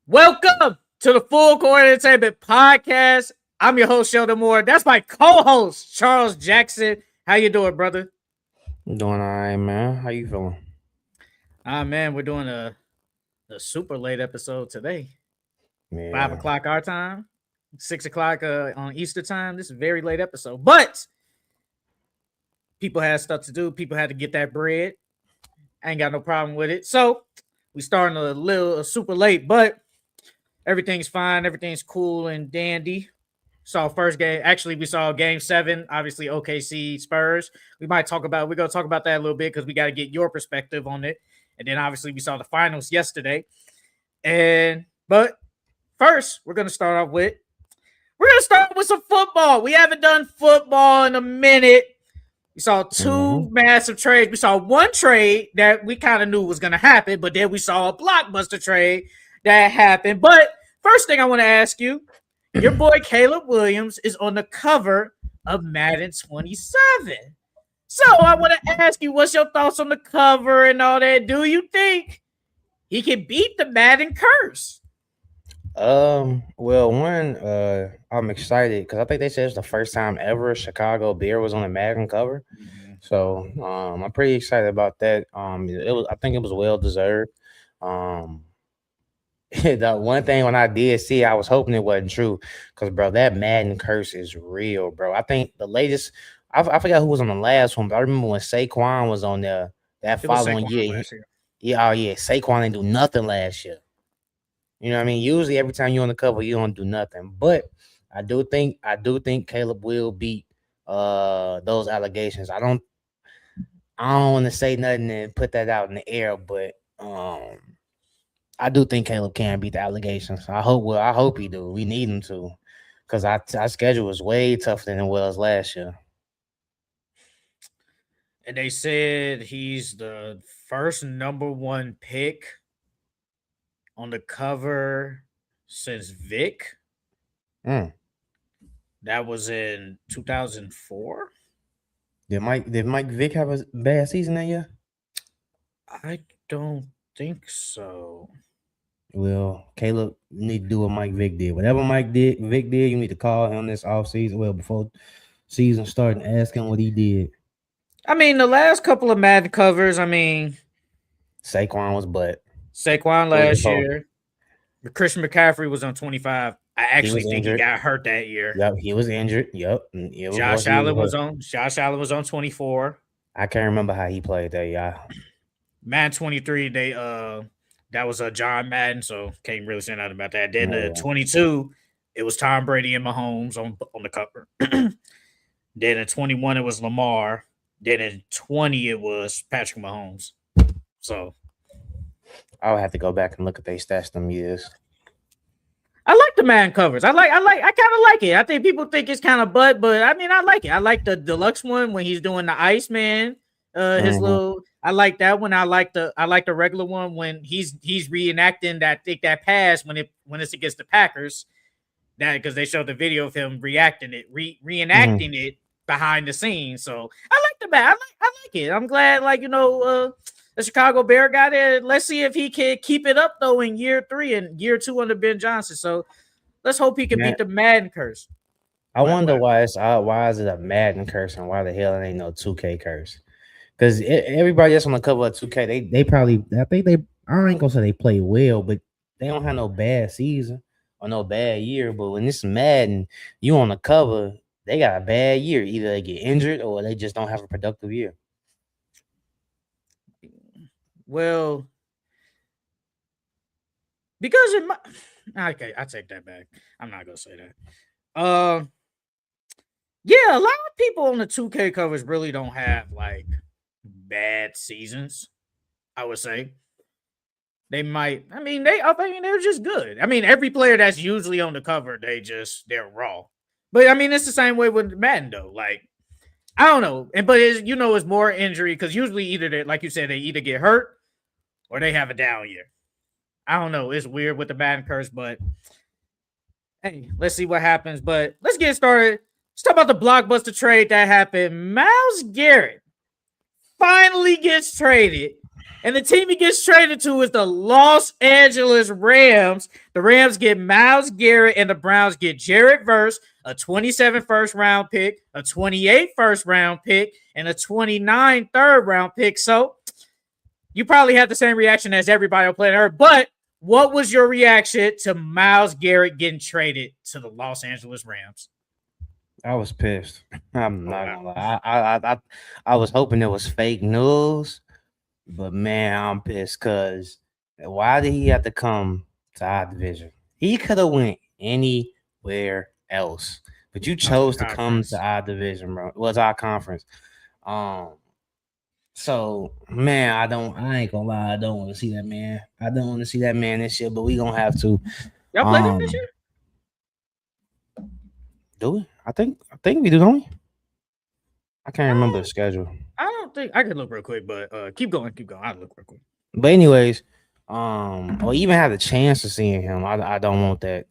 Welcome to the Full Court Entertainment Podcast. I'm your host, Sheldon Moore. That's my co-host, Charles Jackson. How you doing, brother? Doing all right, man. How you feeling? Man, we're doing a super late episode today. 5 Yeah. o'clock our time, 6 o'clock on Easter time. This is a very late episode, but people had stuff to do. People had to get that bread. I ain't got no problem with it. So we starting super late, but everything's fine. Everything's cool and dandy. Saw first game. Actually, we saw game 7. Obviously, OKC Spurs. We're gonna talk about that a little bit because we got to get your perspective on it. And then obviously we saw the finals yesterday. But first, we're gonna start with some football. We haven't done football in a minute. We saw two massive trades. We saw one trade that we kind of knew was going to happen, but then we saw a blockbuster trade that happened. But first thing I want to ask you, your boy Caleb Williams is on the cover of Madden 27. So I want to ask you, what's your thoughts on the cover and all that? Do you think he can beat the Madden curse? I'm excited because I think they said it's the first time ever a Chicago Bear was on a Madden cover. So, I'm pretty excited about that. I think it was well deserved. Um, the one thing when I did see, I was hoping it wasn't true because, bro, that Madden curse is real, bro. I think the latest, I forgot who was on the last one, but I remember when Saquon was on there that It was following Saquon year. last year. Saquon didn't do nothing last year. You know what I mean? Usually every time you're on the cover, you don't do nothing. But I do think Caleb will beat those allegations. I don't want to say nothing and put that out in the air, but I do think Caleb can beat the allegations. I hope he do. We need him to. Because our schedule was way tougher than it was last year. And they said he's the first number 1 pick on the cover since Vic. Mm. That was in 2004. Did Mike Vick have a bad season that year? I don't think so. Well, Caleb need to do what Mike Vick did. Whatever Vick did, you need to call him this offseason. Well, before season started, and ask him what he did. I mean, the last couple of Madden covers, Saquon was butt. Saquon What was last before? year, Christian McCaffrey was on 25. I He actually was think he injured. got hurt that year. Yep, he was injured. Yep, it was Josh once he was Allen was hurt. on. Josh Allen was on 24. I can't remember how he played that. Yeah, Madden 23, that was John Madden, so can't really say nothing about that. Then the yeah. 22, it was Tom Brady and Mahomes on the cover. Then in 21, it was Lamar. Then in 20, it was Patrick Mahomes. So I would have to go back and look at their stats them years. I like the man covers. I kind of like it. I think people think it's kind of butt, but I mean, I like it. I like the deluxe one when he's doing the Iceman. His hmm little. I like that one. I like the regular one when he's reenacting that pass when it's against the Packers. That because they showed the video of him reacting it, hmm reenacting it behind the scenes. So I like the man. I like it. I'm glad, the Chicago Bear got it. Let's see if he can keep it up though in year 3 and year 2 under Ben Johnson. So let's hope he can Man, beat the Madden curse. I wonder What? why is it a Madden curse and why the hell it ain't no 2K curse? Because everybody that's on the cover of 2K, they probably I ain't gonna say they play well, but they don't have no bad season or no bad year. But when it's Madden, you on the cover, they got a bad year. Either they get injured or they just don't have a productive year. Well, because it might. Okay, I take that back. I'm not gonna say that. Yeah, a lot of people on the 2K covers really don't have like bad seasons. I would say they might. They're just good. I mean, every player that's usually on the cover, they're raw. But I mean, it's the same way with Madden though. Like I don't know, it's more injury because usually either they, like you said, they either get hurt or they have a down year. I don't know. It's weird with the Madden curse, but hey, let's see what happens. But let's get started. Let's talk about the blockbuster trade that happened. Myles Garrett finally gets traded And the team he gets traded to is the Los Angeles Rams. The Rams get Myles Garrett, and the Browns get Jared Verse, a 27 first-round pick, a 28 first-round pick, and a 29 third-round pick. So you probably had the same reaction as everybody on planet Earth. But what was your reaction to Myles Garrett getting traded to the Los Angeles Rams? I was pissed. I'm not gonna lie. I was hoping it was fake news, but man, I'm pissed because why did he have to come to our division? He could have went anywhere else, but you chose to come to our division, bro. It was our conference. So man, I ain't gonna lie, I don't want to see that man. I don't want to see that man this year, but we gonna have to. Y'all play them this year? Do we? I think we do, don't we? I can't remember the schedule. I don't think I could look real quick, but keep going. I'll look real quick. But anyways, or even have the chance of seeing him. I don't want that.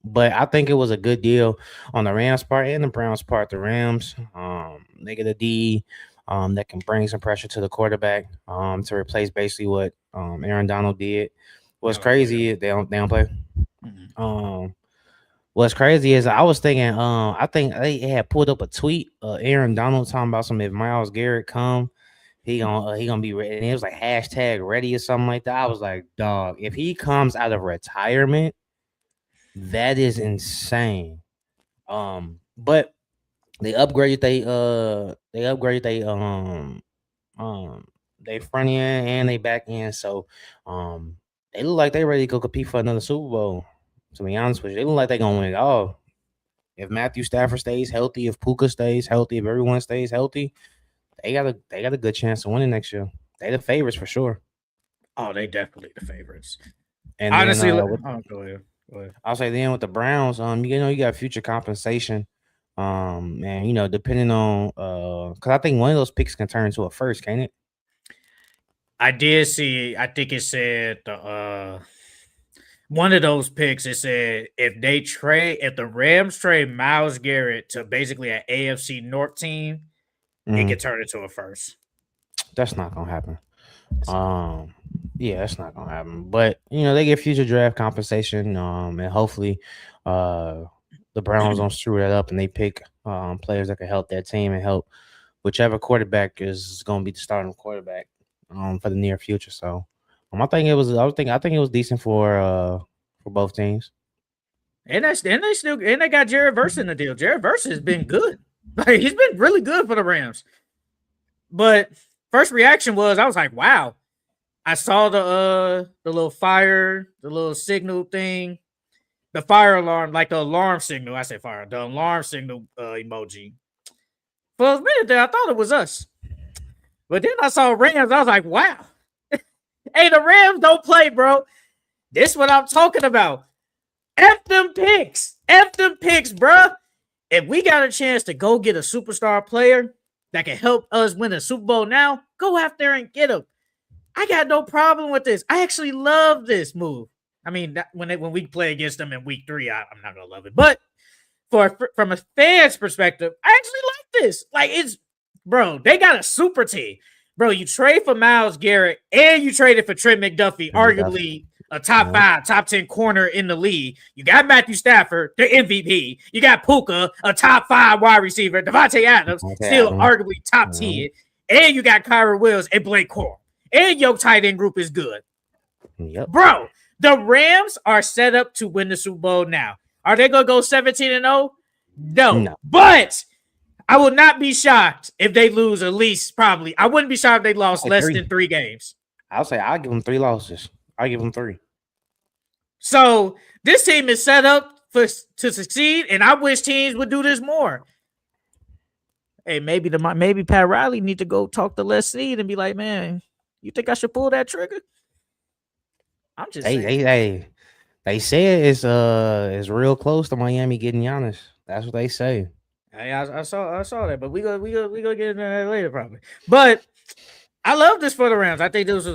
But I think it was a good deal on the Rams part and the Browns part. The Rams, they get a D that can bring some pressure to the quarterback to replace basically what Aaron Donald did. What's crazy is they don't play. Mm-hmm. What's crazy is I was thinking, I think they had pulled up a tweet of Aaron Donald talking about if Myles Garrett come, he gonna be ready. And it was like #ready or something like that. I was like, dog, if he comes out of retirement, that is insane. But they upgraded they front end and they back end, so they look like they ready to go compete for another Super Bowl. To be honest with you, they look like they're gonna win it all. If Matthew Stafford stays healthy, if Puka stays healthy, if everyone stays healthy, they got a good chance of winning next year. They the favorites for sure. Oh, they definitely the favorites. And honestly, go ahead. I'll say then with the Browns, you got future compensation. And depending on because I think one of those picks can turn into a first, can't it? I did see. I think it said one of those picks, it said if the Rams trade Myles Garrett to basically an AFC North team, it could turn into a first. That's not gonna happen. Yeah, that's not gonna happen. But they get future draft compensation, and hopefully, the Browns don't screw that up and they pick players that can help their team and help whichever quarterback is gonna be the starting quarterback for the near future. So. I think it was decent for both teams. And they got Jared Verse in the deal. Jared Verse has been good. Like he's been really good for the Rams. But first reaction was I was like, wow. I saw the little fire, the little signal thing, the fire alarm, like the alarm signal. I said fire, the alarm signal emoji. For a minute there, I thought it was us. But then I saw Rams. I was like, wow. Hey, the Rams don't play, bro. This is what I'm talking about. F them picks, bro. If we got a chance to go get a superstar player that can help us win a Super Bowl now, go out there and get him. I got no problem with this. I actually love this move. I mean, when we play against them in week 3, I'm not gonna love it. But from a fan's perspective, I actually like this. Like bro, they got a super team. Bro, you trade for Myles Garrett and you traded for Trent McDuffie, arguably a top 5, top 10 corner in the league. You got Matthew Stafford, the MVP. You got Puka, a top 5 wide receiver. Devontae Adams, still arguably top 10. And you got Kyron Williams and Blake Corum. And your tight end group is good. Yep. Bro, the Rams are set up to win the Super Bowl now. Are they going to go 17-0? No. But I would not be shocked if they lose at least probably. I wouldn't be shocked if they lost less than 3 games. I'll say I'll give them 3 losses. I'll give them 3. So this team is set up to succeed, and I wish teams would do this more. Hey, maybe Pat Riley need to go talk to Les Snead and be like, man, you think I should pull that trigger? I'm just saying. They say it's real close to Miami getting Giannis. That's what they say. I saw that, but we go get into that later probably. But I love this for the Rams. I think this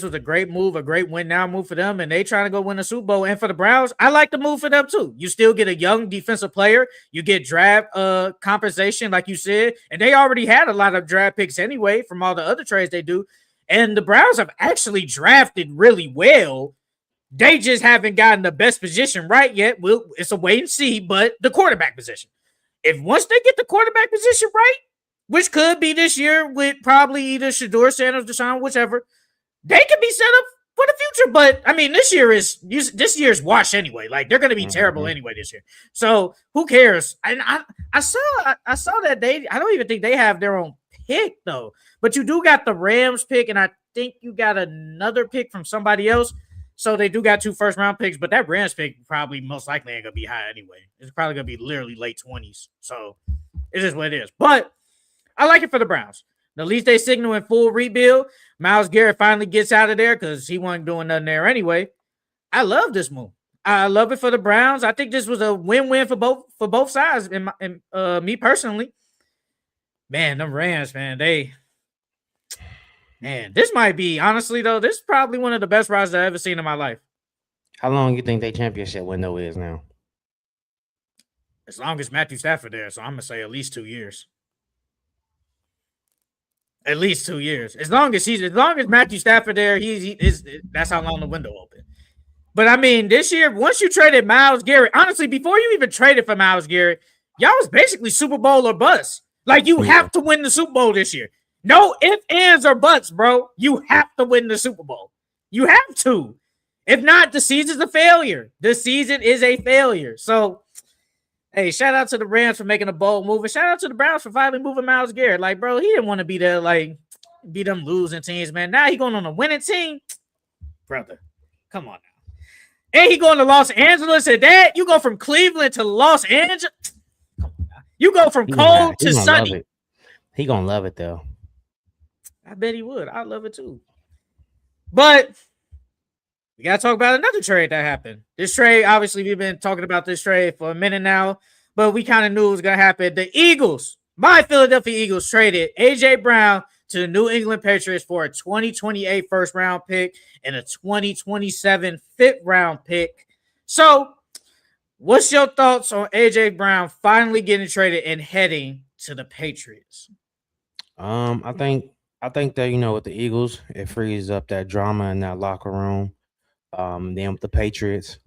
was a great move, a great win now move for them, and they trying to go win the Super Bowl. And for the Browns, I like the move for them too. You still get a young defensive player, you get draft compensation, like you said, and they already had a lot of draft picks anyway from all the other trades they do. And the Browns have actually drafted really well. They just haven't gotten the best position right yet. It's a wait and see, but the quarterback position. If once they get the quarterback position right, which could be this year with probably either Shador Sanders, Deshaun, whichever, they could be set up for the future. But I mean, this year's wash anyway. Like they're going to be terrible anyway this year. So who cares? And I saw that I don't even think they have their own pick though. But you do got the Rams pick, and I think you got another pick from somebody else. So they do got 2 first-round picks, but that Rams pick probably most likely ain't gonna be high anyway. It's probably gonna be literally late 20s. So it is what it is. But I like it for the Browns. At least they signaling full rebuild. Myles Garrett finally gets out of there because he wasn't doing nothing there anyway. I love this move. I love it for the Browns. I think this was a win-win for both sides. Me personally, man, them Rams, man, this might be, honestly, though, this is probably one of the best rides I've ever seen in my life. How long you think their championship window is now? As long as Matthew Stafford there, so I'm going to say at least 2 years. At least 2 years. As long as Matthew Stafford there, that's how long the window open. But, I mean, this year, once you traded Myles Garrett, honestly, before you even traded for Myles Garrett, y'all was basically Super Bowl or bust. Like, you have to win the Super Bowl this year. No ifs, ands, or buts, bro. You have to win the Super Bowl. You have to. If not, the season's a failure. The season is a failure. So, hey, shout out to the Rams for making a bold move. And shout out to the Browns for finally moving Myles Garrett. Like, bro, he didn't want to be there, like, be them losing teams, man. Now he going on a winning team. Brother, come on now. And he going to Los Angeles. And that, you go from Cleveland to Los Angeles. Come on now. You go from cold to sunny. He going to love it, though. I bet he would. I love it too. But we got to talk about another trade that happened. This trade, obviously, we've been talking about this trade for a minute now, but we kind of knew it was going to happen. The Eagles, my Philadelphia Eagles, traded A.J. Brown to the New England Patriots for a 2028 first-round pick and a 2027 fifth-round pick. So, what's your thoughts on A.J. Brown finally getting traded and heading to the Patriots? I think that, with the Eagles, it frees up that drama in that locker room. Then with the Patriots,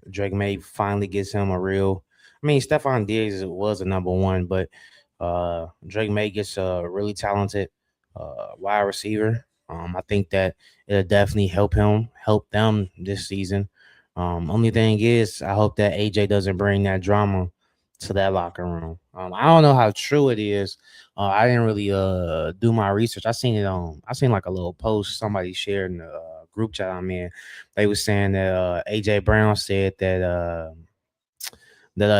Drake May finally gets him a real. I mean, Stephon Diggs was a number one, but Drake May gets a really talented wide receiver. I think that it'll definitely help them this season. Only thing is, I hope that AJ doesn't bring that drama to that locker room. I don't know how true it is. I didn't really do my research. I seen like a little post somebody shared in the group chat I'm in. They were saying that AJ Brown said that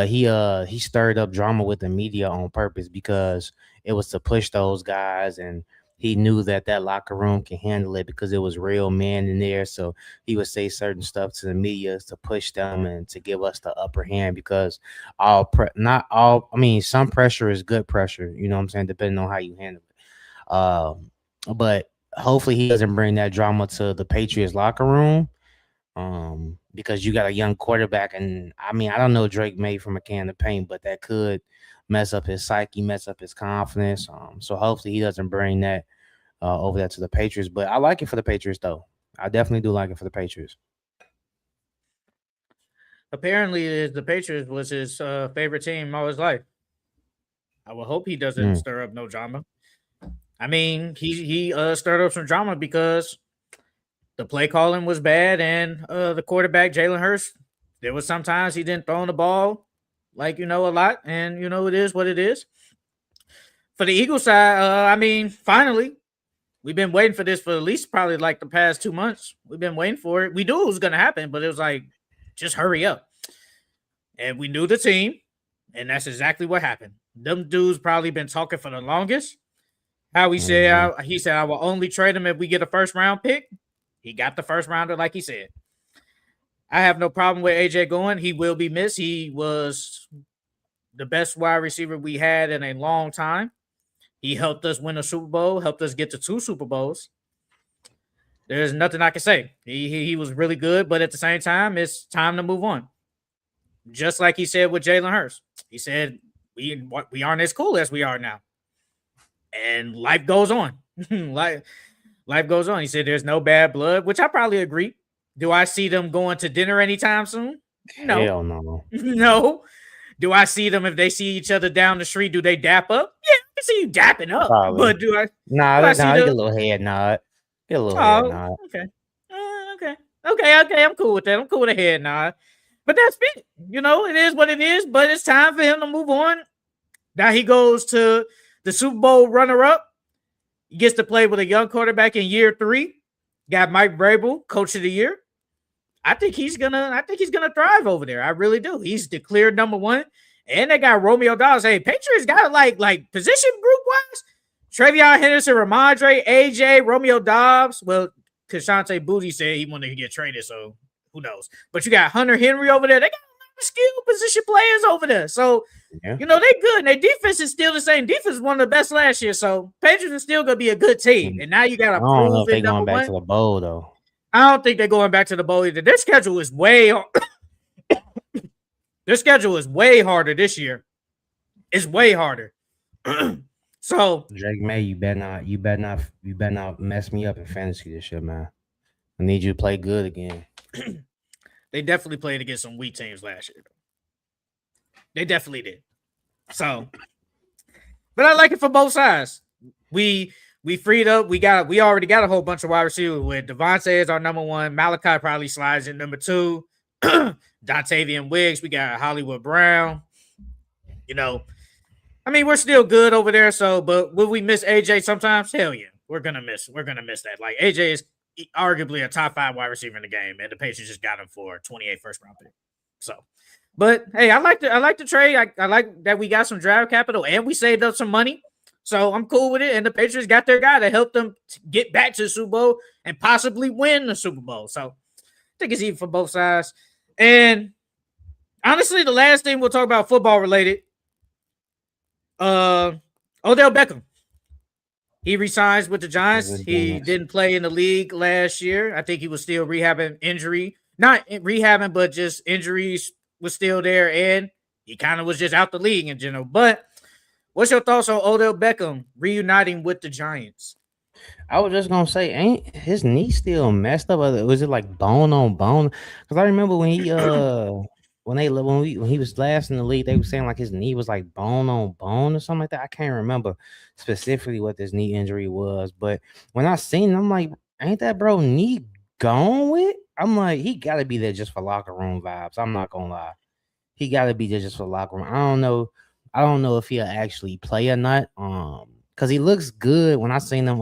he stirred up drama with the media on purpose because it was to push those guys, and he knew that locker room can handle it because it was real men in there. So he would say certain stuff to the media to push them and to give us the upper hand because some pressure is good pressure, you know what I'm saying, depending on how you handle it. But hopefully he doesn't bring that drama to the Patriots locker room because you got a young quarterback. And I mean, I don't know Drake May from a can of paint, but that could mess up his psyche, mess up his confidence. So hopefully he doesn't bring that over there to the Patriots. But I like it for the Patriots, though. I definitely do like it for the Patriots. Apparently, the Patriots was his favorite team all his life. I will hope he doesn't stir up no drama. I mean, he stirred up some drama because the play calling was bad, and the quarterback, Jalen Hurts, there was sometimes he didn't throw the ball a lot, and it is what it is. For the Eagles side, I mean, finally, we've been waiting for this for at least probably like the past 2 months. We've been waiting for it. We knew it was going to happen, but it was like, just hurry up. And we knew the team, and that's exactly what happened. Them dudes probably been talking for the longest. How he said, I will only trade him if we get a first-round pick. He got the first rounder, like he said. I have no problem with AJ going. He will be missed. He was the best wide receiver we had in a long time. He helped us win a Super Bowl, helped us get to 2 Super Bowls. There's nothing I can say. He was really good, but at the same time, it's time to move on. Just like he said with Jalen Hurts. He said, we aren't as cool as we are now. And life goes on. life goes on. He said there's no bad blood, which I probably agree. Do I see them going to dinner anytime soon? No. Hell no. No. Do I see them if they see each other down the street? Do they dap up? Yeah, I can see you dapping up. Probably. But do I Nah, see you get a the little head nod. Get a little head oh nod. okay. Okay. I'm cool with that. I'm cool with a head nod. But that's it. You know, it is what it is, but it's time for him to move on. Now he goes to the Super Bowl runner-up. He gets to play with a young quarterback in year 3. Got Mike Vrabel, coach of the year. I think he's gonna thrive over there. I really do. He's declared number 1. And they got Romeo Dobbs. Hey, Patriots got like position group wise. Travion Henderson, Ramondre, AJ, Romeo Dobbs. Well, Kashante Booty said he wanted to get traded, so who knows? But you got Hunter Henry over there. They got a lot of skilled position players over there. So, you know, they good. And their defense is still the same. Defense is one of the best last year. So, Patriots is still going to be a good team. And now you got to prove it. I don't know if they're going back to the bowl, though. I don't think they're going back to the bowl either. Their schedule is way Their schedule is way harder this year. It's way harder. So Drake May, you better not mess me up in fantasy this year, man. I need you to play good again. They definitely played against some weak teams last year. They definitely did. So, but I like it for both sides. We freed up. We already got a whole bunch of wide receivers with Devontae as our number 1. Malachi probably slides in number 2. Dontavian Wiggs. We got Hollywood Brown. You know, I mean, we're still good over there. So, but will we miss AJ sometimes? Hell yeah, we're gonna miss that. Like AJ is arguably a top 5 wide receiver in the game, and the Patriots just got him for 28 first round pick. So, but hey, I like the trade. I like that we got some draft capital and we saved up some money. So I'm cool with it. And the Patriots got their guy to help them get back to the Super Bowl and possibly win the Super Bowl. So I think it's even for both sides. And honestly, the last thing we'll talk about football related, Odell Beckham. He resigns with the Giants. He didn't play in the league last year. I think he was still rehabbing injury. Not rehabbing, but just injuries was still there. And he kind of was just out the league in general. But what's your thoughts on Odell Beckham reuniting with the Giants? I was just gonna say, ain't his knee still messed up? Or was it like bone on bone? Because I remember when he when he was last in the league, they were saying like his knee was like bone on bone or something like that. I can't remember specifically what this knee injury was, but when I seen him, I'm like, ain't that bro knee gone with? I'm like, he got to be there just for locker room vibes. I'm not gonna lie, he got to be there just for locker room. I don't know if he'll actually play or not. Because he looks good when I seen him in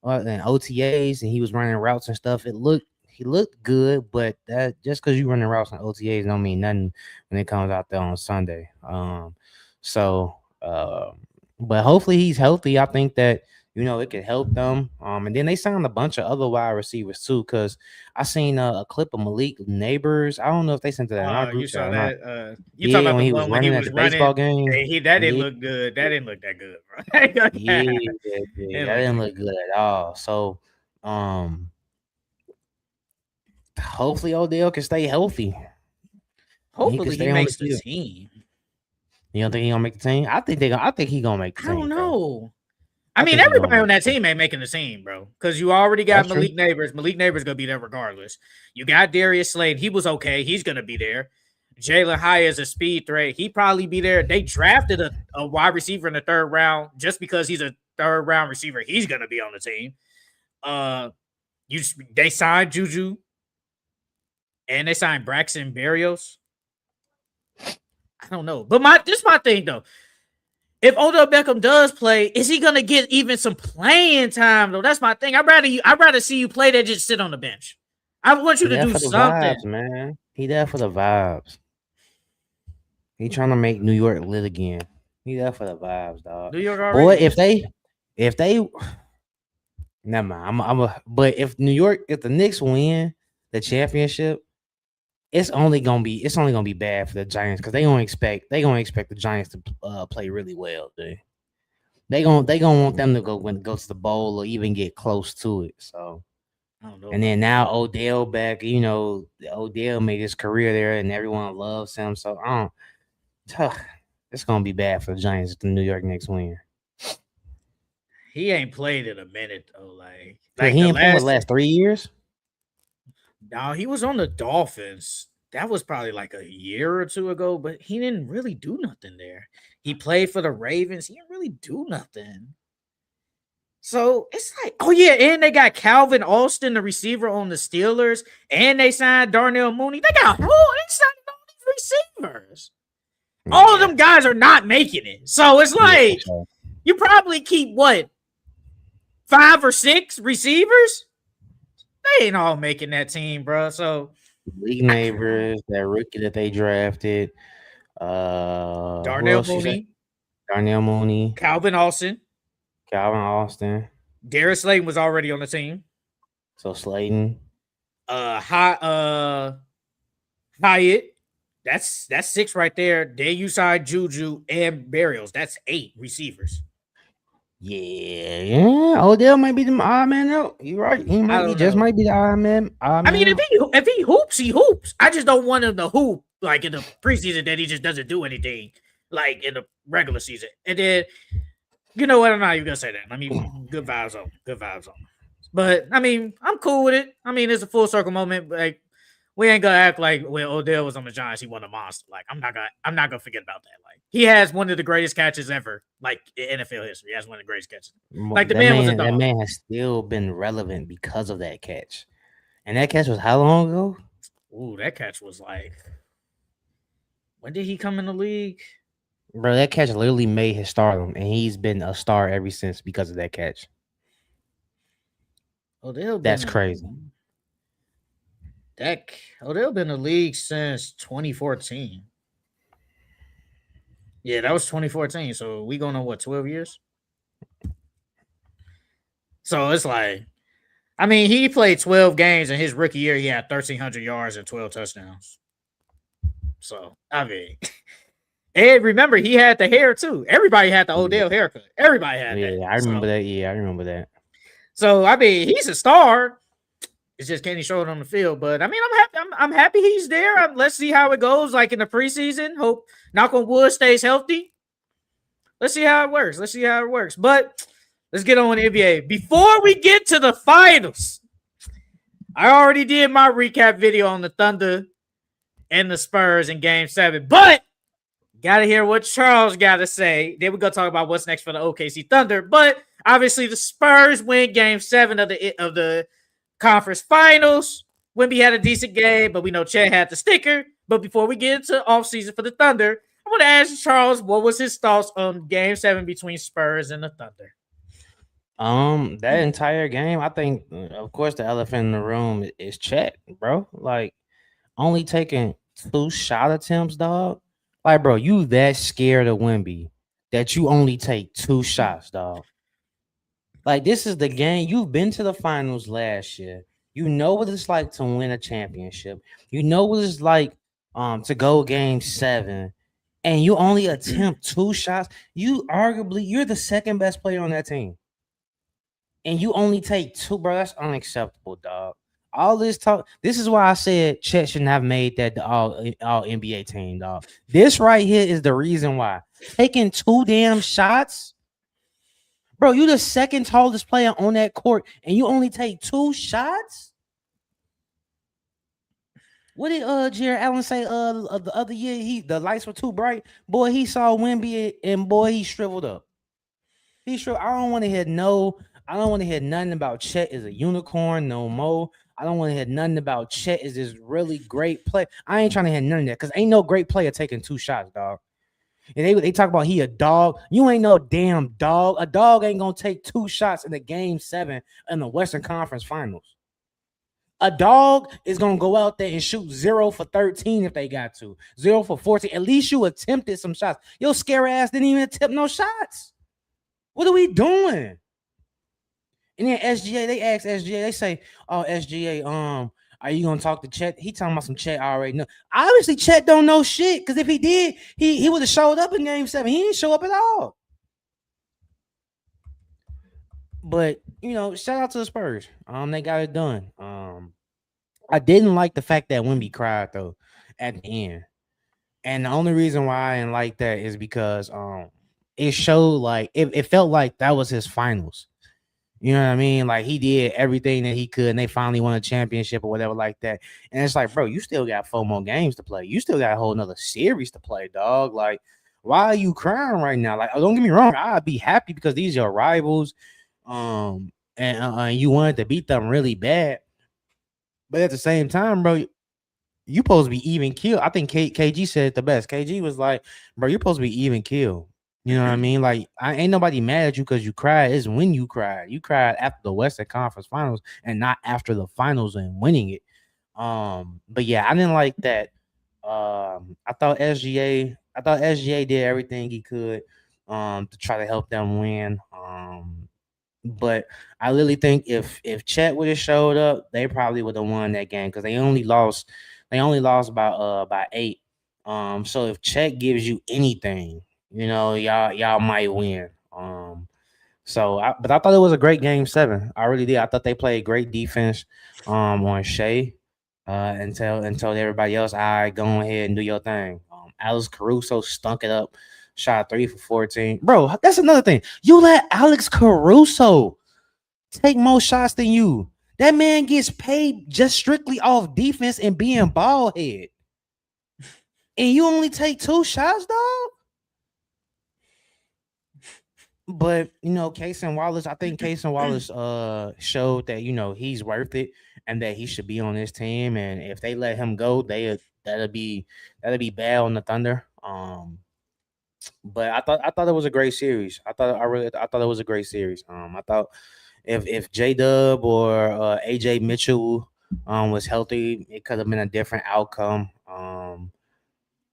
OTAs and he was running routes and stuff. He looked good, but that just because you running routes and OTAs don't mean nothing when it comes out there on Sunday. But hopefully he's healthy. I think that it could help them. And then they signed a bunch of other wide receivers too. Because I seen a clip of Malik Neighbors. I don't know if they sent to that. You saw that? You talking about when the he was one when he was running baseball game? That didn't look good. That didn't look that good, bro. That didn't look good at all. So, hopefully Odell can stay healthy. Hopefully he makes the team. You don't think he gonna make the team? I think he gonna make the team. I don't know. I mean, everybody on that team ain't making the team, bro. Because you already got Malik Neighbors. Malik Neighbors gonna be there regardless. You got Darius Slade. He was okay. He's gonna be there. Jalen Hyatt is a speed threat. He probably be there. They drafted a wide receiver in the 3rd round just because he's a 3rd round receiver. He's gonna be on the team. They signed Juju, and they signed Braxton Berrios. I don't know, but this is my thing though. If Odell Beckham does play, is he gonna get even some playing time though? That's my thing. I'd rather see you play than just sit on the bench. I want you to do something, vibes, man. He there for the vibes. He trying to make New York lit again. He there for the vibes, dog. New York already. Boy, if they, never mind. But if the Knicks win the championship, it's only gonna be bad for the Giants because they gonna expect the Giants to play really well. They gonna want them to go to the bowl or even get close to it. So, I don't know. And then now Odell back. Odell made his career there, and everyone loves him. So it's gonna be bad for the Giants if the New York Knicks win. He ain't played in a minute though. Yeah, Like he the ain't playing with last. the last 3 years. No, he was on the Dolphins. That was probably like a year or two ago, but he didn't really do nothing there. He played for the Ravens. He didn't really do nothing. So it's like, oh yeah, and they got Calvin Austin, the receiver on the Steelers, and they signed Darnell Mooney. They got they signed all these receivers. All of Yeah, them guys are not making it. So it's yeah, for like sure. you probably keep what 5 or 6 receivers. They ain't all making that team, bro. So League I, neighbors, that rookie that they drafted. Who Darnell else you say? Mooney, Darnell Mooney, Calvin Austin, Calvin Austin. Darius Slayton was already on the team. So Slayton. Hyatt. That's 6 right there. Then you side Juju and Burials. That's 8 receivers. Yeah. Odell might be the odd man out. You're right. He I might be don't just know. might be the odd man. I mean, if he hoops, he hoops. I just don't want him to hoop like in the preseason that he just doesn't do anything like in the regular season. And then you know what? I'm not even gonna say that. I mean, good vibes on, good vibes on. But I mean, I'm cool with it. I mean, it's a full circle moment. Like we ain't gonna act like when Odell was on the Giants, he won a monster. Like I'm not gonna forget about that. Like he has one of the greatest catches ever, like in NFL history. He has one of the greatest catches. Like the that man was a man, that dog. man has still been relevant because of that catch. And that catch was how long ago? Ooh, that catch was like, when did he come in the league? Bro, that catch literally made his stardom, and he's been a star ever since because of that catch. Odell That's been crazy. Odell been in the league since 2014. Yeah, that was 2014. So we going on what 12 years? So it's like, I mean, he played 12 games in his rookie year. He had 1,300 yards and 12 touchdowns. So I mean, and remember he had the hair too. Everybody had the Odell haircut. Everybody had that. Yeah, I remember So, that. Yeah, I remember that. so I mean, he's a star. It's just can he show it on the field? But I mean, I'm happy. I'm happy he's there. Let's see how it goes. Like in the preseason. Hope knock on wood stays healthy. Let's see how it works. Let's see how it works. But let's get on with the NBA. Before we get to the finals, I already did my recap video on the Thunder and the Spurs in Game 7. But gotta hear what Charles got to say. Then we're gonna talk about what's next for the OKC Thunder. But obviously, the Spurs win Game 7 of the conference finals. Wemby had a decent game, but we know Chet had the sticker. But before we get into offseason for the Thunder, I want to ask Charles what was his thoughts on Game 7 between Spurs and the Thunder. That entire game, I think, of course, the elephant in the room is Chet, bro. Like, only taking 2 shot attempts, dog. Like, bro, you that scared of Wemby that you only take 2 shots, dog. Like, this is the game. You've been to the finals last year. You know what it's like to win a championship. You know what it's like to go Game 7, and you only attempt 2 shots. You're the second best player on that team. And you only take 2, bro. That's unacceptable, dog. All this talk. This is why I said Chet shouldn't have made that the all NBA team, dog. This right here is the reason why. Taking 2 damn shots, bro. You the second tallest player on that court, and you only take 2 shots. What did Jared Allen say? The other year, the lights were too bright. Boy, he saw Wemby, and boy, he shriveled up. I don't want to hear I don't want to hear nothing about Chet is a unicorn no more. I don't want to hear nothing about Chet is this really great play. I ain't trying to hear none of that because ain't no great player taking 2 shots, dog. And they talk about he a dog. You ain't no damn dog. A dog ain't gonna take 2 shots in the Game 7 in the Western Conference Finals. A dog is gonna go out there and shoot 0 for 13 if they got to. 0 for 14. At least you attempted some shots. Your scary ass didn't even attempt no shots. What are we doing? And then SGA, they asked SGA, they say, "Oh, SGA, are you gonna talk to Chet?" He talking about some Chet already. No, obviously Chet don't know shit because if he did, he would have showed up in Game 7. He didn't show up at all. But shout out to the Spurs. They got it done. I didn't like the fact that Wemby cried though at the end, and the only reason why I didn't like that is because it showed like it felt like that was his finals. You know what I mean? Like he did everything that he could, and they finally won a championship or whatever like that. And it's like, bro, you still got 4 more games to play. You still got a whole nother series to play, dog. Like, why are you crying right now? Like, don't get me wrong, I'd be happy because these are your rivals, and you wanted to beat them really bad. But at the same time, bro, you supposed to be even kill. I think KG said it the best. KG was like, bro, you're supposed to be even kill. You know what I mean? Like, I ain't nobody mad at you because you cried. It's when you cried. You cried after the Western Conference Finals and not after the finals and winning it. But yeah, I didn't like that. I thought SGA did everything he could to try to help them win. But I really think if Chet would have showed up, they probably would have won that game because they only lost by 8. So if Chet gives you anything, y'all might win. But I thought it was a great game 7. I really did. I thought they played great defense on Shea and told everybody else, all right, go ahead and do your thing. Alex Caruso stunk it up, shot 3 for 14. Bro, that's another thing. You let Alex Caruso take more shots than you. That man gets paid just strictly off defense and being ball head. And you only take 2 shots, dog? But Cason Wallace, I think Cason Wallace showed that he's worth it and that he should be on this team. And if they let him go, that'll be bad on the Thunder. But I thought it was a great series. I thought it was a great series. I thought if J Dub or AJ Mitchell was healthy, it could have been a different outcome.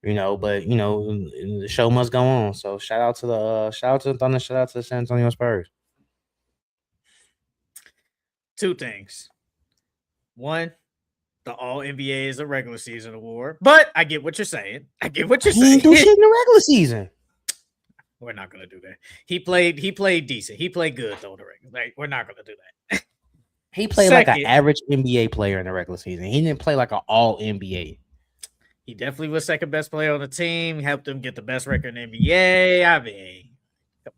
But the show must go on. So shout out to the Thunder, shout out to the San Antonio Spurs. 2 things. 1, the All NBA is a regular season award, but I get what you're saying. He didn't do shit in the regular season. We're not gonna do that. He played decent. He played good though. Like, we're not gonna do that. He played like an average NBA player in the regular season. He didn't play like an All NBA. He definitely was second best player on the team. Helped them get the best record in the NBA. I mean, come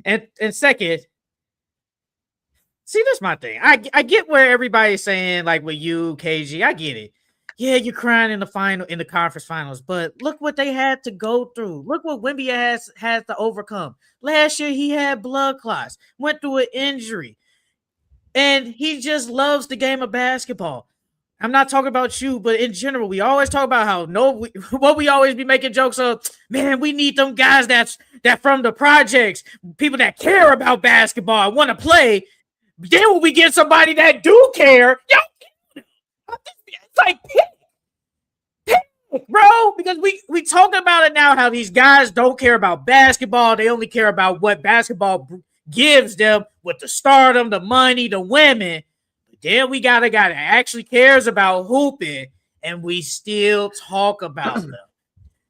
on. And second, see, that's my thing. I get where everybody's saying, like with you, KG. I get it. Yeah, you're crying in the conference finals, but look what they had to go through. Look what Wemby has to overcome. Last year, he had blood clots, went through an injury, and he just loves the game of basketball. I'm not talking about you, but in general, we always talk about how what we always be making jokes of. Man, we need them guys that from the projects, people that care about basketball, want to play. Then when we get somebody that do care, it's like pick, bro. Because we talking about it now, how these guys don't care about basketball. They only care about what basketball gives them with the stardom, the money, the women. Then we got a guy that actually cares about hooping, and we still talk about them.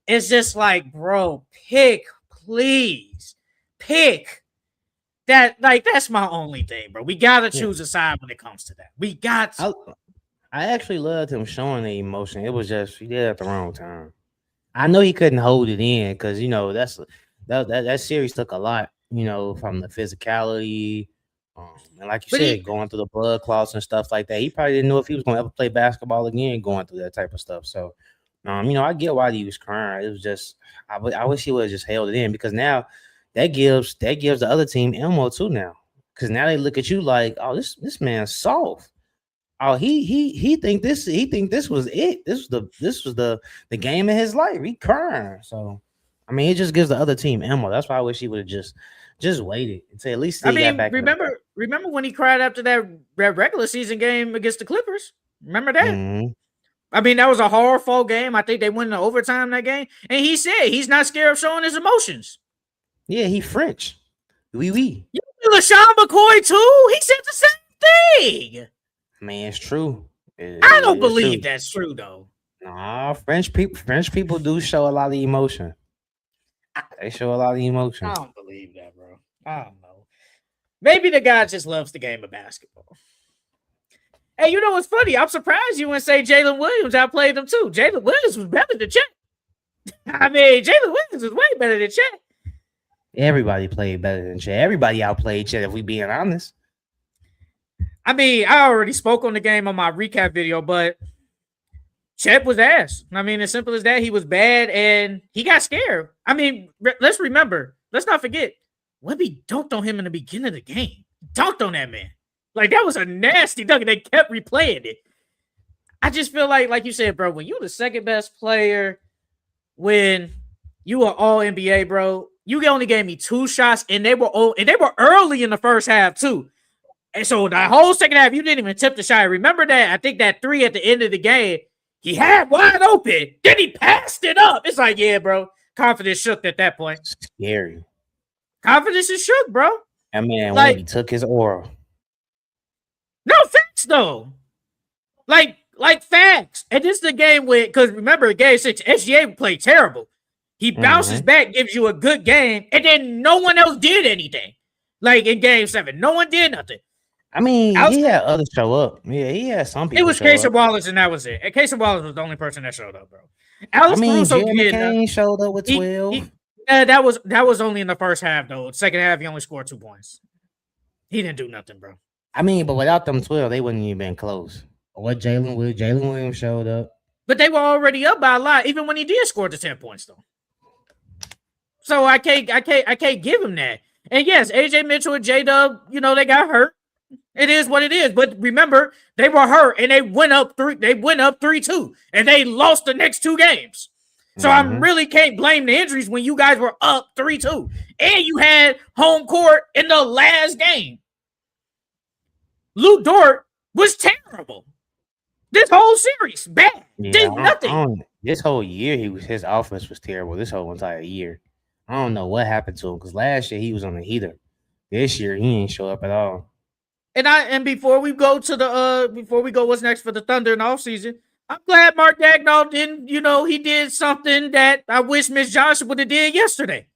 It's just like, bro, pick, please. Pick. That's my only thing, bro. We got to choose a side when it comes to that. We got to. I actually loved him showing the emotion. It was just he did it at the wrong time. I know he couldn't hold it in because, that series took a lot, from the physicality. And like you said, going through the blood clots and stuff like that, he probably didn't know if he was going to ever play basketball again going through that type of stuff. So, I get why he was crying. It was just, I wish he would have just held it in because now that gives the other team ammo too now. Because now they look at you like, oh, this man's soft. Oh, he think this was it. This was the game of his life. He crying. So, it just gives the other team ammo. That's why I wish he would have just waited until at least got back. Remember when he cried after that regular season game against the Clippers? Remember that? Mm-hmm. That was a horrible game. I think they went into overtime that game. And he said he's not scared of showing his emotions. Yeah, he French. Oui. You LaShawn McCoy too? He said the same thing. It's true. I don't believe that's true though. Nah, French people do show a lot of emotion. They show a lot of emotion. I don't believe that, bro. I don't know. Maybe the guy just loves the game of basketball. Hey, you know what's funny? I'm surprised you wouldn't say Jalen Williams outplayed them too. Jalen Williams was better than Chet. Jalen Williams was way better than Chet. Everybody played better than Chet. Everybody outplayed Chet, if we being honest. I mean, I already spoke on the game on my recap video, but Chet was ass. I mean, as simple as that. He was bad and he got scared. I mean, let's remember, let's not forget, Wemby dunked on him in the beginning of the game. Dunked on that man. Like, that was a nasty dunk, and they kept replaying it. I just feel like you said, bro, when you're the second best player, when you are all NBA, bro, you only gave me 2 shots, and they were early in the first half, too. And so the whole second half, you didn't even tip the shot. Remember that? I think that 3 at the end of the game, he had wide open. Then he passed it up. It's like, yeah, bro. Confidence shook at that point. Scary. Confidence is shook, bro. That man, like, when he took his aura. No facts, though. Like facts. And this is the game with, because remember, game 6, SGA played terrible. He bounces back, gives you a good game, and then no one else did anything. Like in game 7, no one did nothing. I mean, he had others show up. Yeah, he had some people. It was Casey Wallace, and that was it. And Casey Wallace was the only person that showed up, bro. Alex Caruso did. Showed up with 12. That was only in the first half, though. Second half, he only scored 2 points. He didn't do nothing, bro. I mean, but without them 12, they wouldn't even been close. What Jalen Williams showed up. But they were already up by a lot, even when he did score the 10 points, though. So I can't give him that. And yes, AJ Mitchell and J-Dub, they got hurt. It is what it is. But remember, they were hurt and they went up 3-2. And they lost the next 2 games. So I really can't blame the injuries when you guys were up 3-2. And you had home court in the last game. Lou Dort was terrible. This whole series, bad. Did nothing. This whole year, his offense was terrible. This whole entire year. I don't know what happened to him, because last year he was on the heater. This year he ain't show up at all. And before we go what's next for the Thunder in the offseason, I'm glad Mark Daigneault didn't, he did something that I wish Miss Johnson would have did yesterday.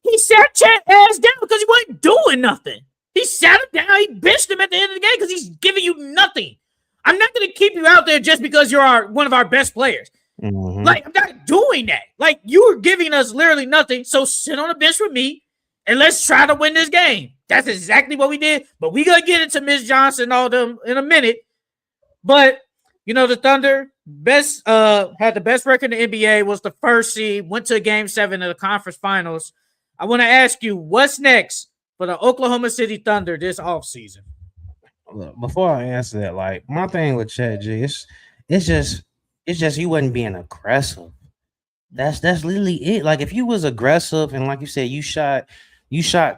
He sat Chet ass down because he wasn't doing nothing. He sat him down. He benched him at the end of the game because he's giving you nothing. I'm not going to keep you out there just because you're one of our best players. Like, I'm not doing that. Like, you are giving us literally nothing. So sit on the bench with me and let's try to win this game. That's exactly what we did. But we going to get into Miss Johnson and all them in a minute. But, the Thunder had the best record in the NBA, was the first seed, went to game 7 of the conference finals. I want to ask you, what's next for the Oklahoma City Thunder this offseason? Look, before I answer that, like, my thing with Chet G, it's just you wasn't being aggressive. That's literally it. Like, if you was aggressive and like you said, you shot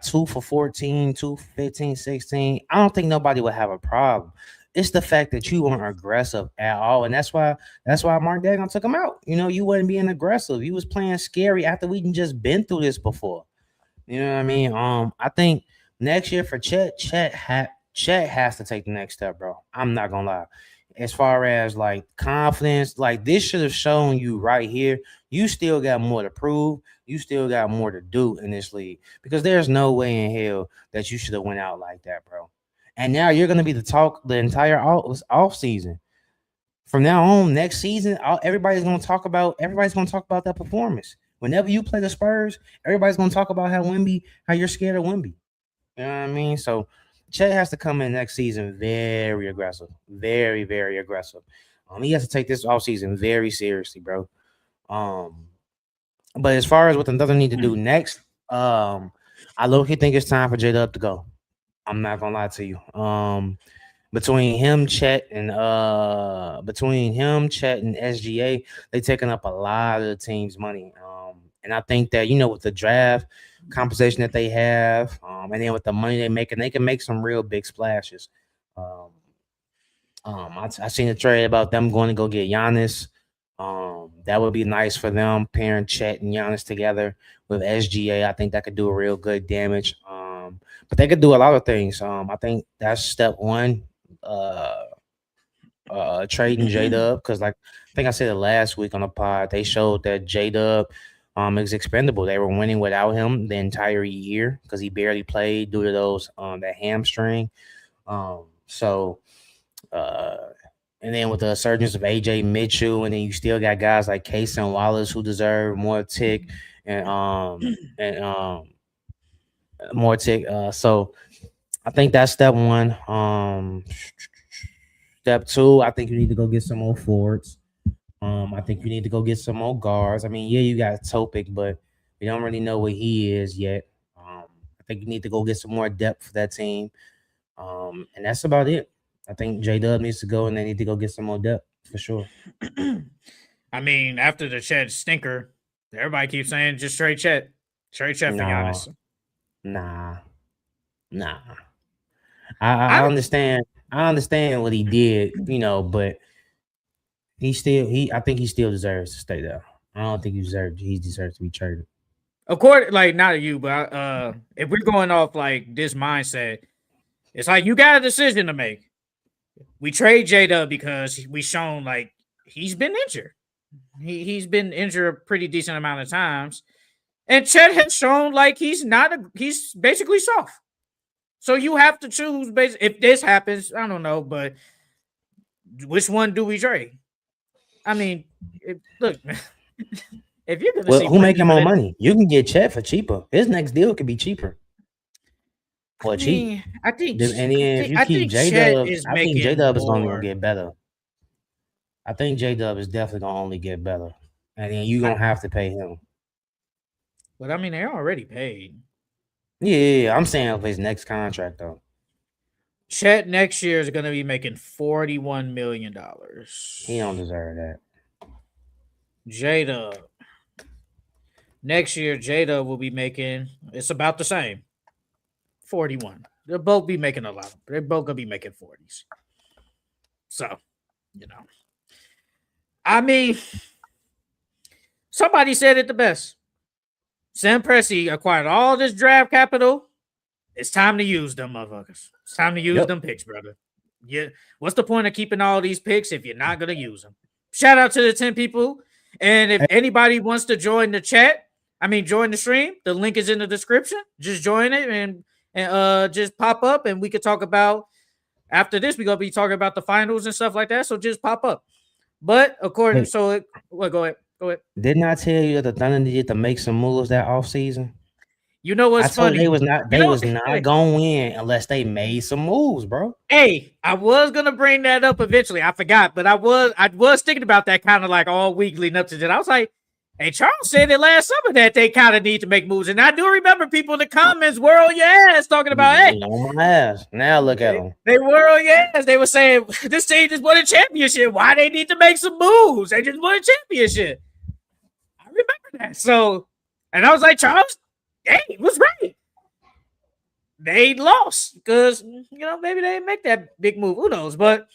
2 for 14, 2 for 15, 16, I don't think nobody would have a problem. It's the fact that you weren't aggressive at all. And that's why Mark Daigneault took him out. You wasn't being aggressive. You was playing scary after we just been through this before. You know what I mean? I think next year for Chet has to take the next step, bro. I'm not gonna lie. As far as like confidence, like this should have shown you right here, you still got more to prove. You still got more to do in this league, because there's no way in hell that you should have went out like that, bro. And now you're gonna be the talk the entire off season. From now on, next season, everybody's gonna talk about that performance. Whenever you play the Spurs, everybody's gonna talk about how you're scared of Wemby. You know what I mean? So Chet has to come in next season very aggressive, very, very aggressive. He has to take this offseason very seriously, bro. But as far as what the Thunder need to do next, I low-key think it's time for J-Dub to go. I'm not gonna lie to you. Between him, Chet, and SGA, they taking up a lot of the team's money. And I think that, with the draft compensation that they have, and then with the money they making, they can make some real big splashes. I seen a trade about them going to go get Giannis. That would be nice for them, pairing Chet and Giannis together with SGA. I think that could do a real good damage. But they could do a lot of things. I think that's step one. Trading J-Dub, because like I think I said it last week on the pod, they showed that J-Dub is expendable. They were winning without him the entire year because he barely played due to those that hamstring. And then with the surgence of AJ Mitchell, and then you still got guys like Case and Wallace who deserve more tick, and more tick. So I think that's step one. Step two, I think you need to go get some more forwards. I think you need to go get some more guards. I mean, yeah, you got Topic, but we don't really know what he is yet. I think you need to go get some more depth for that team. And that's about it. I think J Dub needs to go, and they need to go get some more depth for sure. I mean, after the Chet stinker, everybody keeps saying just trade Chet for No, Giannis. nah, nah. I I understand. I understand what he did, but I think he still deserves to stay there. I don't think he deserves to be traded. according like not you, but if we're going off like this mindset, it's like you got a decision to make. We trade Jada because we shown like he's been injured. He's been injured a pretty decent amount of times, and Chet has shown like he's basically soft. So you have to choose. If this happens, I don't know, but which one do we trade? I mean, look, if you're gonna Well, see who pretty making more good, money? You can get Chet for cheaper. His next deal could be cheaper I or cheap. mean, I think And then if you I keep think J Chet Dub, is I think J making Dub is only gonna more. get better. I think J Dub is definitely gonna only get better, and then you I, gonna have to pay him. but I mean, they're already paid. Yeah, I'm saying for his next contract though. Chet next year is gonna be making $41 million. He don't deserve that. Jada next year, Jada will be making it's about the same 41. They'll both be making a lot. They're both gonna be making 40s. So, you know, I mean, somebody said it the best. Sam Presti acquired all this draft capital. It's time to use them motherfuckers. It's time to use Yep. them picks, brother. Yeah. What's the point of keeping all these picks if you're not gonna use them? Shout out to the 10 people. And if anybody wants to join the chat, join the stream. The link is in the description. Just join it and just pop up, and we could talk about after this. We're gonna be talking about the finals and stuff like that. So just pop up. But according, Hey, so well, go ahead. Go ahead. didn't I tell you that the Thunder needed to make some moves that off season? You know I what's told you they funny? was not You they know, was not gonna win unless they made some moves, bro. hey, I was gonna bring that up eventually. I forgot, but I was thinking about that kind of like all week leading up to that. I was like, hey, Charles said it last summer that they kind of need to make moves. And I do remember people in the comments whirl your ass talking about, hey, On my ass. Now look at them. they whirl your ass. They were saying this team just won a championship. Why they need to make some moves? They just won a championship. I remember that. So, and I was like, Charles, hey, he was right. They lost because maybe they didn't make that big move. Who knows? But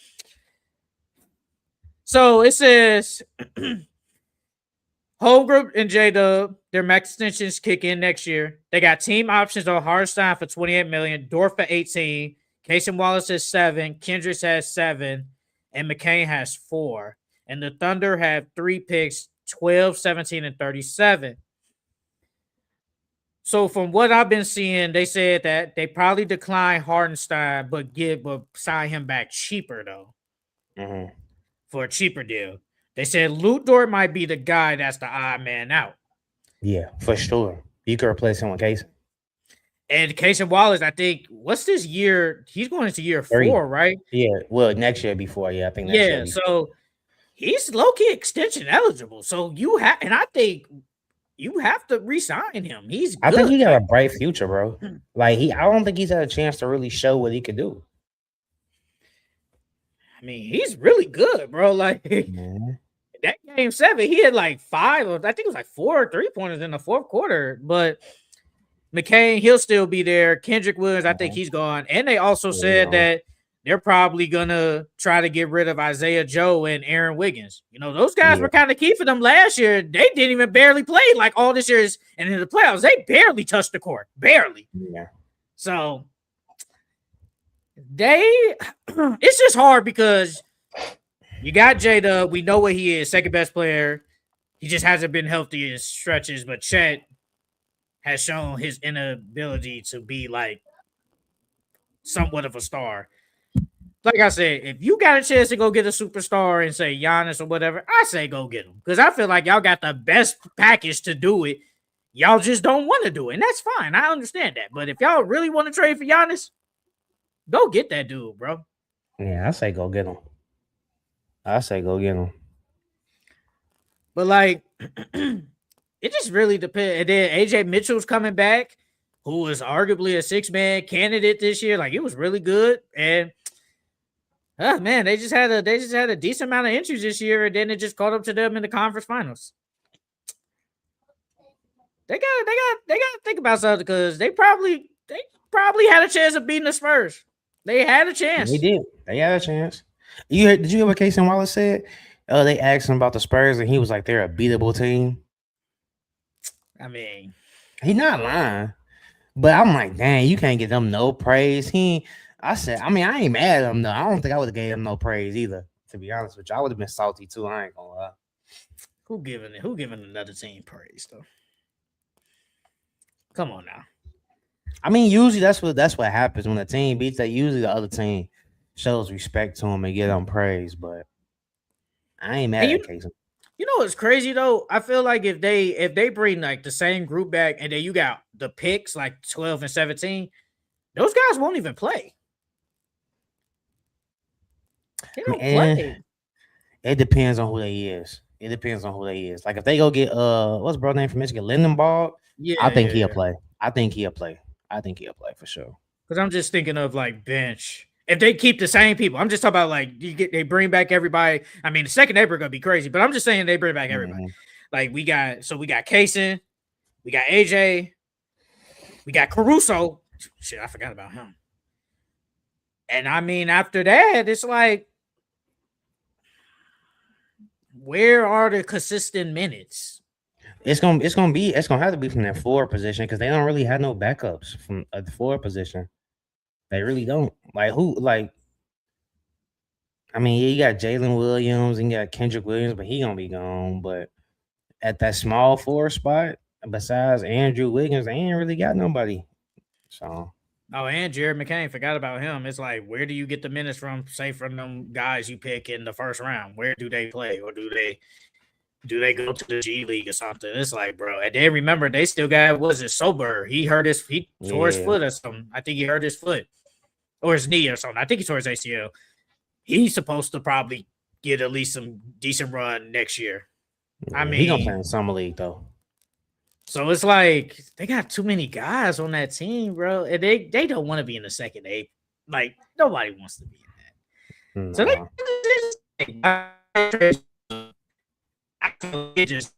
so it says Holmgren and J Dub, their max extensions kick in next year. They got team options on Hardenstein for $28 million, Dort for 18, Casey Wallace has 7, Kendricks has 7, and McCain has 4. And the Thunder have 3 picks, 12, 17, and 37. So from what I've been seeing, they said that they probably decline Hardenstein, but sign him back cheaper though, for a cheaper deal. They said Luke Dort might be the guy that's the odd man out. Yeah, for sure. You could replace him with Casey. And Casey Wallace, I think, what's this year? He's going into year 4, right? Yeah, well, next year before. Yeah, I think next year. So he's low key extension eligible. So and I think you have to re-sign him. He's good. I think he got a bright future, bro. Like I don't think he's had a chance to really show what he could do. I mean, he's really good, bro. Like that game 7, he had like 5, or I think it was like 4 3-pointers in the fourth quarter. But McCain, he'll still be there. Kendrick Williams, I think he's gone. And they also said that they're probably gonna try to get rid of Isaiah Joe and Aaron Wiggins. Those guys were kind of key for them last year. They didn't even barely play like all this year, and in the playoffs, they barely touched the court. Barely. Yeah. So it's just hard because you got Jada. We know what he is, second best player. He just hasn't been healthy in stretches, but Chet has shown his inability to be like somewhat of a star. Like I said, if you got a chance to go get a superstar and say Giannis or whatever, I say go get him because I feel like y'all got the best package to do it. Y'all just don't want to do it, and that's fine. I understand that. But if y'all really want to trade for Giannis, go get that dude, bro. Yeah, I say go get him. But like, it just really depends. And then AJ Mitchell's coming back, who was arguably a 6-man candidate this year. Like, it was really good. And man, they just had a decent amount of injuries this year, and then it just caught up to them in the conference finals. They got to think about something because they probably had a chance of beating the Spurs. They had a chance. They did. They had a chance. Did you hear what Casey Wallace said? They asked him about the Spurs, and he was like, "They're a beatable team." I mean, he's not lying, but I'm like, dang, you can't give them no praise. I ain't mad at him though. I don't think I would have gave him no praise either. To be honest with you, I would have been salty too. I ain't gonna lie. Who giving another team praise though? Come on now. I mean, usually that's what happens when a team beats that. Usually the other team shows respect to them and give them praise, but I ain't mad at Casey. You know what's crazy though? I feel like if they bring like the same group back and then you got the picks like 12 and 17, those guys won't even play. They don't play. It depends on who they is. Like if they go get what's bro name from Michigan, Lindenbaugh. Yeah, I think he'll play. I think he'll play for sure. Because I'm just thinking of like bench. If they keep the same people, I'm just talking about like they bring back everybody. I mean, the second neighbor gonna be crazy, but I'm just saying they bring back everybody. Like we got Kaysen, we got AJ, we got Caruso. Shit, I forgot about him. And I mean, after that, it's like, where are the consistent minutes? It's gonna have to be from that forward position because they don't really have no backups from the forward position. They really don't. Like who? Like, I mean, you got Jalen Williams and you got Kendrick Williams, but he gonna be gone. But at that small forward spot, besides Andrew Wiggins, they ain't really got nobody. So. Oh, and Jared McCain, forgot about him. It's like, where do you get the minutes from? Say from them guys you pick in the first round. Where do they play, or do they go to the G League or something? It's like, bro. And then remember, they still got Sober. He tore his foot or something. I think he hurt his foot or his knee or something. I think he tore his ACL. He's supposed to probably get at least some decent run next year. Yeah, I mean, he gonna play in summer league though. So it's like they got too many guys on that team, bro. And they don't want to be in the second eight. Like, nobody wants to be in that. So they just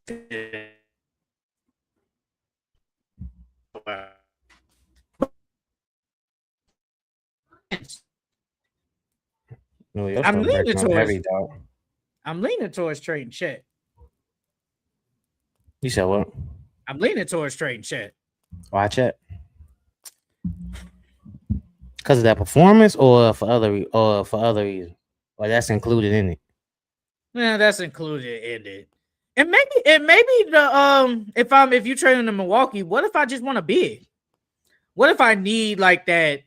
I'm leaning towards trading Chet. You said what? I'm leaning towards trading Chet. Why Chet? Because of that performance, or for other reasons, or that's included in it. Yeah, that's included in it. And maybe the if you trade him to Milwaukee, what if I just want a big? What if I need like that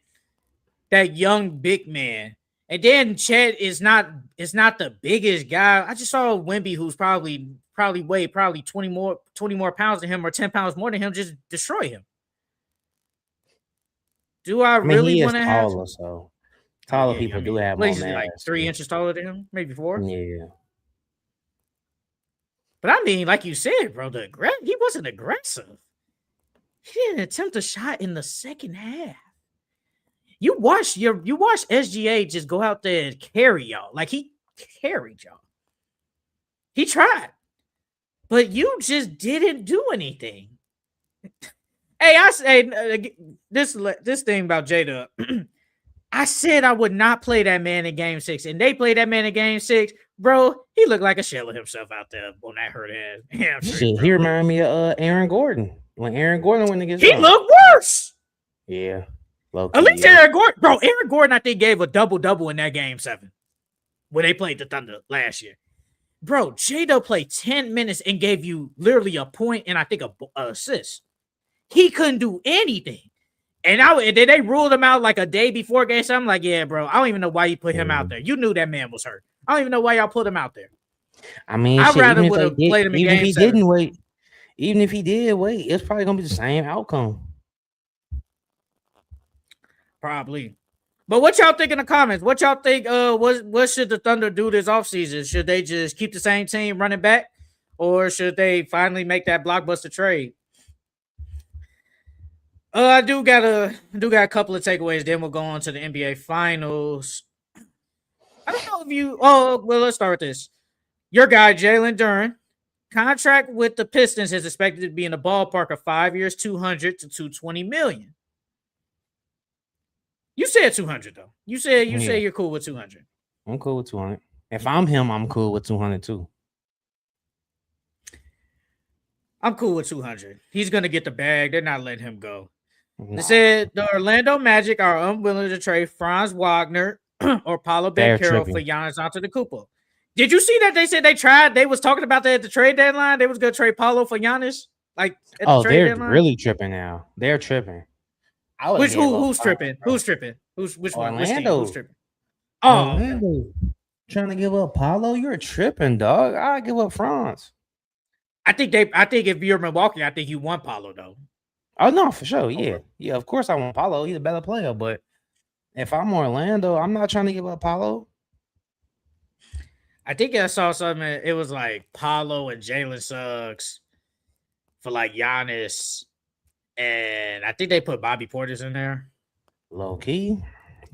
young big man? And then Chet is not the biggest guy. I just saw Wemby, who's probably weigh 20 more pounds than him, or 10 pounds more than him, just destroy him. Do I really want to have taller people do have more mass. Like 3 inches taller than him, maybe 4. Yeah. But I mean, like you said, bro, he wasn't aggressive. He didn't attempt a shot in the second half. You watch SGA just go out there and carry y'all. Like, he carried y'all. He tried. But you just didn't do anything. Hey, I say this thing about J-Dub. I said I would not play that man in Game 6, and they played that man in Game 6. Bro, he looked like a shell of himself out there on that hurt ass. Shit, he reminded me of Aaron Gordon. When Aaron Gordon went against him. Looked worse. Yeah. At least Aaron Gordon. Bro, Aaron Gordon, I think, gave a double-double in that Game 7 when they played the Thunder last year. Bro, J-Dub played 10 minutes and gave you literally a point and I think a assist. He couldn't do anything. And then they ruled him out like a day before Game 7. I'm like, yeah, bro, I don't even know why you put him out there. You knew that man was hurt. I don't even know why y'all put him out there. I mean, I'd rather would have played him in Game 7. even if he did wait, it's probably gonna be the same outcome. Probably. But what y'all think in the comments? What y'all think? What should the Thunder do this offseason? Should they just keep the same team running back, or should they finally make that blockbuster trade? I do got a couple of takeaways. Then we'll go on to the NBA Finals. I don't know if you. Oh, well, let's start with this. Your guy Jalen Duren, contract with the Pistons is expected to be in the ballpark of 5 years, 200 to 220 million. You said 200 though. You say you're cool with 200. I'm cool with 200. If I'm him, I'm cool with 200 too. I'm cool with 200. He's gonna get the bag. They're not letting him go. They said the Orlando Magic are unwilling to trade Franz Wagner or Paulo Banchero for Giannis Antetokounmpo. Did you see that they said they tried? They was talking about that at the trade deadline. They was gonna trade Paulo for Giannis. Like, at the trade deadline? Really tripping now. They're tripping. Who's tripping? Who's tripping? Which one? Orlando. Who's tripping? Oh, Orlando. Okay. Trying to give up Paulo? You're tripping, dog. I give up Franz. I think if you're Milwaukee, I think you want Paulo though. Oh no, for sure. Yeah. Yeah, of course I want Paulo. He's a better player, but if I'm Orlando, I'm not trying to give up Paulo. I think I saw something. It was like Paulo and Jalen Suggs for like Giannis. And I think they put Bobby Portis in there. Low key,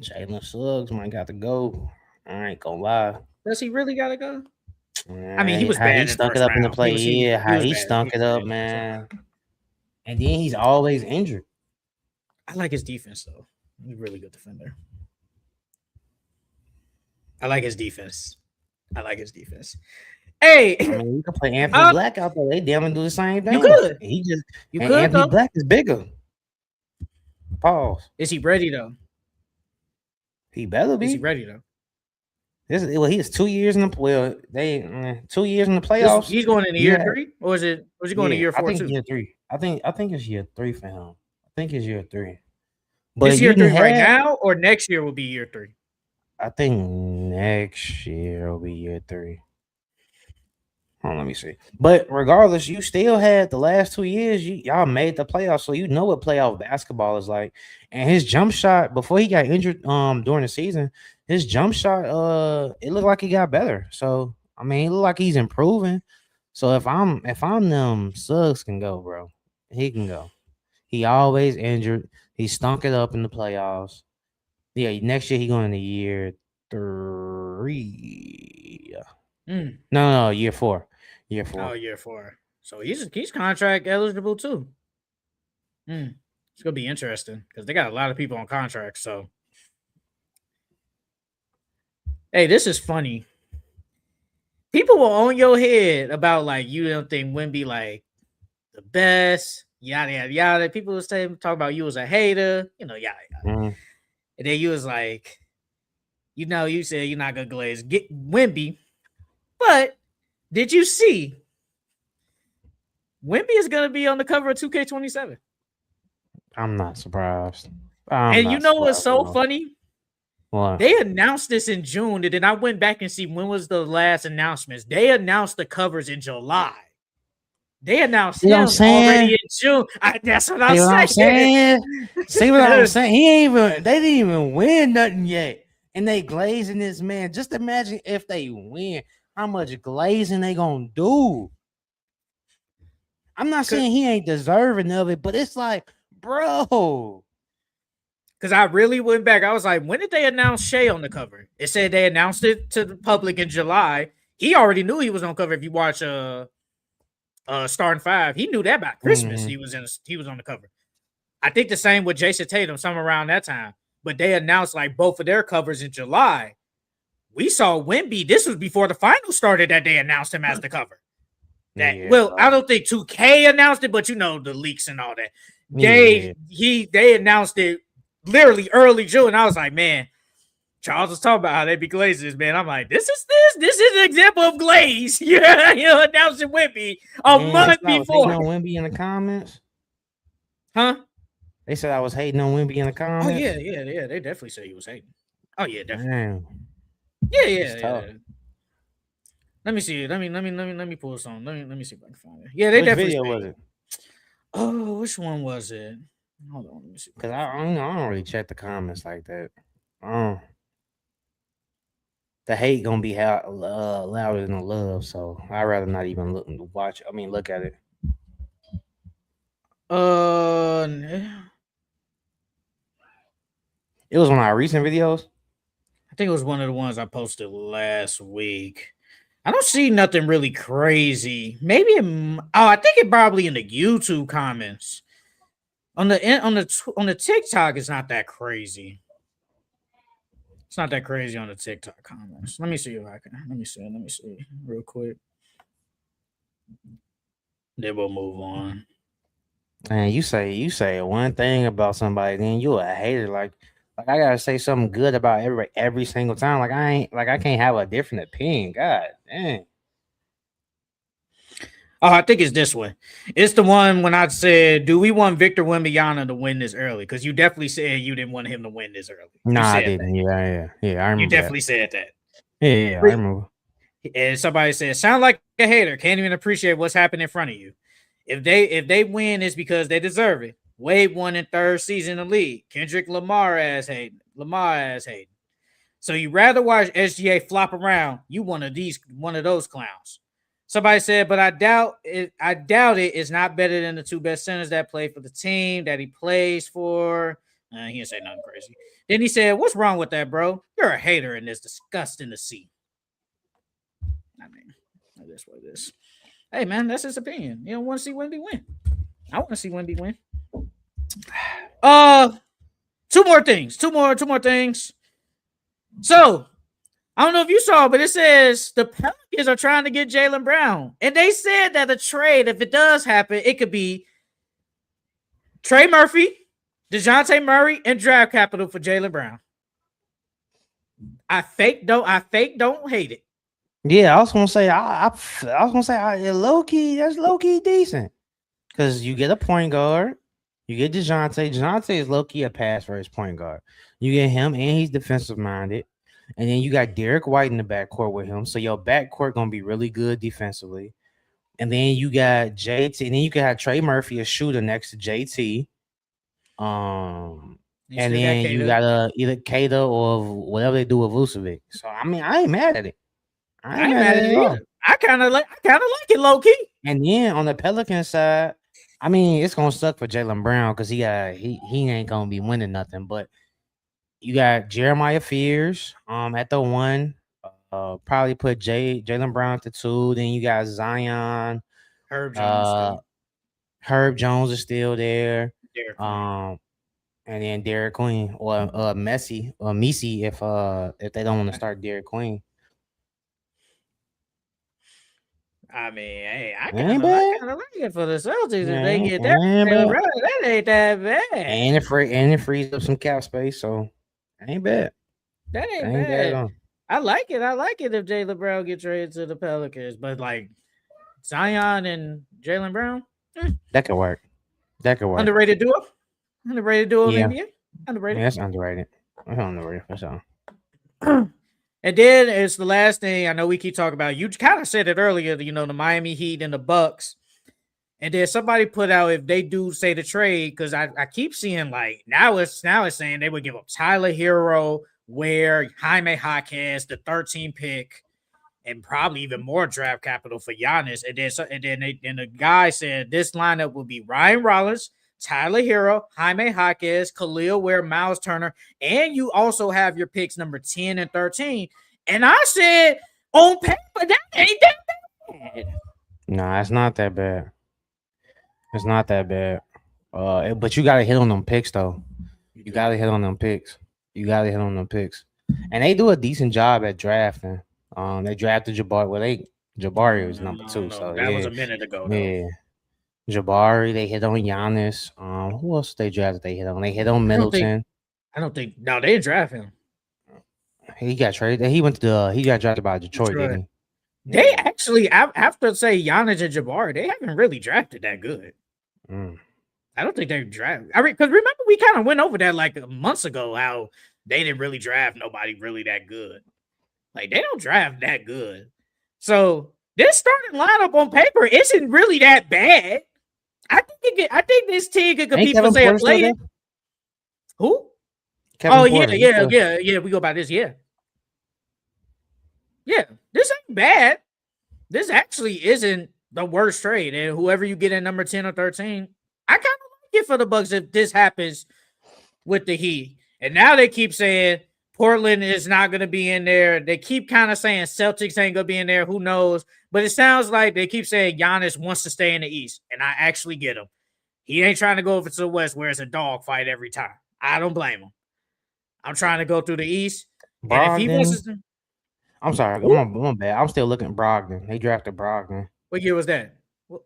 Jalen Suggs might got to go. I ain't gonna lie. Does he really gotta go? I mean, he was bad. He stunk it up in the play. He stunk it up, man. And then he's always injured. I like his defense though. He's a really good defender. I like his defense. Hey, I mean, you can play Anthony Black out there. They damn do the same thing. You could. Anthony though. Black is bigger. Pause. Is he ready though? He better be. Is he ready though? He is 2 years in the 2 years in the playoffs. He's going into year 3, or was he going to year 4 I think too? Year 3. I think it's year 3 for him. I think it's year 3. But is year 3 right now, or next year will be year 3? I think next year will be year 3. Hold on, let me see. But regardless, you still had the last 2 years. Y'all made the playoffs, so you know what playoff basketball is like. And his jump shot before he got injured during the season, his jump shot it looked like he got better. So I mean, it looked like he's improving. So if I'm them, Suggs can go, bro. He can go. He always injured. He stunk it up in the playoffs. Yeah, next year he going into year 3. No, year 4. Year 4. Oh, year 4. So he's contract eligible too. It's gonna be interesting because they got a lot of people on contract. So, hey, this is funny. People will on your head about like you don't think Wemby like the best, yada yada yada. People will talk about you as a hater, yada yada. And then you was like, you said you're not gonna glaze get Wemby, but did you see Wemby is gonna be on the cover of 2K27? I'm not surprised. What's so funny? What? They announced this in June, and then I went back and see when was the last announcements. They announced the covers in July. They announced him already in June. That's what I'm saying. See what I'm saying? They didn't even win nothing yet, and they glazing this man. Just imagine if they win, how much glazing they gonna do. I'm not saying he ain't deserving of it, but it's like, bro. Because I really went back. I was like, when did they announce Shea on the cover? It said they announced it to the public in July. He already knew he was on cover. If you watch Starting 5, he knew that by Christmas. He was on the cover. I think the same with Jason Tatum, somewhere around that time. But they announced like both of their covers in July. We saw Wemby. This was before the finals started that they announced him as the cover. I don't think 2K announced it, but the leaks and all that. They announced it literally early June. I was like, man, Charles was talking about how they be glazers, man. I'm like, this is an example of glaze. Announcing Wemby a month before. Hating on Wemby in the comments, huh? They said I was hating on Wemby in the comments. Oh yeah. They definitely said he was hating. Oh yeah, definitely. Damn. Yeah. Let me see. Let me pull some. Let me see if I can find it. Yeah, they Which definitely video say. was it? Oh, which one was it? Hold on, let me see. Because I don't really check the comments like that. The hate gonna be louder than the love, so I'd rather not even look at it. It was one of our recent videos. I think it was one of the ones I posted last week. I don't see nothing really crazy. Maybe I think it probably in the YouTube comments. On the TikTok, it's not that crazy. It's not that crazy on the TikTok comments. Let me see if I can. Let me see real quick. Then we'll move on. And you say one thing about somebody, then you a hater. Like I gotta say something good about every single time. I can't have a different opinion. God dang. Oh, I think it's this one. It's the one when I said, "Do we want Victor Wembanyama to win this early?" Because you definitely said you didn't want him to win this early. You Nah, I said didn't. that. Yeah. I You remember definitely that. said that. Yeah, I remember. And somebody said, "Sound like a hater. Can't even appreciate what's happening in front of you. If they win, it's because they deserve it." Wade won in third season in the league. Kendrick Lamar ass hating. So you rather watch SGA flop around? You one of those clowns. Somebody said, but I doubt it. I doubt it is not better than the two best centers that play for the team that he plays for. He didn't say nothing crazy. Then he said, "What's wrong with that, bro? You're a hater, and it's disgusting to see." I mean, that's what it is. Hey, man, that's his opinion. You don't want to see Wemby win. I want to see Wemby win. Two more things. Two more things. So I don't know if you saw, but it says the Pelicans are trying to get Jaylen Brown. And they said that the trade, if it does happen, it could be Trey Murphy, DeJounte Murray, and draft capital for Jaylen Brown. I fake don't hate it. Yeah, I was gonna say low key, that's low key decent. Cause you get a point guard, you get DeJounte. DeJounte is low key a pass first point guard. You get him and he's defensive minded. And then you got Derek White in the backcourt with him. So your backcourt gonna be really good defensively. And then you got JT, and then you can have Trey Murphy, a shooter next to JT. And then you got either Kato or whatever they do with Vucevic. So I mean, I ain't mad at it. I ain't mad at it either. I kind of like it low key. And then on the Pelican side, I mean, it's gonna suck for Jaylen Brown because he ain't gonna be winning nothing. But you got Jeremiah Fears at the one. Probably put Jaylen Brown at the two. Then you got Zion. Herb Jones. Herb Jones is still there. And then Derek Queen or Messi or Messi if they don't want to start Derek Queen. I mean, hey, I kind of like it for the Celtics if they get that. That ain't that bad. And it frees up some cap space, so ain't bad. That ain't bad at all. I like it. I like it if Jaylen Brown gets traded to the Pelicans, but like Zion and Jaylen Brown, that could work. Underrated duo. Yeah. NBA. Underrated. Yeah, that's underrated. That's underrated for sure. And then it's the last thing I know we keep talking about. You kind of said it earlier, the Miami Heat and the Bucks. And then somebody put out if they do say the trade, because I keep seeing like now it's saying they would give up Tyler Hero, Ware, Jaime Jaquez, the 13th pick, and probably even more draft capital for Giannis. And then the guy said this lineup will be Ryan Rollins, Tyler Hero, Jaime Jaquez, Khalil Ware, Myles Turner, and you also have your picks number 10 and 13. And I said, on paper, that ain't that bad. No, it's not that bad. It's not that bad. But you gotta hit on them picks though. You gotta hit on them picks. And they do a decent job at drafting. They drafted Jabari. Well, Jabari was number 2. So that was a minute ago. Though. Yeah. Jabari, they hit on Giannis. Who else they drafted? They hit on Middleton. I don't think. No, they didn't draft him. He got traded. He got drafted by Detroit, didn't he? They actually, after say Giannis and Jabari, they haven't really drafted that good. I don't think they drafted. I mean, because remember we kind of went over that like months ago how they didn't really draft nobody really that good. Like they don't draft that good. So this starting lineup on paper isn't really that bad. I think this team could Ain't compete for Kevin say a Porter still play-in. there? Who? Oh Kevin Porter. He's still, yeah. We go by this, yeah. Yeah, this ain't bad. This actually isn't the worst trade. And whoever you get at number 10 or 13, I kind of like it for the Bucks if this happens with the Heat. And now they keep saying Portland is not going to be in there. They keep kind of saying Celtics ain't going to be in there. Who knows? But it sounds like they keep saying Giannis wants to stay in the East. And I actually get him. He ain't trying to go over to the West where it's a dogfight every time. I don't blame him. I'm trying to go through the East. And if he wants Brogdon. to. I'm sorry. I'm bad. I'm still looking at Brogdon. They drafted Brogdon. What year was that? Hold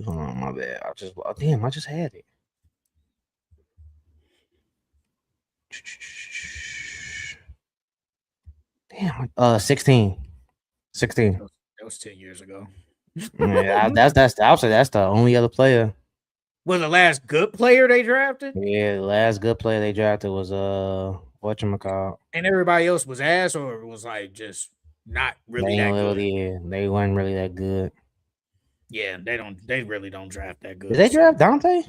on, my bad. I just had it. Damn, 16. That was 10 years ago. Yeah, I'll say that's the only other player. Was the last good player they drafted? Yeah, the last good player they drafted was whatchamacallit. And everybody else was ass or was like just not really that good. They weren't really that good. Yeah, they really don't draft that good. Did they draft Dante?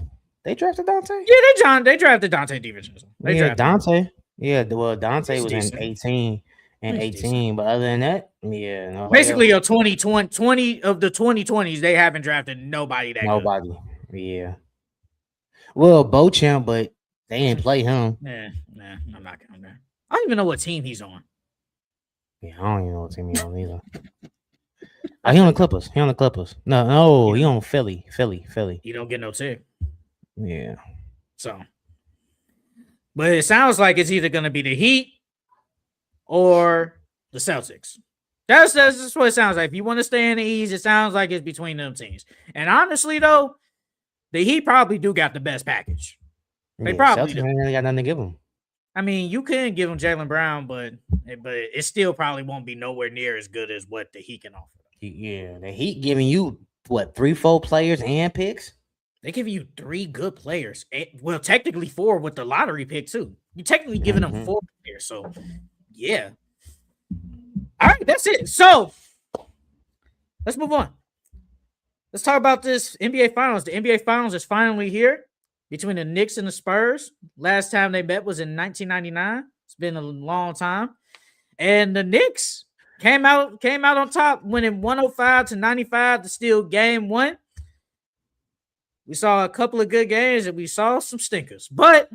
They drafted Dante? Yeah, they drafted Dante DiVincenzo. Dante. Yeah, well, Dante was decent. in 18 and 18, decent. But other than that, yeah. Basically, a 20 of the 2020s, they haven't drafted nobody that Nobody. Good. Yeah. Well, Beauchamp, but they didn't play him. Nah, I'm not counting that. I don't even know what team he's on. Yeah, I don't even know what team he's on either. He on the Clippers. No, he on Philly. He don't get no tick. Yeah. So, but it sounds like it's either going to be the Heat or the Celtics. That's what it sounds like. If you want to stay in the East, it sounds like it's between them teams. And honestly, though, the Heat probably do got the best package. They probably Celtics ain't really got nothing to give them. I mean, you can give them Jaylen Brown, but it still probably won't be nowhere near as good as what the Heat can offer. Yeah, the Heat giving you what 3-4 players and picks. They give you 3 good players. Well, technically 4 with the lottery pick too. You're technically giving them 4 players. So, yeah. All right, that's it. So, let's move on. Let's talk about this NBA Finals. The NBA Finals is finally here between the Knicks and the Spurs. Last time they met was in 1999. It's been a long time. And the Knicks came out on top, winning 105-95 to steal game 1. We saw a couple of good games and we saw some stinkers. But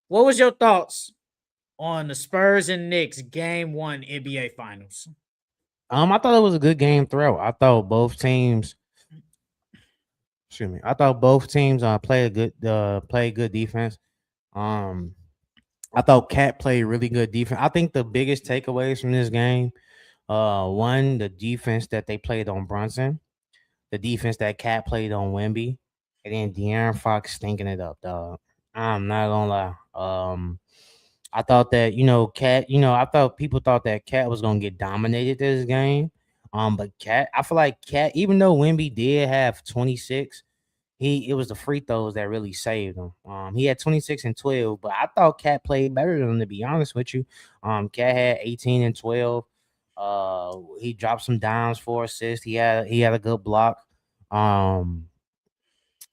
what was your thoughts on the Spurs and Knicks game 1 NBA Finals? I thought it was a good game throughout. I thought both teams played good defense. I thought Cat played really good defense. I think the biggest takeaways from this game, one, the defense that they played on Brunson, the defense that Cat played on Wemby, and then De'Aaron Fox stinking it up, dog. I'm not gonna lie. I thought that, Cat, I thought people thought that Cat was gonna get dominated this game. But Cat, I feel like Cat, even though Wemby did have 26, it was the free throws that really saved him. He had 26 and 12, but I thought Cat played better than him, to be honest with you. Cat had 18 and 12. He dropped some dimes for assists. He had a good block. And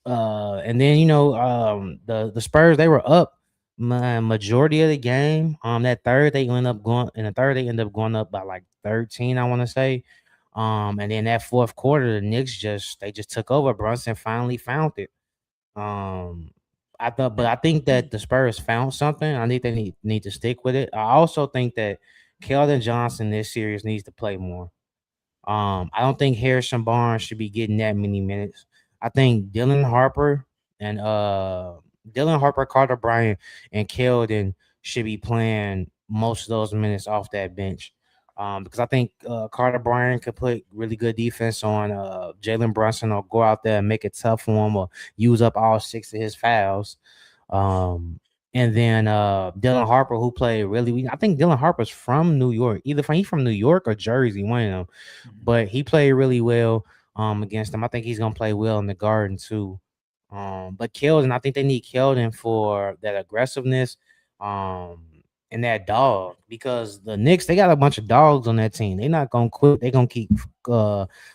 then the Spurs, they were up majority of the game. That third they ended up going up by like 13, I want to say. And then that fourth quarter, the Knicks just took over. Brunson finally found it. I think that the Spurs found something. I think they need to stick with it. I also think that Keldon Johnson this series needs to play more. I don't think Harrison Barnes should be getting that many minutes. I think Dylan Harper, Carter Bryant, and Keldon should be playing most of those minutes off that bench. Because I think Carter Bryant could put really good defense on Jalen Brunson, or go out there and make it tough for him, or use up all 6 of his fouls. And then Dylan Harper, who played really, I think Dylan Harper's from New York, he's from New York or Jersey, one of them. But he played really well against them. I think he's gonna play well in the Garden too. But Keldon, I think they need Keldon for that aggressiveness. and that dog, because the Knicks, they got a bunch of dogs on that team. They're not gonna quit. They're gonna keep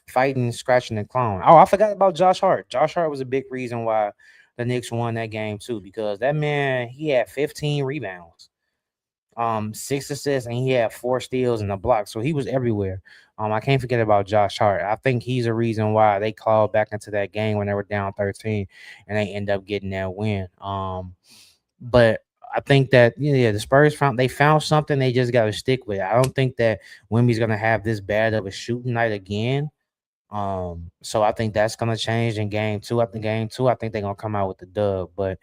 fighting, scratching, and clawing. Oh, I forgot about Josh Hart. Josh Hart was a big reason why the Knicks won that game too, because that man, he had 15 rebounds, 6 assists, and he had 4 steals and a block. So he was everywhere. I can't forget about Josh Hart. I think he's a reason why they clawed back into that game when they were down 13 and they end up getting that win. But I think that the Spurs found something. They just got to stick with it. I don't think that Wemby's gonna have this bad of a shooting night again. So I think that's gonna change in game two. After game two, I think they're gonna come out with the dub. But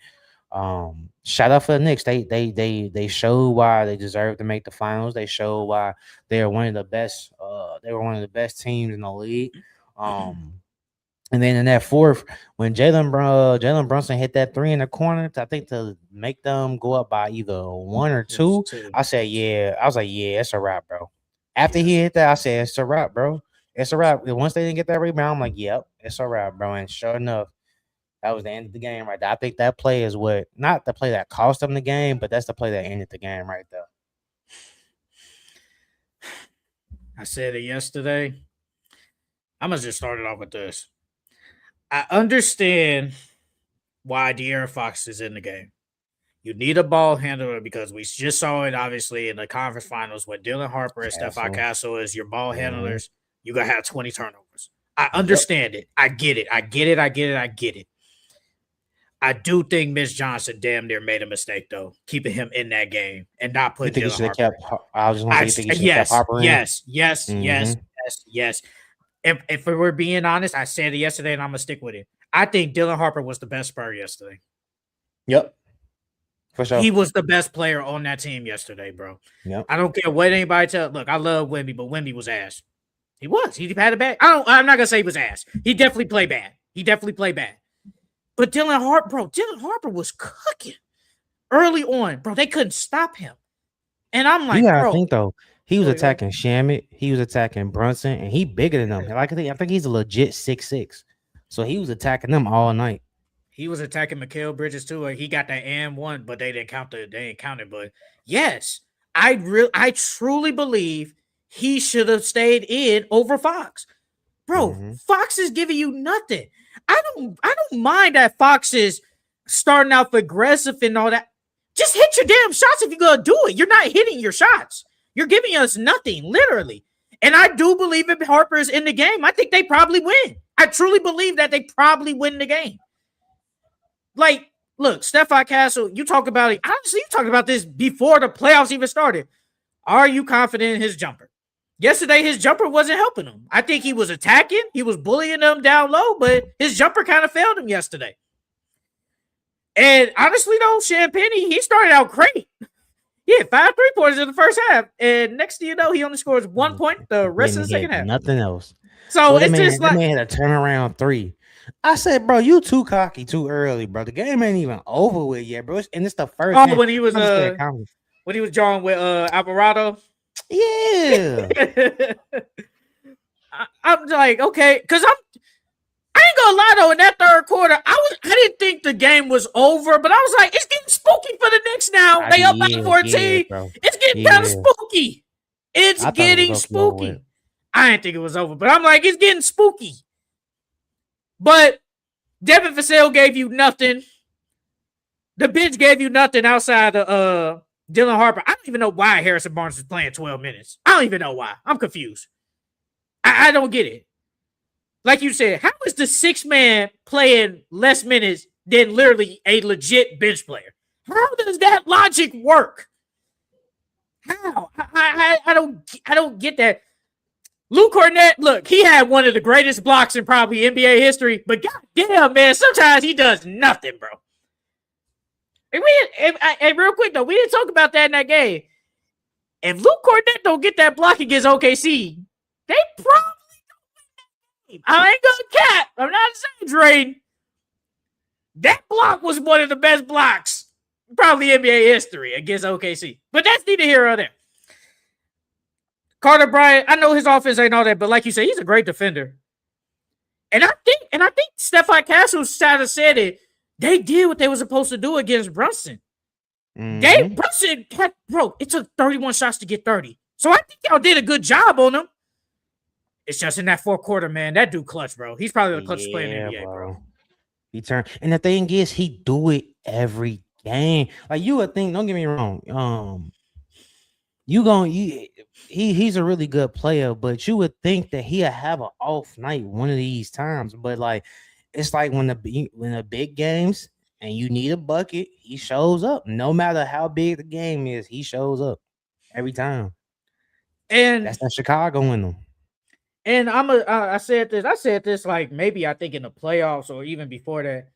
shout out for the Knicks. They showed why they deserve to make the finals. They showed why they're one of the best. They were one of the best teams in the league. And then in that fourth, when Jalen Brunson hit that 3 in the corner, I think to make them go up by either 1 or 2, I said, yeah. I was like, yeah, it's a wrap, bro. After he hit that, I said, it's a wrap, bro. It's a wrap. Once they didn't get that rebound, I'm like, yep, it's a wrap, bro. And sure enough, that was the end of the game right there. I think that play is not the play that cost them the game, but that's the play that ended the game right there. I said it yesterday. I'm going to just start it off with this. I understand why De'Aaron Fox is in the game. You need a ball handler because we just saw it, obviously, in the conference finals with Dylan Harper and Stephon Castle as your ball handlers. You're going to have 20 turnovers. I understand it. I get it. I do think Mitch Johnson damn near made a mistake, though, keeping him in that game and not putting Dylan Harper. I was just going to say, you think he should have kept Harper in? Yes. If we're being honest, I said it yesterday, and I'm going to stick with it. I think Dylan Harper was the best Spur yesterday. Yep. For sure. He was the best player on that team yesterday, bro. Yep. I don't care what anybody tell. Look, I love Wemby, but Wemby was ass. He was. He had a bad. I'm not going to say he was ass. He definitely played bad. But Dylan Harper was cooking early on, bro. They couldn't stop him. And I'm like, I think, though. He was attacking Shamet. He was attacking Brunson, and he bigger than them. Like I think he's a legit 6'6". So he was attacking them all night. He was attacking Mikal Bridges too. He got that and one, but they didn't count it. But yes, I truly believe he should have stayed in over Fox. Bro, Fox is giving you nothing. I don't mind that Fox is starting off aggressive and all that. Just hit your damn shots if you're gonna do it. You're not hitting your shots. You're giving us nothing, literally. And I do believe if Harper is in the game, I think they probably win. I truly believe that they probably win the game. Like, look, Stephon Castle, you talk about it. Honestly, you talked about this before the playoffs even started. Are you confident in his jumper? Yesterday, his jumper wasn't helping him. I think he was attacking. He was bullying them down low, but his jumper kind of failed him yesterday. And honestly, though, Champagne, he started out great. He had 5 3-pointers in the first half. And next thing you know, he only scores 1 point the rest of the second half. Nothing else. So it's just like... That man had a turnaround 3. I said, bro, you too cocky too early, bro. The game ain't even over with yet, bro. And it's the first half. When he was drawing with Alvarado? Yeah. I'm like, okay, because I ain't gonna lie though, in that third quarter, I didn't think the game was over, but I was like, it's getting spooky for the Knicks now. They up by 14. It's getting kind of spooky. It's getting spooky. I didn't think it was over, but I'm like, it's getting spooky. But Devin Vassell gave you nothing. The bench gave you nothing outside of Dylan Harper. I don't even know why Harrison Barnes is playing 12 minutes. I don't even know why. I'm confused. I don't get it. Like you said, how is the 6th man playing less minutes than literally a legit bench player? How does that logic work? How? I don't get that. Lou Cornett, look, he had one of the greatest blocks in probably NBA history, but goddamn, man, sometimes he does nothing, bro. And real quick, though, we didn't talk about that in that game. If Lou Cornett don't get that block against OKC, they probably don't win that game. I ain't gonna cap. I'm not exaggerating. That block was one of the best blocks, probably NBA history against OKC. But that's neither here nor there. Carter Bryant, I know his offense ain't all that, but like you said, he's a great defender. And I think Stephon Castle said it. They did what they were supposed to do against Brunson. Dave Mm-hmm. bro said, bro, it took 31 shots to get 30. So I think y'all did a good job on him. It's just in that fourth quarter, man. That dude clutch, bro. He's probably the clutchest player in the Yeah, NBA, bro. bro. He turned, and the thing is, he do it every game. Like you would think. Don't get me wrong. He's a really good player, but you would think that he'll have an off night one of these times. But like, it's like when the big games and you need a bucket, he shows up. No matter how big the game is, he shows up every time. And That's that Chicago in them. I said this. I said this like maybe I think in the playoffs or even before that.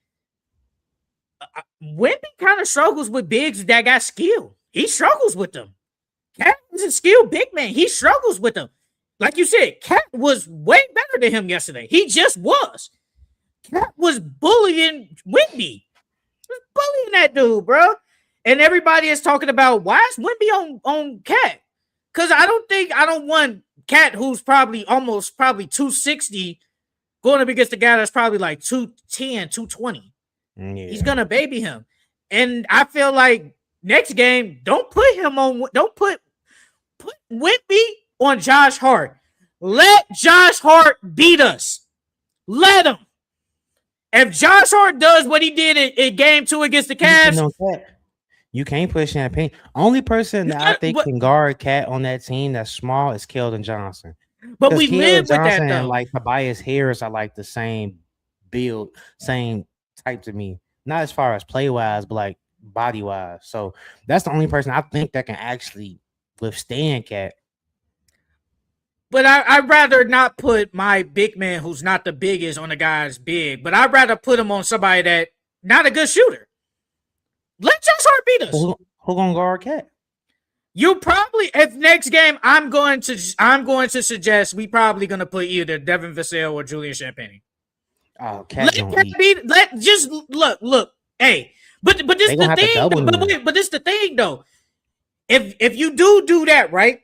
Wemby kind of struggles with bigs that got skill. He struggles with them. Cat is a skilled big man. He struggles with them. Like you said, Cat was way better than him yesterday. He just was. Cat was bullying Wemby. Was bullying that dude, bro. And everybody is talking about why is Wemby on Cat? Because I don't want Cat, who's probably 260, going up against the guy that's probably like 210, 220. Yeah. He's gonna baby him. And I feel like next game, don't put Wemby on Josh Hart. Let Josh Hart beat us. Let him. If Josh Hart does what he did in game 2 against the Cavs, you can't put Champagne. Only person that I think can guard Cat on that team that's small is Keldon Johnson. But we live with that though. And like Tobias Harris are like the same build, same type to me. Not as far as play wise, but like body wise. So that's the only person I think that can actually withstand Cat. But I'd rather not put my big man who's not the biggest on the guy's big, but I'd rather put him on somebody that not a good shooter. Let Josh Hart beat us. Who gonna guard Cat? You probably, if next game, I'm going to suggest we probably gonna put either Devin Vassell or Julian Champagne. Oh, Cat look. Hey, but this the thing. But this the thing though. If you do that, right?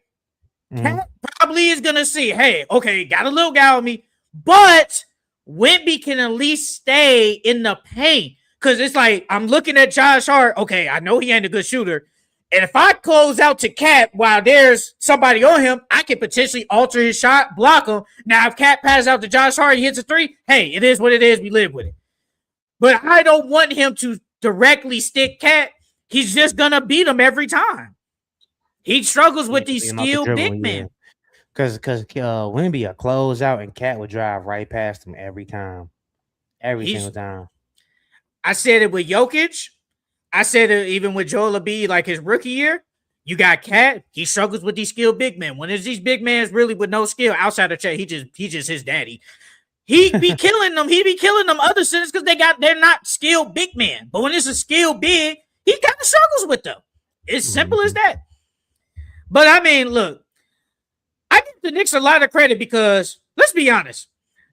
Cat probably is gonna see, hey, okay, got a little guy on me, but Wemby can at least stay in the paint. Cause it's like I'm looking at Josh Hart. Okay, I know he ain't a good shooter. And if I close out to Cat while there's somebody on him, I can potentially alter his shot, block him. Now, if Cat passes out to Josh Hart, he hits a 3, hey, it is what it is. We live with it. But I don't want him to directly stick Cat. He's just going to beat him every time. He struggles with these skilled big men. Because Wemby a close out and Cat would drive right past him every time. Every single time. I said it with Jokic. I said it even with Joel Embiid, like his rookie year. You got Cat. He struggles with these skilled big men. When it's these big men really with no skill outside of Chet, he just his daddy. He be killing them. He be killing them other centers because they're not skilled big men. But when it's a skilled big, he kind of struggles with them. It's simple as that. But I mean, look, I give the Knicks a lot of credit because let's be honest.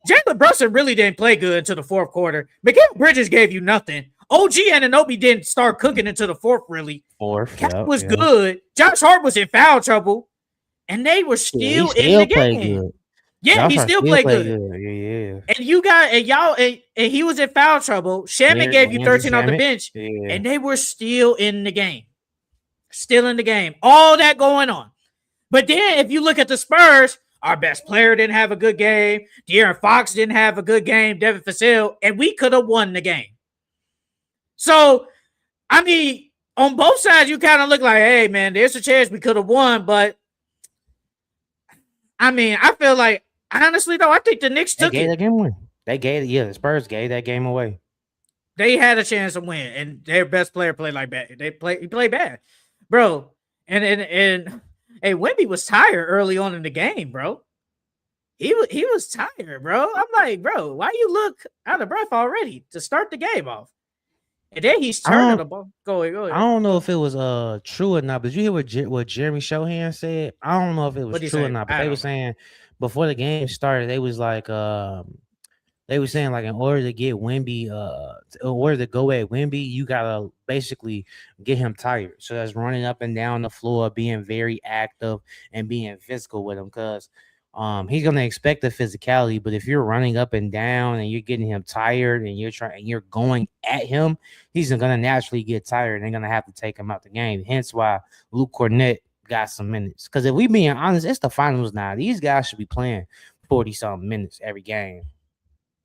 Jalen Brunson really didn't play good until the fourth quarter. Mikal Bridges gave you nothing. OG Anunoby didn't start cooking until the fourth, really. Cat was good. Josh Hart was in foul trouble. And they were still in the game. Yeah, he still played good. Yeah. And you got, and he was in foul trouble. Shaman gave you 13 off the bench. Yeah. And they were still in the game. Still in the game. All that going on. But then if you look at the Spurs, our best player didn't have a good game. De'Aaron Fox didn't have a good game. Devin Vassell. And we could have won the game. So, I mean, on both sides, you kind of look like, hey, man, there's a chance we could have won. But, I mean, I feel like, honestly, though, I think the Knicks took it. That game away. The Spurs gave that game away. They had a chance to win, and their best player played like bad. He played bad. Bro, and hey, Wemby was tired early on in the game, bro. He was tired, bro. I'm like, bro, why you look out of breath already to start the game off? And then he's turning the ball. Go ahead. I don't know if it was true or not. But did you hear what Jeremy Shohan said? I don't know if it was true or not. But they were saying before the game started, they was like they were saying like in order to get Wemby, in order to go at Wemby, you gotta basically get him tired. So that's running up and down the floor, being very active and being physical with him. Because He's gonna expect the physicality, but if you're running up and down and you're getting him tired and you're going at him, he's gonna naturally get tired and they're gonna have to take him out the game. Hence why Luke Cornett got some minutes. Because if we being honest, it's the finals now. These guys should be playing 40 something minutes every game.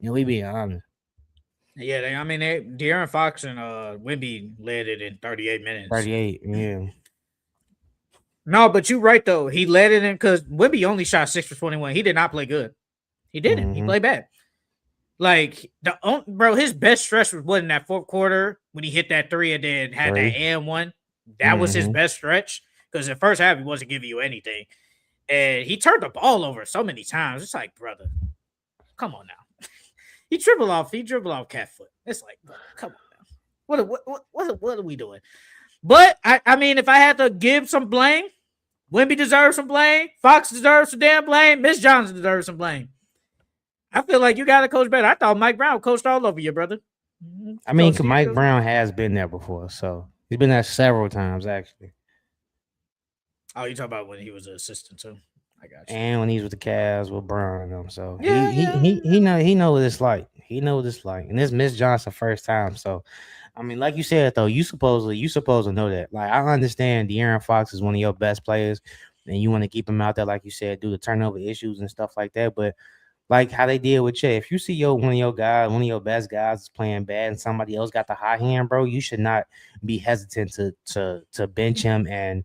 We being honest. Yeah, De'Aaron Fox and Wemby led it in 38 minutes. 38, yeah. No, but you're right though. He led it in because Wemby only shot 6 for 21. He did not play good. He didn't. He played bad. Like his best stretch was in that fourth quarter when he hit that 3 and then had that and one. That was his best stretch because the first half he wasn't giving you anything, and he turned the ball over so many times. It's like, brother, come on now. He dribbled off cat foot. It's like, brother, come on now. What are we doing? But I mean, if I had to give some blame, Wemby deserves some blame. Fox deserves some damn blame. Miss Johnson deserves some blame. I feel like you got to coach better. I thought Mike Brown coached all over you, brother. I mean, Mike Brown has been there before, so he's been there several times actually. Oh, you talking about when he was an assistant too? I got you. And when he's with the Cavs with Brown and them, so he know what it's like. He know what it's like, and this Miss Johnson first time. So, I mean, like you said though, you supposed to know that. Like I understand, De'Aaron Fox is one of your best players, and you want to keep him out there, like you said, due to turnover issues and stuff like that, but. Like how they did with Che. If you see one of your best guys is playing bad and somebody else got the high hand, bro, you should not be hesitant to bench him and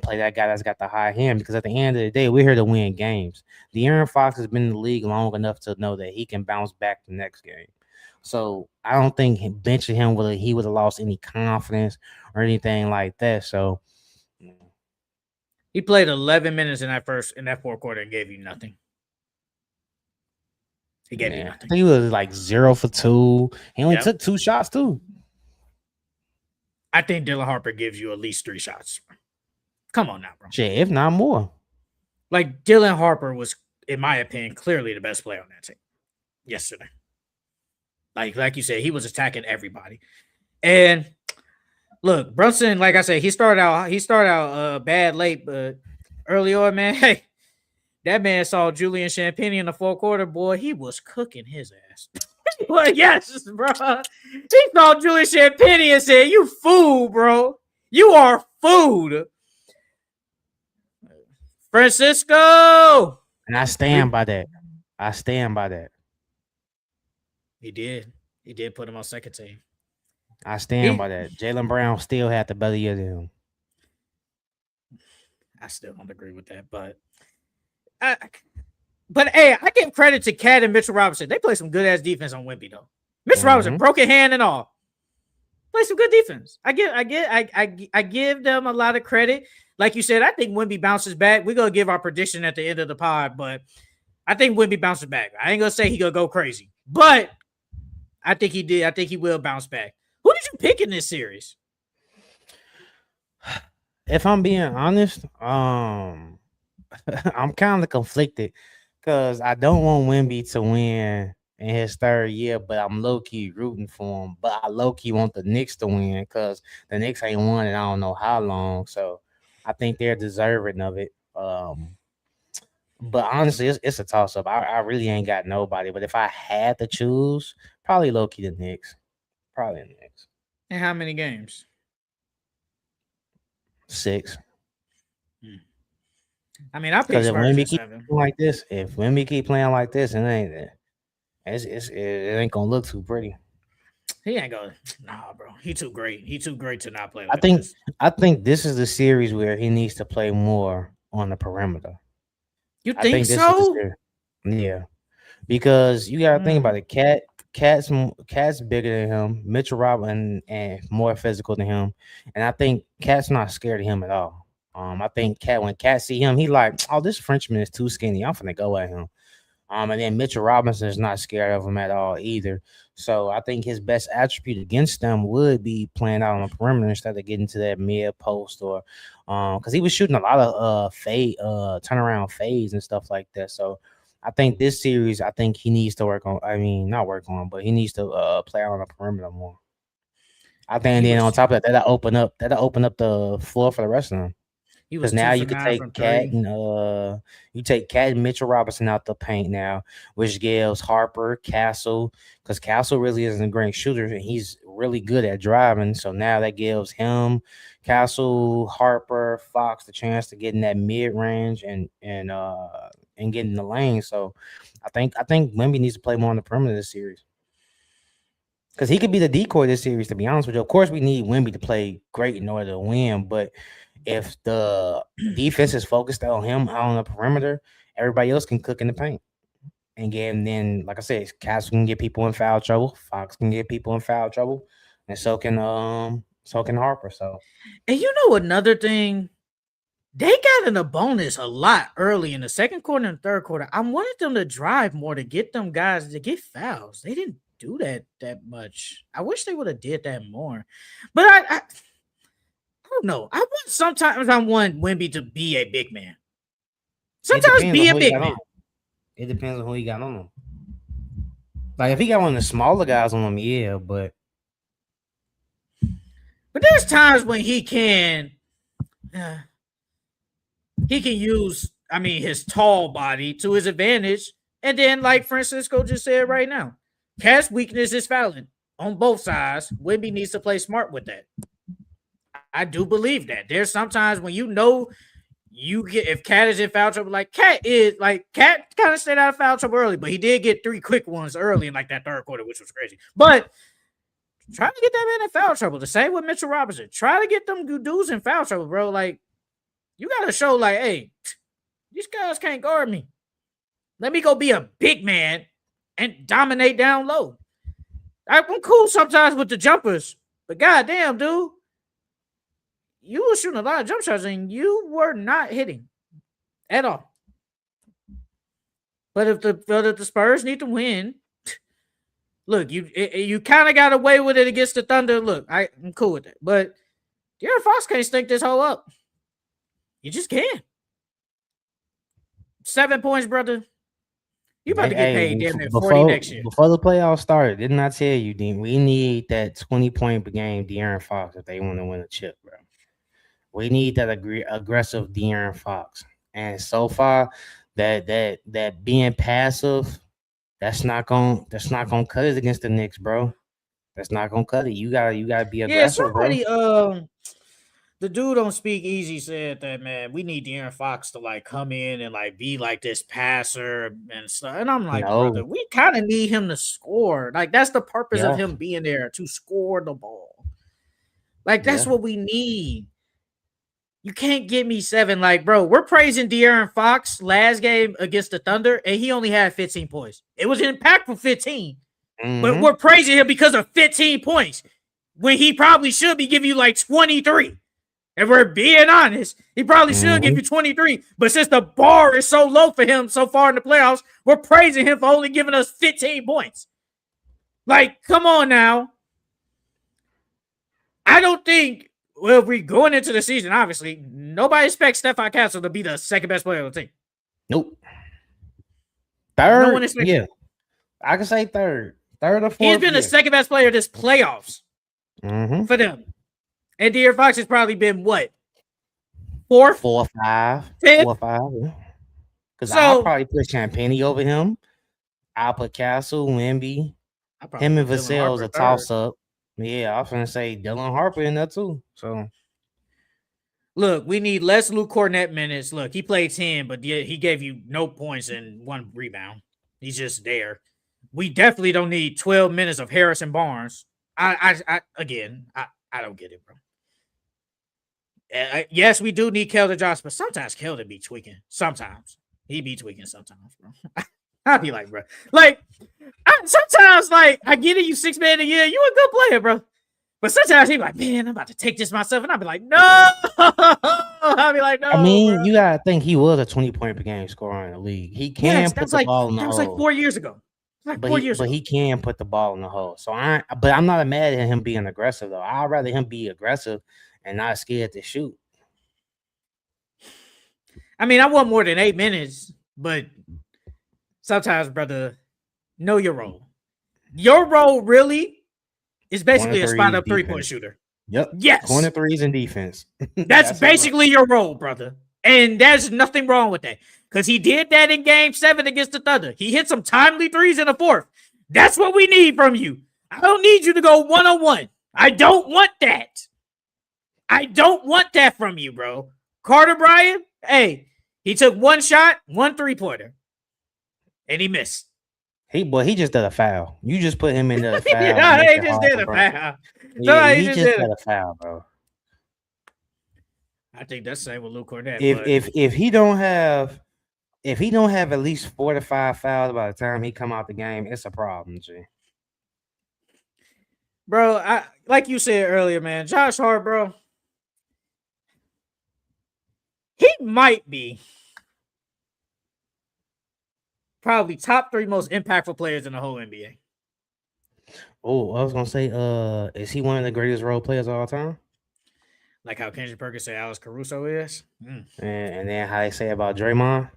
play that guy that's got the high hand, because at the end of the day, we're here to win games. De'Aaron Fox has been in the league long enough to know that he can bounce back the next game. So I don't think benching him he would have lost any confidence or anything like that. So he played 11 minutes in that fourth quarter and gave you nothing. He gave you nothing. He was like 0 for 2. He only took 2 shots too. I think Dylan Harper gives you at least 3 shots. Come on now, bro. Shit, if not more. Like Dylan Harper was, in my opinion, clearly the best player on that team yesterday. Like you said, he was attacking everybody. And look, Brunson, like I said, he started out bad late, but early on, man, hey. That man saw Julian Champagny in the fourth quarter, boy. He was cooking his ass. Well, yes, bro. He saw Julian Champagny and said, "You fool, bro. You are food." Francisco. And I stand by that. He did. He did put him on second team. I stand by that. Jaylen Brown still had the better year than him. I still don't agree with that, but hey, I give credit to Cat and Mitchell Robinson. They play some good ass defense on Wemby though. Mitchell Robinson, broken hand and all, play some good defense. I give them a lot of credit. Like you said, I think Wemby bounces back. We're gonna give our prediction at the end of the pod, but I think Wemby bounces back. I ain't gonna say he gonna go crazy, but I think he did. I think he will bounce back. Who did you pick in this series? If I'm being honest, I'm kind of conflicted because I don't want Wemby to win in his third year, but I'm low-key rooting for him. But I low-key want the Knicks to win because the Knicks ain't won in I don't know how long. So I think they're deserving of it. But honestly, it's a toss-up. I really ain't got nobody. But if I had to choose, probably low-key the Knicks. Probably the Knicks. And how many games? 6. I mean, I picked Spurs in 7. If Wemby keep playing like this, it ain't gonna look too pretty. He ain't gonna. Nah, bro. He too great. He too great to not play. I think this is the series where he needs to play more on the perimeter. You think so? Yeah, because you gotta think about it. Cat's bigger than him. Mitchell Robinson and more physical than him, and I think Cat's not scared of him at all. I think when Cat see him, he like, oh, this Frenchman is too skinny. I'm finna go at him. And then Mitchell Robinson is not scared of him at all either. So I think his best attribute against them would be playing out on the perimeter instead of getting to that mid post or because he was shooting a lot of turnaround fades and stuff like that. So I think this series, I think he needs to work on. I mean, not work on, but he needs to play out on the perimeter more. I think then on top of that, that'll open up the floor for the rest of them. He Because was 2 now for you could 9 take from Cat 3. and you take Cat and Mitchell Robinson out the paint now, which gives Harper, Castle, because Castle really isn't a great shooter and he's really good at driving. So now that gives him, Castle, Harper, Fox the chance to get in that mid range and get in the lane. So I think Wemby needs to play more on the perimeter this series. Because he could be the decoy this series, to be honest with you. Of course, we need Wemby to play great in order to win. But if the defense is focused on him out on the perimeter, everybody else can cook in the paint. And again, then, like I said, Castle can get people in foul trouble. Fox can get people in foul trouble. And so can Harper. So And you know another thing? They got in a bonus a lot early in the second quarter and third quarter. I wanted them to drive more to get them guys to get fouls. They didn't do that much. I wish they would have did that more. But I don't know. I want Wemby to be a big man. it Sometimes depends on be a who he big got man. on. It depends on who he got on him. Like if he got one of the smaller guys on him, yeah, but there's times when he can use, his tall body to his advantage. And then, like Francisco just said right now, Cat's weakness is fouling on both sides. Wemby needs to play smart with that. I do believe that. There's sometimes when you get, if Cat is in foul trouble, Cat kind of stayed out of foul trouble early, but he did get 3 quick ones early in that third quarter, which was crazy. But try to get that man in foul trouble. The same with Mitchell Robinson. Try to get them dudes in foul trouble, bro. You gotta show, hey, these guys can't guard me. Let me go be a big man and dominate down low. I'm cool sometimes with the jumpers, but goddamn, dude, you were shooting a lot of jump shots and you were not hitting at all. But if the Spurs need to win, look, you kind of got away with it against the Thunder. Look, I'm cool with that. But De'Aaron Fox can't stink this whole up. You just can't. 7 points, brother. You about to get paid damn near 40 next year. Before the playoffs started, didn't I tell you, Dean, we need that 20-point per game De'Aaron Fox if they want to win a chip, bro. We need that aggressive De'Aaron Fox. And so far, that being passive, that's not gonna cut it against the Knicks, bro. That's not gonna cut it. You gotta be aggressive, somebody, bro. The dude on Speak Easy said that, man, we need De'Aaron Fox to come in and be this passer and stuff. And I'm like, brother, we kind of need him to score. That's the purpose of him being there, to score the ball. That's what we need. You can't give me 7. Bro, we're praising De'Aaron Fox last game against the Thunder, and he only had 15 points. It was impactful 15. But we're praising him because of 15 points when he probably should be giving you 23. If we're being honest, he probably should give you 23. But since the bar is so low for him so far in the playoffs, we're praising him for only giving us 15 points. Come on now. I don't think, if we're going into the season, obviously, nobody expects Stephon Castle to be the second best player on the team. Nope. Third? No one expects yeah. I can say third. Third or fourth. He's been the second best player this playoffs for them. And De'Aaron Fox has probably been what? 4, 5. Fifth? 4 or 5. Because I'll probably put Champagne over him. I'll put Castle, Wemby. Him and Vassell's a toss-up. Yeah, I was going to say Dylan Harper in there too. So, look, we need less Luke Cornett minutes. Look, he played 10, but he gave you no points and 1 rebound. He's just there. We definitely don't need 12 minutes of Harrison Barnes. I don't get it, bro. Yes, we do need Keldon Johnson, but sometimes Keldon be tweaking. Sometimes he be tweaking. Sometimes, bro. I'll be bro, sometimes I get it. You 6 man a year. You a good player, bro. But sometimes he be man, I'm about to take this myself, and I'll be no. I'll be no. I mean, bro. You gotta think he was a 20-point per game scorer in the league. He can put the ball in the hole. That was 4 years ago. But he can put the ball in the hole. So but I'm not mad at him being aggressive though. I'd rather him be aggressive and not scared to shoot. I want more than 8 minutes, but sometimes, brother, know your role. Your role really is basically a spot up 3-point shooter. Yep. Yes. Corner threes and defense. That's basically your role, brother. And there's nothing wrong with that. Because he did that in game 7 against the Thunder. He hit some timely threes in the 4th. That's what we need from you. I don't need you to go 1-on-1. I don't want that. I don't want that from you, bro. Carter Bryant, hey, he took one shot, 1 3-pointer. And he missed. He just did a foul. You just put him in the foul. Yeah, he just did a foul. Yeah, he just did a foul, bro. I think that's the same with Luke Cornett. If he don't have at least 4 to 5 fouls by the time he come out the game, it's a problem, G. Bro, I like you said earlier, man. Josh Hart, bro. He might be probably top 3 most impactful players in the whole NBA. Oh, I was gonna say, is he one of the greatest role players of all time? Like how Kendrick Perkins say Alex Caruso is. And then how they say about Draymond.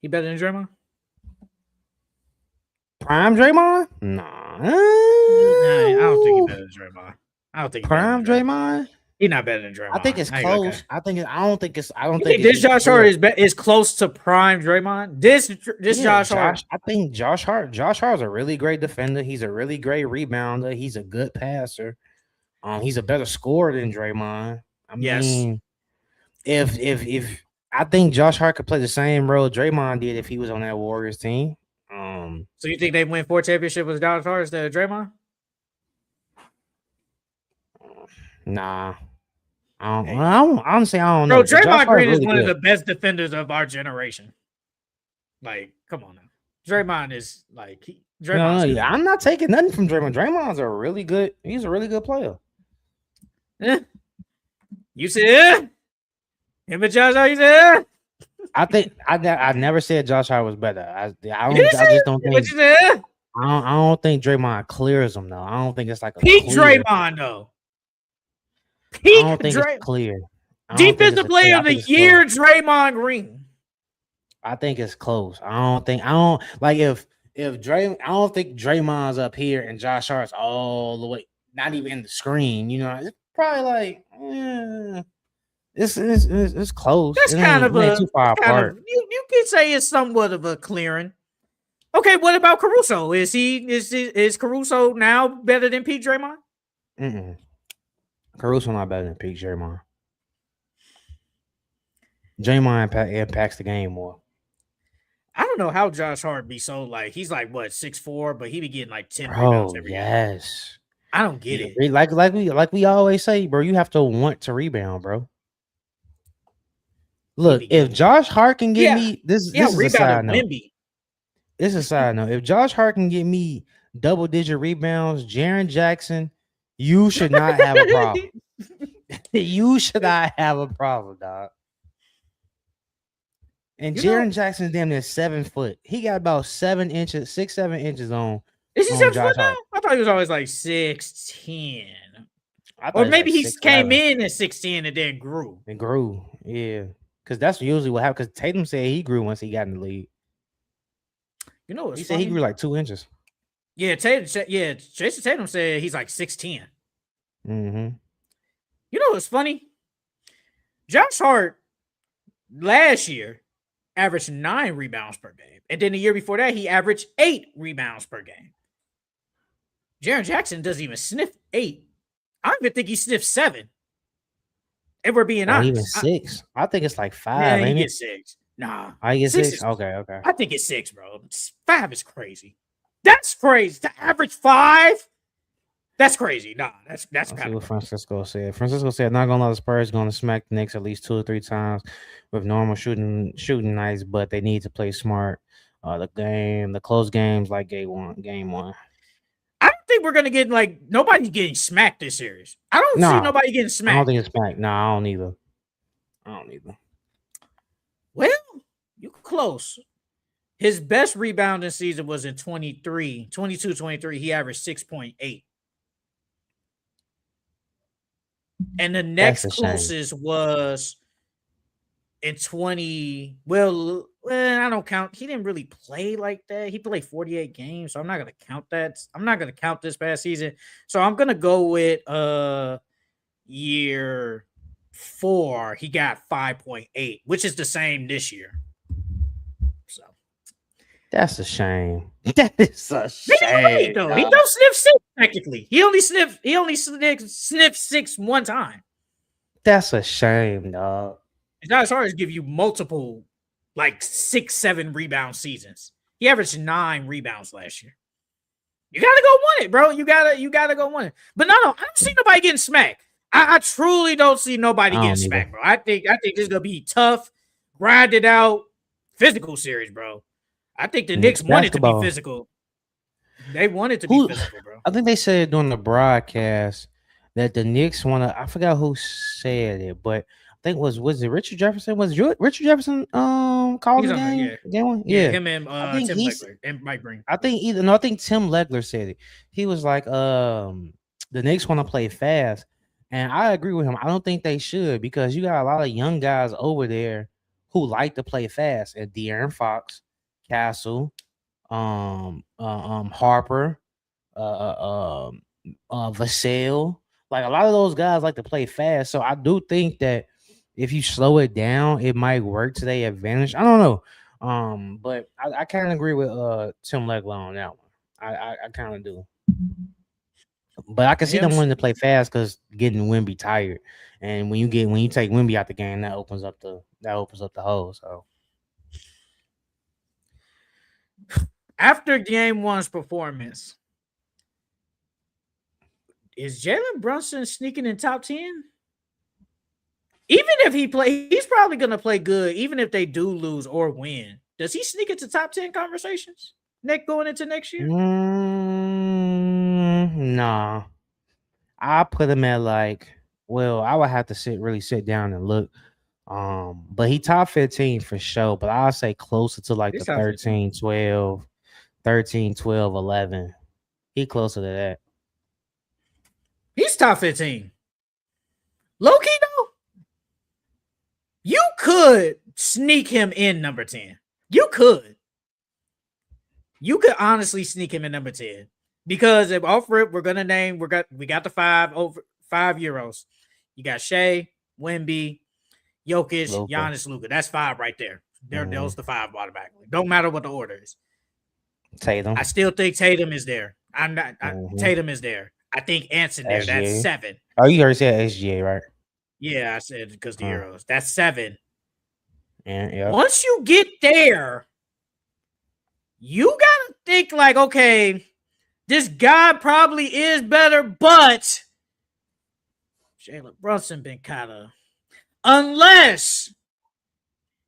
He better than Draymond? Prime Draymond? Nah. I don't think he better than Draymond. I don't think Prime Draymond. He's not better than Draymond. I think it's close. I don't think this Josh Hart is close to prime Draymond. This Josh Hart. I think Josh Hart is a really great defender. He's a really great rebounder. He's a good passer. He's a better scorer than Draymond. I mean, if I think Josh Hart could play the same role Draymond did if he was on that Warriors team. So you think they win 4 championships with Josh Hart instead of Draymond? Nah. Honestly, I don't know. Bro, Draymond Green is one of the best defenders of our generation. Like, come on now. Draymond is like I'm not taking nothing from Draymond. Draymond's he's a really good player. You said him and Josh Hart, you said I think I never said Josh Hart was better. I just don't think I don't think Draymond clears him though. I don't think it's like a peak Draymond though. I don't think it's clear. Defensive player of the year, Draymond Green. I think it's close. I don't think Draymond's up here and Josh Hart's all the way, not even in the screen. You know, it's probably like it's close. That's kind of too far apart. You could say it's somewhat of a clearing. Okay, what about Caruso? Is Caruso now better than Pete Draymond? Caruso not better than Pete Draymond. Draymond impacts the game more. I don't know how Josh Hart be so like he's like what 6'4", but he be getting like 10 rebounds every game. I don't get it. Like we always say, bro. You have to want to rebound, bro. Look, if Josh Hart can get me this is a side note. This is a side note. If Josh Hart can get me double-digit rebounds, Jaren Jackson, you should not have a problem. You should not have a problem, dog. And Jaren Jackson's damn near 7 foot. He got about 7 inches, 6-7 inches on. Is he 7 foot now? I thought he was always like 6'10". Or maybe he came in at 6'10" and then grew. Yeah. Because that's usually what happened. Because Tatum said he grew once he got in the league. You know what's he said he grew like 2 inches. Yeah, Jason Tatum said he's like 6'10". Mm-hmm. You know what's funny? Josh Hart last year averaged 9 rebounds per game. And then the year before that, he averaged 8 rebounds per game. Jaren Jackson doesn't even sniff 8. I don't even think he sniffed 7. If we're being honest. Even 6. I think it's like 5. Yeah, he gets 6. Nah. I get 6? Okay. I think it's 6, bro. 5 is crazy. That's crazy. To average 5? That's crazy. Nah, that's kind of what Francisco said. Francisco said, not gonna let the Spurs going to smack the Knicks at least 2 or 3 times with normal shooting nights, but they need to play smart. The close games like game one. I don't think we're gonna get like nobody's getting smacked this series. I don't see nobody getting smacked. I don't think it's smacked. No, I don't either. Well, you close. His best rebounding season was in 22-23. He averaged 6.8. And the next closest was in 20. Well, I don't count. He didn't really play like that. He played 48 games, so I'm not gonna count that. I'm not gonna count this past season. So I'm gonna go with year 4. He got 5.8, which is the same this year. So That's a shame. That is a he didn't shame. though. He don't sniff 6 technically. He only sniffed 6 one time. That's a shame, dog. It's not as hard as give you multiple, like 6, 7 rebound seasons. He averaged 9 rebounds last year. You gotta go win it, bro. You gotta go win it. But no, I don't see nobody getting smacked. I truly don't see nobody getting smacked, bro. I think this is gonna be tough, grinded out, physical series, bro. I think the Knicks want it to be physical. They want it to be physical, bro. I think they said during the broadcast that the Knicks want to. I forgot who said it, but I think was it Richard Jefferson? Was Richard Jefferson calling the game? Yeah, him and Tim Legler and Mike Breen. I think Tim Legler said it. He was like, the Knicks want to play fast, and I agree with him. I don't think they should because you got a lot of young guys over there who like to play fast, and De'Aaron Fox, Castle, Harper, Vassell. Like a lot of those guys like to play fast. So I do think that if you slow it down, it might work to their advantage. I don't know. But I kind of agree with Tim Legler on that one. I kind of do. But I can see them wanting to play fast because getting Wemby tired. And when you take Wemby out the game, that opens up the hole. So after game 1's performance, is Jalen Brunson sneaking in top 10? Even if he play, he's probably going to play good, even if they do lose or win. Does he sneak into top 10 conversations going into next year? Nah. I put him at I would have to sit down and look. But he top 15 for sure, but I'll say closer to the 13, 12, 11. He closer to that. He's top 15. Low-key, though, you could sneak him in number 10. You could honestly sneak him in number 10. Because if off rip, we got the 5 Euros. You got Shea, Wemby, Jokic, Giannis, Luka. That's 5 right there. Those the 5 automatically. Don't matter what the order is. Tatum. I still think Tatum is there. Tatum is there. I think Anson there. SGA. That's 7. Oh, you already said SGA, right? Yeah, I said because the Euros. That's 7. Yeah. Once you get there, you gotta think okay, this guy probably is better, but Jalen Brunson been kind of, unless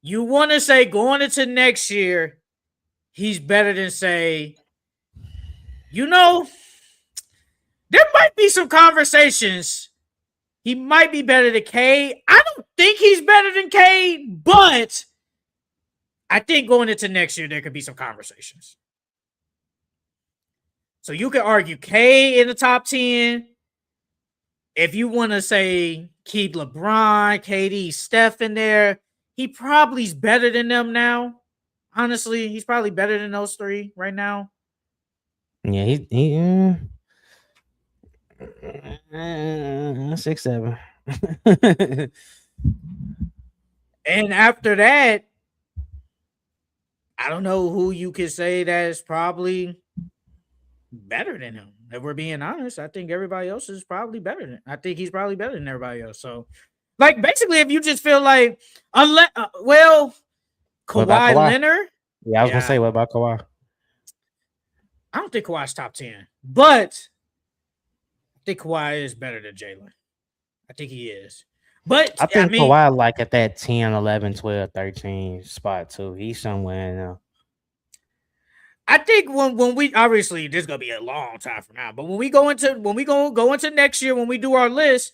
you want to say going into next year, he's better than say, there might be some conversations. He might be better than Cade. I don't think he's better than Cade, but I think going into next year, there could be some conversations. So you could argue Cade in the top 10. If you want to say keep LeBron, KD, Steph in there, he probably is better than them now. Honestly, he's probably better than those 3 right now. Yeah, he 6'7". And after that, I don't know who you could say that is probably better than him. If we're being honest, I think everybody else is probably better I think he's probably better than everybody else. So, basically, if you just feel Kawhi Leonard. Yeah, I was gonna say, what about Kawhi? I don't think Kawhi's top 10, but I think Kawhi is better than Jalen. I think he is. But I think Kawhi at that 10, 11, 12, 13 spot too. He's somewhere in there. I think when we obviously this is gonna be a long time from now, but when we go into next year when we do our list,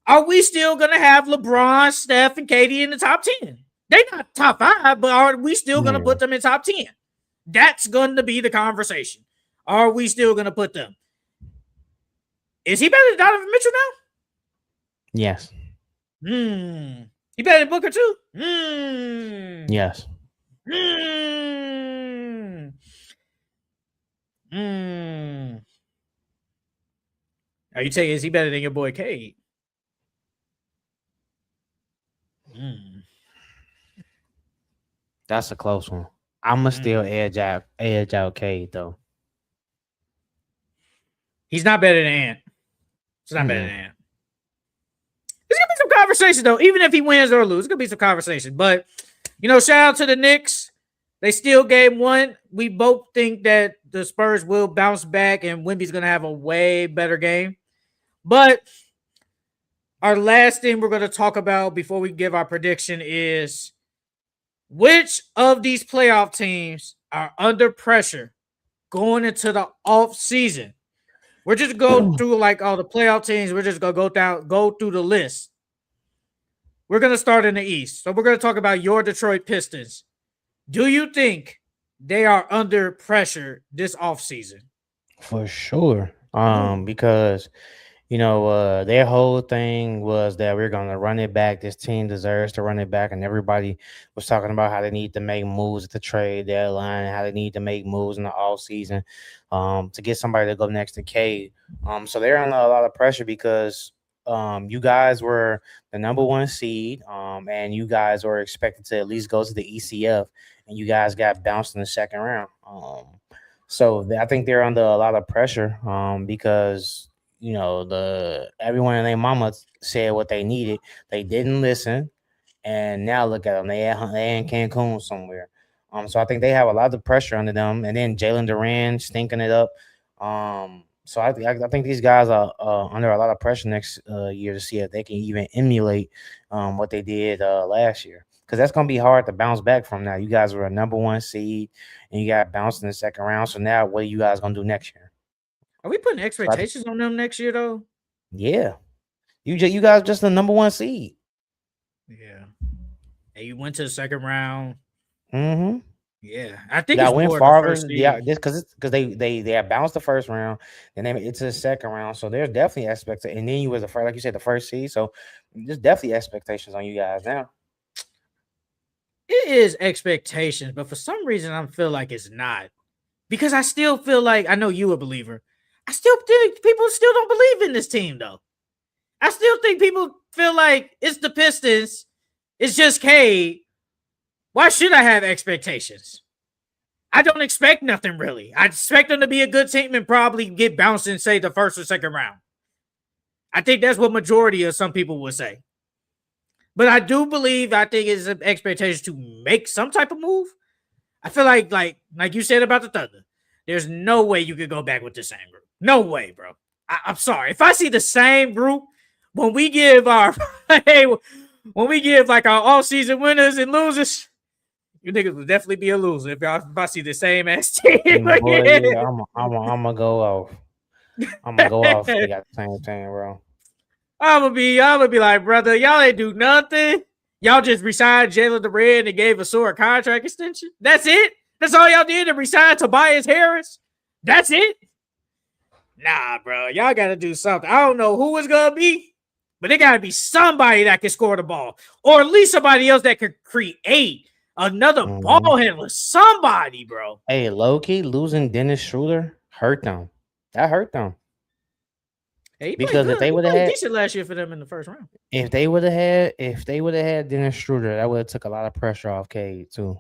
are we still gonna have LeBron, Steph, and KD in the top 10? They're not top 5, but are we still gonna put them in top 10? That's going to be the conversation. Are we still gonna put them? Is he better than Donovan Mitchell now? Yes. He better than Booker too. Yes. Mm. Mm. Are you taking? Is he better than your boy Cade? Mm. That's a close one. I'ma still edge out Cade though. He's not better than Ant. He's not better Mm-mm. than Ant. There's gonna be some conversation though, even if he wins or loses. It's gonna be some conversation. But shout out to the Knicks. They still game one. We both think that the Spurs will bounce back and Wemby's gonna have a way better game. But our last thing we're gonna talk about before we give our prediction is which of these playoff teams are under pressure going into the off season. We're just go through like all the playoff teams. We're just gonna go through the list. We're gonna start in the East. So we're gonna talk about your Detroit Pistons. Do you think they are under pressure this offseason? For sure. Because their whole thing was that we're gonna run it back. This team deserves to run it back, and everybody was talking about how they need to make moves at the trade deadline, and how they need to make moves in the off season, to get somebody to go next to Cade. So they're under a lot of pressure because you guys were the number one seed, and you guys were expected to at least go to the ECF, and you guys got bounced in the second round. I think they're under a lot of pressure, because the everyone and their mama said what they needed. They didn't listen, and now look at them. They in Cancun somewhere. So I think they have a lot of pressure under them, and then Jalen Duran stinking it up. I think these guys are under a lot of pressure next year to see if they can even emulate what they did last year, because that's gonna be hard to bounce back from. Now you guys were a number one seed, and you got bounced in the second round. So now what are you guys gonna do next year? Are we putting expectations on them next year though? Yeah. You guys just the number one seed. Yeah. And you went to the second round. Mm-hmm. Yeah. I think Y'all it's went more farther. the first seed. Yeah, just because they had bounced the first round, and then it's the second round. So there's definitely expectations. And then you was the first, like you said, the first seed. So there's definitely expectations on you guys now. It is expectations, but for some reason I feel like it's not. Because I still feel like I know you a believer. I still think people still don't believe in this team though. I still think people feel like it's the Pistons. It's just Cade. Why should I have expectations? I don't expect nothing really. I expect them to be a good team and probably get bounced in, say, the first or second round. I think that's what majority of some people would say. But I do believe, I think it's an expectation to make some type of move. I feel like you said about the Thunder, there's no way you could go back with the same group. No way, bro. I'm sorry. If I see the same group when we give our like our all-season winners and losers, you niggas would definitely be a loser if I see the same ass team. Boy, yeah, I'm gonna go off. I'm gonna go off. They got the same thing, bro. I'm gonna be like, brother, y'all ain't do nothing. Y'all just resigned Jalen Duran and gave a sore contract extension. That's it. That's all y'all did to resign Tobias Harris. That's it. Nah, bro, y'all gotta do something. I don't know who it's gonna be, but it gotta be somebody that can score the ball, or at least somebody else that could create another ball handler. Somebody, bro. Hey, low key losing Dennis Schroeder hurt them. That hurt them. Hey, because if they would have had decent last year for them in the first round, if they would have had Dennis Schroeder, that would have took a lot of pressure off Cade too.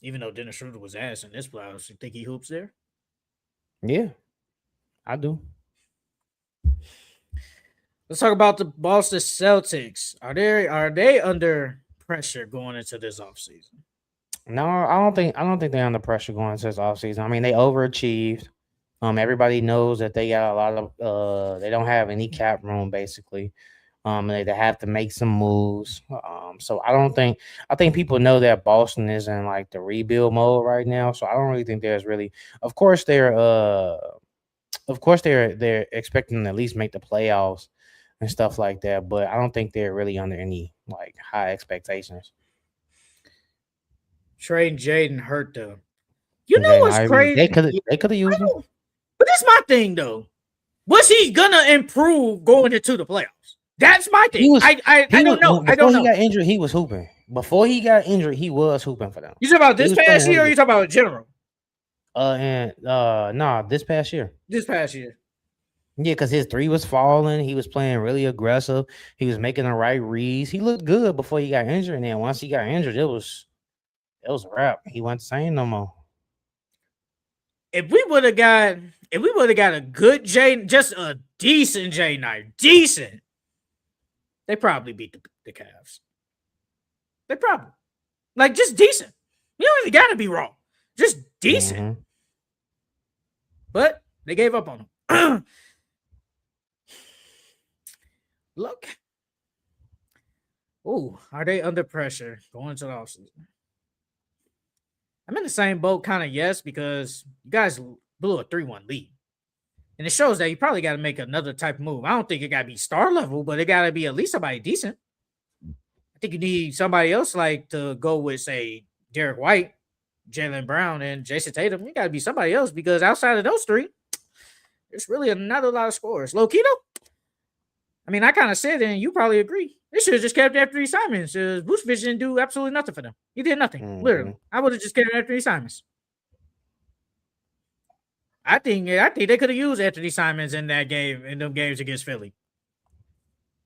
Even though Dennis Schroeder was ass in this playoffs, you think he hoops there? Yeah, I do. Let's talk about the Boston Celtics. Are they under pressure going into this offseason? No, I don't think they're under pressure going into this offseason. I mean, they overachieved. Everybody knows that they got a lot of they don't have any cap room basically. They have to make some moves. So I think people know that Boston is in like the rebuild mode right now. So I don't really think there's really, of course they're expecting to at least make the playoffs and stuff like that, but I don't think they're really under any like high expectations. Trading Jaden hurt them. You know what's crazy? They could have used him. But that's my thing though. Was he gonna improve going into the playoffs? That's my He thing. was. I don't know. I Before don't he know. got injured, he was hooping. Before he got injured, he was hooping for them. You talking about He this was playing past year, or really you good. talking about general? Nah, this past year. This past year. Yeah, because his three was falling. He was playing really aggressive. He was making the right reads. He looked good before he got injured, and then once he got injured, it was a wrap. He wasn't the same no more. If we would have got a good J, just a decent J Knight, decent, they probably beat the Cavs. They probably like just decent. You don't even gotta be wrong. Just decent. Mm-hmm. But they gave up on him. Look. Oh, are they under pressure going to the offseason? I'm in the same boat, kind of, yes, because you guys blew a 3-1 lead. And it shows that you probably got to make another type of move. I don't think it got to be star level, but it got to be at least somebody decent. I think you need somebody else like to go with, say, Derek White, Jaylen Brown, and Jason Tatum. You got to be somebody else because outside of those three, there's really not a lot of scores. Low key, though, I mean, I kind of said it, and you probably agree. They should have just kept Anthony Simons. Vucevic didn't do absolutely nothing for them. He did nothing, literally. I would have just kept Anthony Simons. I think they could have used Anthony Simons in that game, in them games against Philly,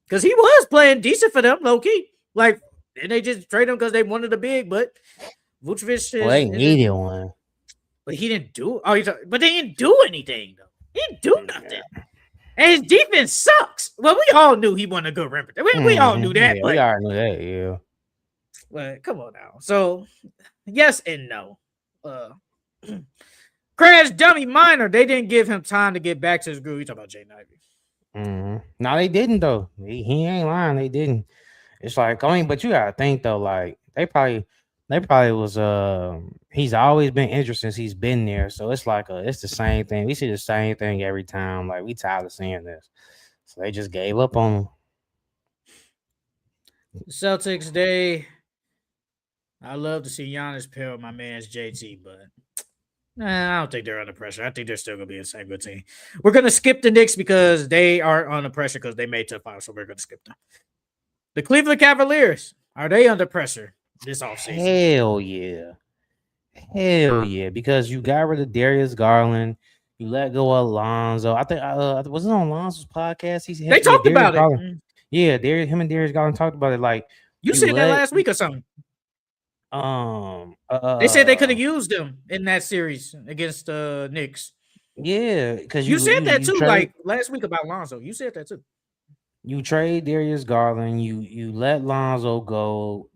because he was playing decent for them, low key. Like, and they just trade him because they wanted a big, but Vucevic They needed one, but he didn't do. But they didn't do anything though. He didn't do nothing. And his defense sucks. Well, we all knew he wasn't a good rim protector. We all knew that. Yeah, but, we already knew that, yeah. But come on now. So, yes and no. Crash Dummy Minor, they didn't give him time to get back to his groove. You talking about Jay Ivey. No, they didn't, though. He ain't lying. They didn't. It's like, I mean, but you got to think, though, like, they probably was, he's always been injured since he's been there. So it's like, it's the same thing. We see the same thing every time. Like, we tired of seeing this. So they just gave up on him. Celtics, I love to see Giannis pair with my man's JT, but I don't think they're under pressure. I think they're still going to be the same good team. We're going to skip the Knicks because they are under pressure because they made top 5, so we're going to skip them. The Cleveland Cavaliers, are they under pressure this offseason? Hell yeah, because you got rid of Darius Garland. You let go of Alonzo. I think was it on Alonzo's podcast? They talked about it. Yeah, him and Darius Garland talked about it. Like you said that last week or something. They said they could have used them in that series against the Knicks. Yeah, because you said that too, like last week about Lonzo. You said that too. You trade Darius Garland. You let Lonzo go.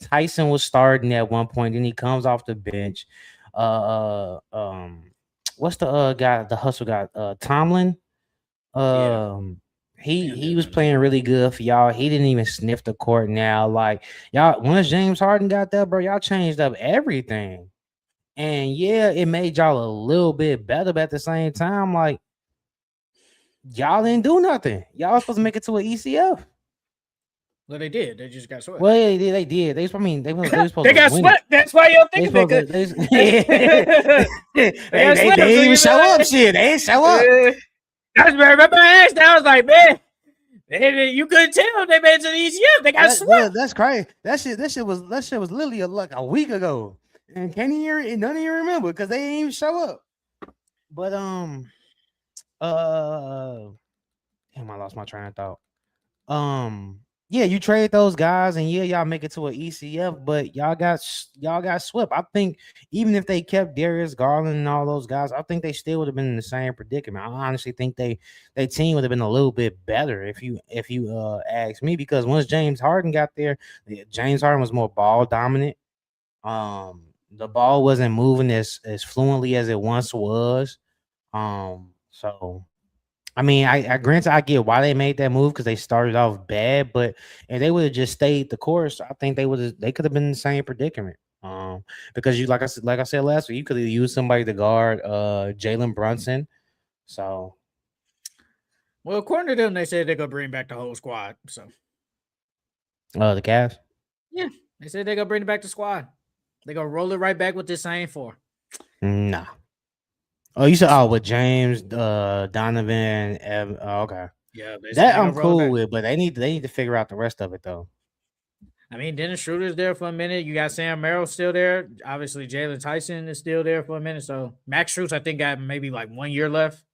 Tyson was starting at one point. Then he comes off the bench. What's the guy? The hustle guy. Tomlin. He was playing really good for y'all. He didn't even sniff the court now. Like y'all, once James Harden got that, bro, y'all changed up everything. And yeah, it made y'all a little bit better, but at the same time, like y'all didn't do nothing. Y'all supposed to make it to an ECF. Well, they did. They just got swept. Well, they did. They supposed they got swept. That's why y'all thinking they could. They didn't even show up. Shit, they didn't show up. I remember I asked. I was like, man, you couldn't tell they made it to the ECF. They got swept. That's crazy. That shit was literally like a week ago, and can't hear it. None of you remember because they didn't even show up. But damn, I lost my train of thought. Yeah, you trade those guys, and yeah, y'all make it to an ECF, but y'all got swept. I think even if they kept Darius Garland and all those guys, I think they still would have been in the same predicament. I honestly think their team would have been a little bit better if you ask me, because once James Harden got there, James Harden was more ball dominant. The ball wasn't moving as fluently as it once was. So. I mean, I granted I get why they made that move because they started off bad, but if they would have just stayed the course, I think they could have been in the same predicament. Because you like I said last week, you could have used somebody to guard Jalen Brunson. So, well, according to them, they said they're gonna bring back the whole squad. So, the Cavs, yeah, they said they're gonna bring back the squad. They're gonna roll it right back with this same 4. Nah. Oh, you said with James, Donovan, okay. Yeah, they That ain't I'm gonna roll it cool back. with, but they need to figure out the rest of it though. I mean, Dennis Schroeder's there for a minute. You got Sam Merrill still there. Obviously, Jalen Tyson is still there for a minute. So Max Strus, I think, got maybe like 1 year left.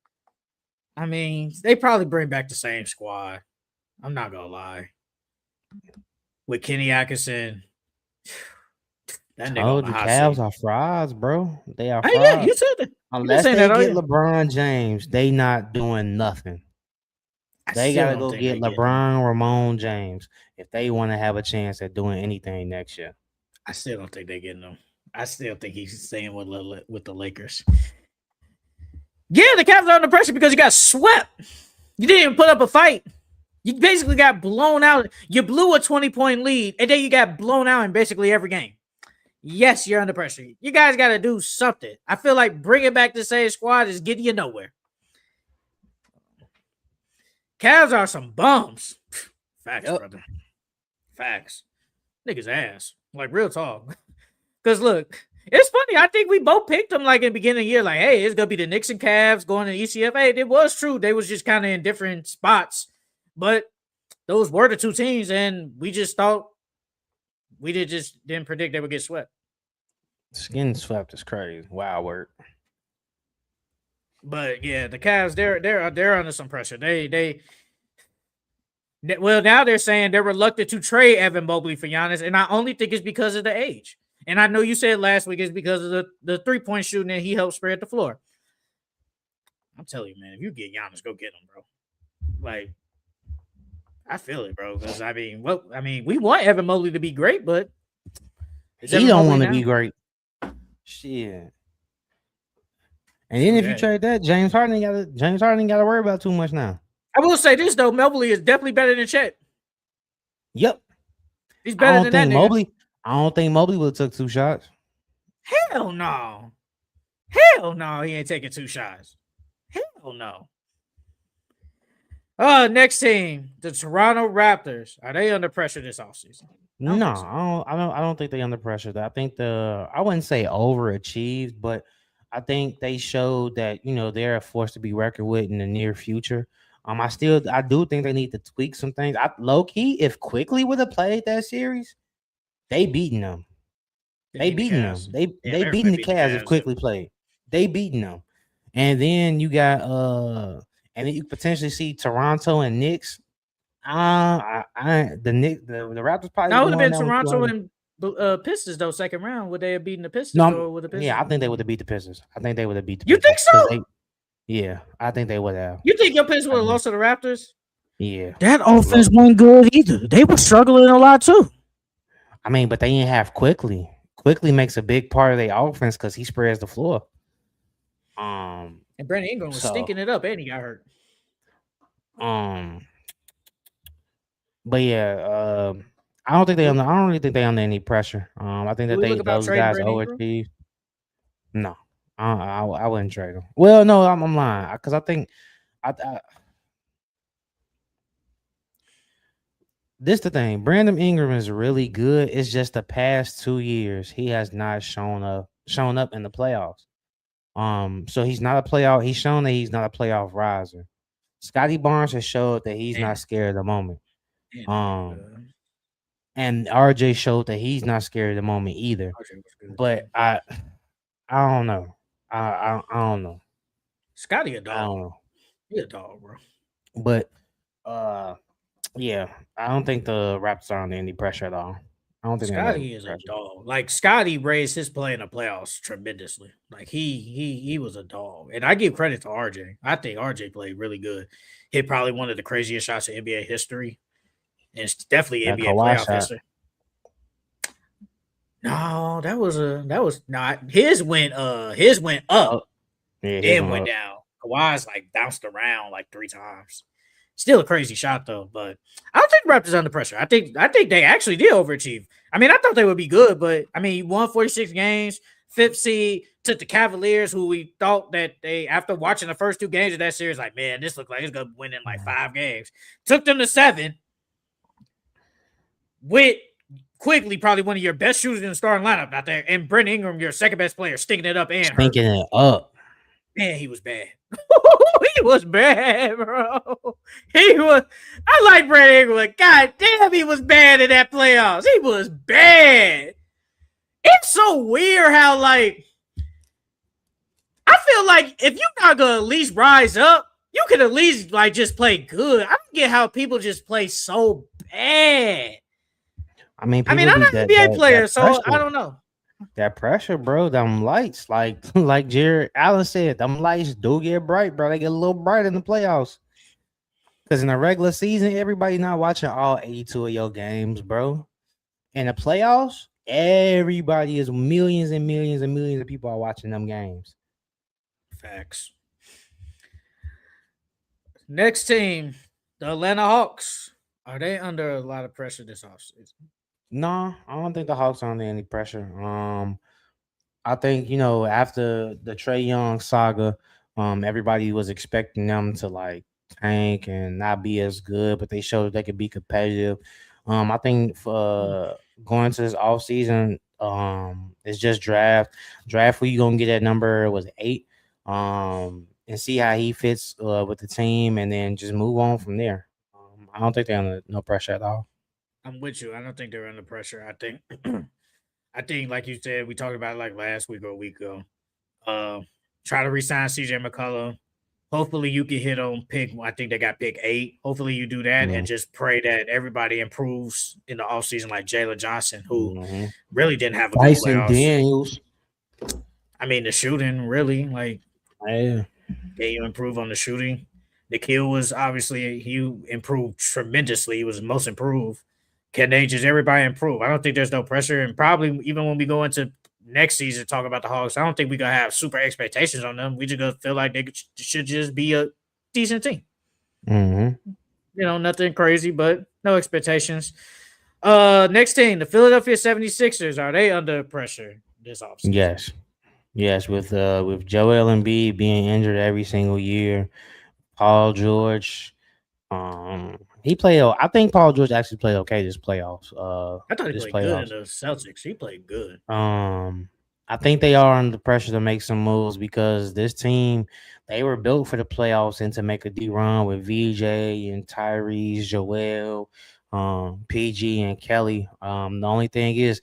I mean, they probably bring back the same squad. I'm not gonna lie. With Kenny Atkinson, that nigga on Told the you, hot Cavs seat. are frauds, bro. They are Oh yeah, frauds. you said that. You been Unless saying they that all get year. LeBron James, they not doing nothing. I They still gotta don't go think get they get him. LeBron, Ramon James if they want to have a chance at doing anything next year. I still don't think they getting him. I still think he's staying with the Lakers. Yeah, the Cavs are under pressure because you got swept. You didn't even put up a fight. You basically got blown out. You blew a 20-point lead, and then you got blown out in basically every game. Yes, you're under pressure. You guys got to do something. I feel like bringing back the same squad is getting you nowhere. Cavs are some bums. Facts, brother. Facts. Niggas ass. Like, real talk. Because, look, it's funny. I think we both picked them, like, in the beginning of the year. Like, hey, it's going to be the Knicks and Cavs going to ECF. Hey, it was true. They was just kind of in different spots. But those were the two teams, and we just thought just didn't predict they would get swept. Getting swept is crazy. Wild work. But yeah, the Cavs, they're under some pressure. Well, now they're saying they're reluctant to trade Evan Mobley for Giannis, and I only think it's because of the age. And I know you said last week it's because of the 3-point shooting and he helped spread the floor. I'm telling you, man, if you get Giannis, go get him, bro. Like, I feel it, bro. Because we want Evan Mobley to be great, but he don't want to be great. Shit. And then if you trade that, James Harden got to worry about too much now. I will say this though, Mobley is definitely better than Chet. Yep. He's better than that nigga. I don't think Mobley would have took 2 shots. Hell no. Hell no, he ain't taking 2 shots. Hell no. Next team, the Toronto Raptors. Are they under pressure this offseason? No, I don't think they under pressure. I think I wouldn't say overachieved, but I think they showed that they're a force to be reckoned with in the near future. I do think they need to tweak some things. Low key, if Quickly would have played that series, they beaten them. They beaten them. They beaten the Cavs if Quickly played. They beaten them. And then you got and then you potentially see Toronto and Knicks. The Raptors probably that would have been Toronto and Pistons though. Second round, would they have beaten the Pistons? No, with the Pistons? Yeah, I think they would have beat the Pistons. You think so? Yeah, I think they would have. You think your Pistons would have lost to the Raptors? Yeah, that offense wasn't good either. They were struggling a lot too. I mean, but they didn't have Quickly. Quickly makes a big part of their offense because he spreads the floor. And Brandon Ingram was stinking it up, and he got hurt. But yeah, I don't really think they under any pressure. I think that those guys overachieve. No, I wouldn't trade them. Well, no, I'm lying because I think this the thing. Brandon Ingram is really good. It's just the past 2 years he has not shown up in the playoffs. So he's not a playoff. He's shown that he's not a playoff riser. Scotty Barnes has showed that he's not scared of the moment. And RJ showed that he's not scared of the moment either. But I don't know. I don't know. Scotty a dog. I don't know. He a dog, bro. But yeah, I don't think the Raptors are under any pressure at all. I don't think Scotty is a dog. Like Scotty raised his play in the playoffs tremendously. Like he was a dog, and I give credit to RJ. I think RJ played really good. Hit probably one of the craziest shots in NBA history, and it's definitely NBA playoff history. No, that was not his. Went up, then went down. Kawhi's like bounced around like 3 times. Still a crazy shot though, but I don't think the Raptors under pressure. I think they actually did overachieve. I mean, I thought they would be good, but I mean, you won 46 games, 5th seed, took the Cavaliers, who we thought that they, after watching the first 2 games of that series, like, man, this looked like it's gonna win in like 5 games. Took them to 7 with Quickly, probably one of your best shooters in the starting lineup out there, and Brent Ingram, your second best player, stinking it up and stinking it up. Man, he was bad. He was bad, bro. He was. I like Brad Ingram. God damn, he was bad in that playoffs. He was bad. It's so weird how I feel like if you're not gonna at least rise up, you can at least just play good. I don't get how people just play so bad. I mean, I'm not an NBA player, so pressure. I don't know. That pressure, bro. Them lights, like Jared Allen said, them lights do get bright, bro. They get a little bright in the playoffs. Because in the regular season, everybody not watching all 82 of your games, bro. In the playoffs, everybody is millions and millions and millions of people are watching them games. Facts. Next team, the Atlanta Hawks. Are they under a lot of pressure this offseason? No, I don't think the Hawks are under any pressure. I think after the Trae Young saga, everybody was expecting them to tank and not be as good, but they showed they could be competitive. I think for going to this offseason, it's just draft. Draft who you gonna get that number was 8. And see how he fits with the team, and then just move on from there. I don't think they're under no pressure at all. I'm with you. I don't think they're under pressure. I think, like you said, we talked about it last week or a week ago. Try to resign CJ McCollum. Hopefully, you can hit on pick. I think they got pick 8. Hopefully, you do that and just pray that everybody improves in the offseason, like Jalen Johnson, who really didn't have a good playoffs. Daniels. I mean, the shooting really yeah. Can you improve on the shooting? The kill was obviously he improved tremendously. He was most improved. Can they just everybody improve? I don't think there's no pressure, and probably even when we go into next season talk about the Hawks, I don't think we're gonna have super expectations on them. We just gonna feel like they should just be a decent team. Nothing crazy, but no expectations. Next team, the Philadelphia 76ers. Are they under pressure this offseason? Yes, with Joel Embiid being injured every single year, Paul George, he played. I think Paul George actually played okay this playoffs. I thought he played good in the Celtics. He played good. I think they are under pressure to make some moves because this team, they were built for the playoffs and to make a deep run with VJ and Tyrese, Joel, PG and Kelly. The only thing is,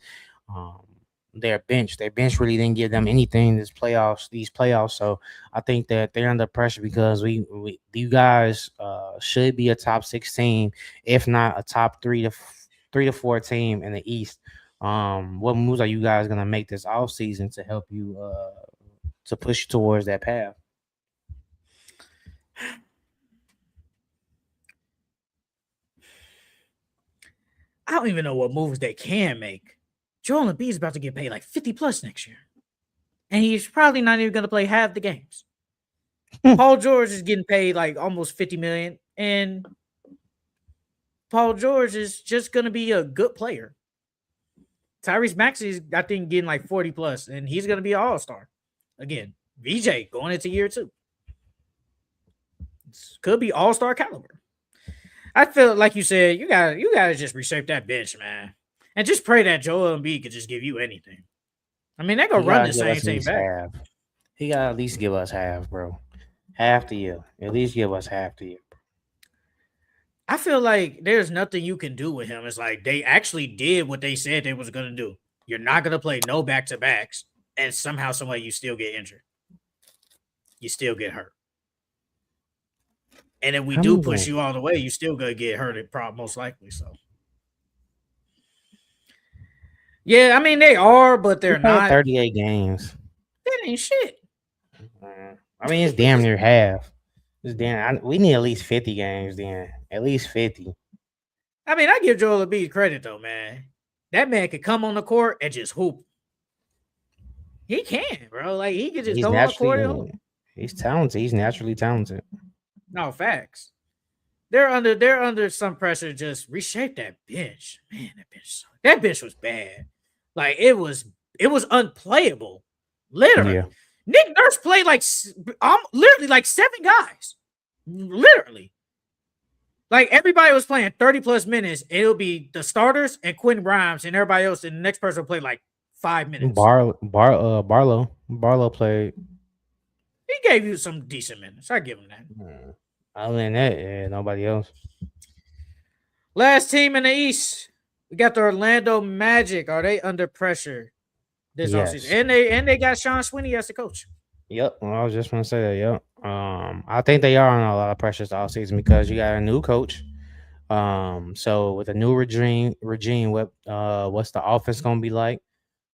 their bench really didn't give them anything these playoffs. So I think that they're under pressure because you guys should be a top 6 team, if not a top 3 to 4 team in the East. What moves are you guys gonna make this offseason to help you to push towards that path? I don't even know what moves they can make. Joel Embiid is about to get paid like 50 plus next year. And he's probably not even going to play half the games. Paul George is getting paid like almost $50 million. And Paul George is just going to be a good player. Tyrese Maxey is, I think, getting like 40 plus. And he's going to be an all-star. Again, VJ going into year 2. Could be all-star caliber. I feel like you said, you gotta just reshape that bench, man. And just pray that Joel Embiid could just give you anything. I mean, they're going to run the same thing back. He got to at least give us half, bro. Half the year. At least give us half the year. I feel like there's nothing you can do with him. It's like they actually did what they said they was going to do. You're not going to play no back-to-backs, and somehow, some way, you still get injured. You still get hurt. And if we do push you all the way, you still going to get hurt, most likely, so. Yeah, I mean, they are, but they're not. 38 games. That ain't shit. I mean, it's damn near half. We need at least 50 games then. At least 50. I mean, I give Joel Embiid credit, though, man. That man could come on the court and just hoop. He can, bro. Like, he could just go on the court. He's talented. He's naturally talented. No, facts. They're under some pressure to just reshape that bench. Man, that bench was bad. Like, it was unplayable. Literally. Yeah. Nick Nurse played literally like 7 guys. Literally. Like, everybody was playing 30 plus minutes. It'll be the starters and Quentin Grimes and everybody else, and the next person will play like 5 minutes. Barlow played. He He gave you some decent minutes. I give him that. Other than that, yeah, nobody else. Last team in the East, we got the Orlando Magic. Are they under pressure this offseason? Yes. And they got Sean Sweeney as the coach. Yep. Well, I was just gonna say that. Yep. I think they are under a lot of pressure this offseason because you got a new coach. So with a new regime, what's the offense gonna be like?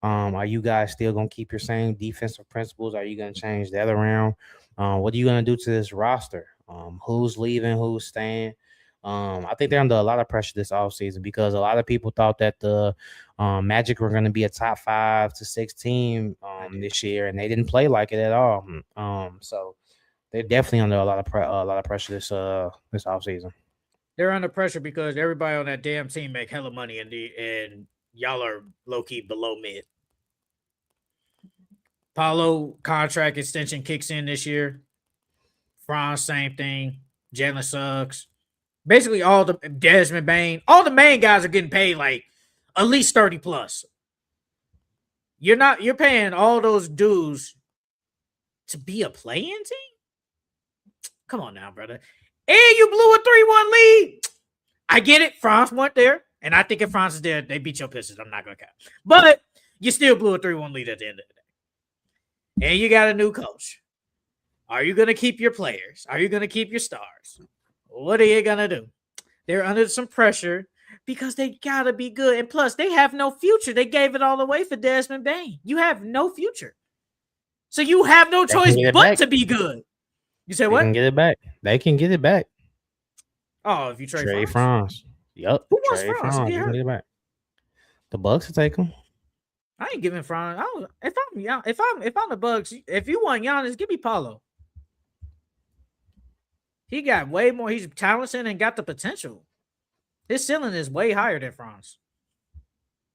Are you guys still gonna keep your same defensive principles? Are you gonna change that around? What are you gonna do to this roster? Who's leaving? Who's staying? I think they're under a lot of pressure this offseason because a lot of people thought that the Magic were going to be a top 5 to 6 team this year, and they didn't play like it at all. So they're definitely under a lot of pressure this offseason. They're under pressure because everybody on that damn team make hella money, and y'all are low key below mid. Paulo contract extension kicks in this year. Franz, same thing. Jalen Suggs. Basically, all the Desmond Bain, all the main guys are getting paid like at least 30 plus. You're paying all those dudes to be a play-in team? Come on now, brother. And you blew a 3-1 lead. I get it. Franz went there. And I think if Franz is there, they beat your Pistons. I'm not going to count. But you still blew a 3-1 lead at the end of the day. And you got a new coach. Are you going to keep your players? Are you going to keep your stars? What are you going to do? They're under some pressure because they got to be good. And plus, they have no future. They gave it all away for Desmond Bain. You have no future. So you have no choice but to be good. You said what? They can get it back. They can get it back. Oh, if you trade Franz. Yep. Who wants Franz? You can get it back. The Bucks will take him. I ain't giving Franz. If I'm the Bucks, if you want Giannis, give me Paulo. He got way more. He's talented and got the potential. His ceiling is way higher than Franz.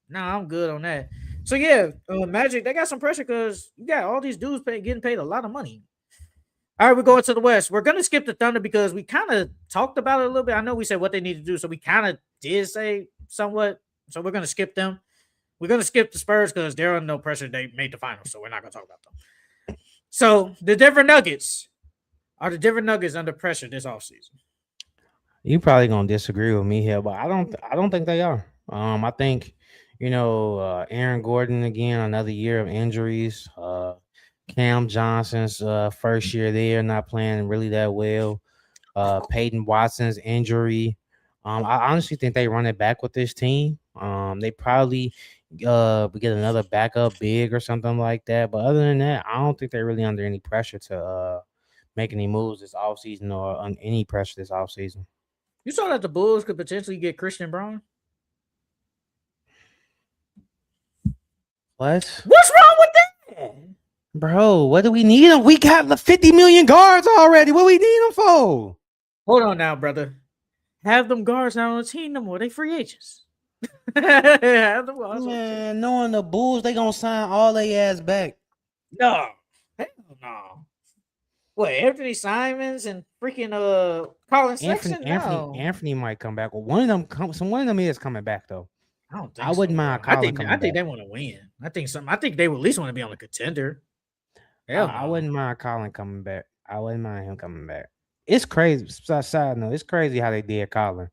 No, I'm good on that. So yeah, Magic, they got some pressure because you got all these dudes getting paid a lot of money. All right, we're going to the West. We're going to skip the Thunder because we kind of talked about it a little bit. I know we said what they need to do, so we kind of did say somewhat. So we're going to skip them. We're going to skip the Spurs because they're under no pressure. They made the finals, so we're not going to talk about them. So the Denver Nuggets. Are the Denver Nuggets under pressure this offseason? You probably gonna disagree with me here, but I don't think they are. I think Aaron Gordon again, another year of injuries. Cam Johnson's first year there, not playing really that well. Peyton Watson's injury. I honestly think they run it back with this team. They probably get another backup big or something like that. But other than that, I don't think they're really under any pressure to make any moves this offseason or on any pressure this offseason. You saw that the Bulls could potentially get Christian Braun? What? What's wrong with that? Bro, what do we need him? We got the 50 million guards already. What we need them for? Hold on now, brother. Have them guards not on the team no more. They free agents. Have them guards. Man, knowing the Bulls, they gonna sign all their ass back. No. Hell no. What, Anthony Simons and freaking Colin Sexton? Anthony might come back. Well, one of them is coming back though. I don't think I wouldn't mind Colin I think they want to win. I think they would at least want to be on the contender. Hell, I wouldn't mind Colin coming back. I wouldn't mind him coming back. It's crazy. Side note, it's crazy how they did Colin.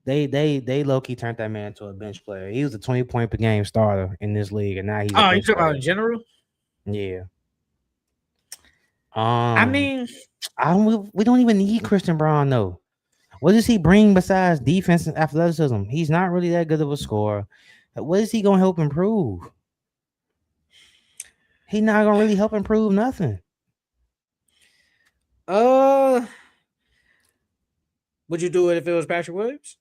They low-key turned that man into a bench player. He was a 20-point per game starter in this league, and now he's you talking about in general? Yeah. I mean, we don't even need Christian Braun though. What does he bring besides defense and athleticism? He's not really that good of a scorer. What is he gonna help improve? He's not gonna really help improve nothing. Would you do it if it was Patrick Williams?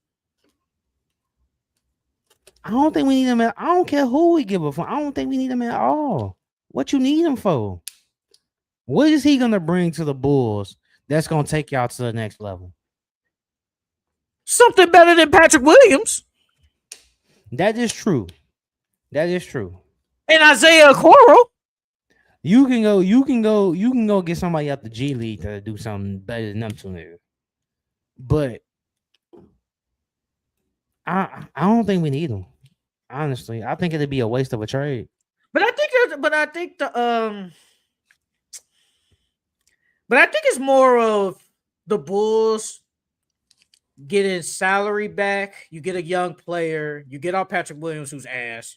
I don't think we need him. I don't care who we give him for. I don't think we need him at all. What you need him for? What is he gonna bring to the Bulls that's gonna take y'all to the next level? Something better than Patrick Williams. That is true. And Isaiah Okoro. You can go get somebody out the G League to do something better than them two niggas. But I don't think we need them. Honestly, I think it'd be a waste of a trade. But I think But I think it's more of the Bulls getting salary back. You get a young player. You get out Patrick Williams, who's ass.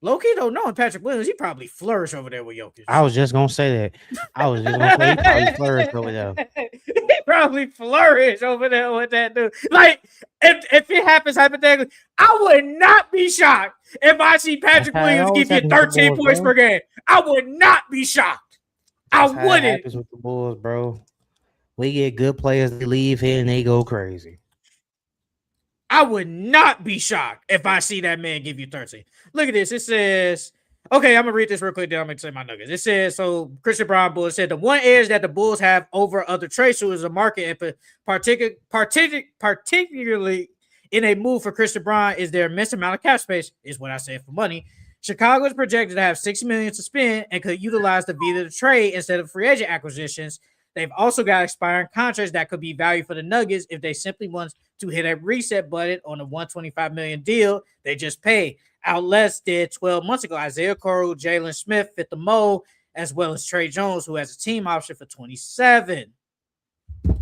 Low-key don't know Patrick Williams. He probably flourished over there with Jokic. I was just gonna say that. I was just gonna say he probably flourished over there. He probably flourished over there with that dude. Like, if it happens hypothetically, I would not be shocked if I see Patrick Williams give you 13 points per game. I would not be shocked. I wouldn't. That happens with the Bulls, bro. We get good players, they leave here and they go crazy. I would not be shocked if I see that man give you 13. Look at this. It says, okay, I'm going to read this real quick, then I'm going to say my nuggets. It says, so Christian Brown Bulls said, the one edge that the Bulls have over other trade suitors is a market, and particularly in a move for Christian Brown is their immense amount of cap space, is what I said for money. Chicago is projected to have $60 million to spend and could utilize the via the trade instead of free agent acquisitions. They've also got expiring contracts that could be valued for the Nuggets if they simply want to hit a reset button on a $125 million deal they just paid. Out less did 12 months ago. Isaiah Coro, Jalen Smith fit the mold, as well as Trey Jones, who has a team option for 27. You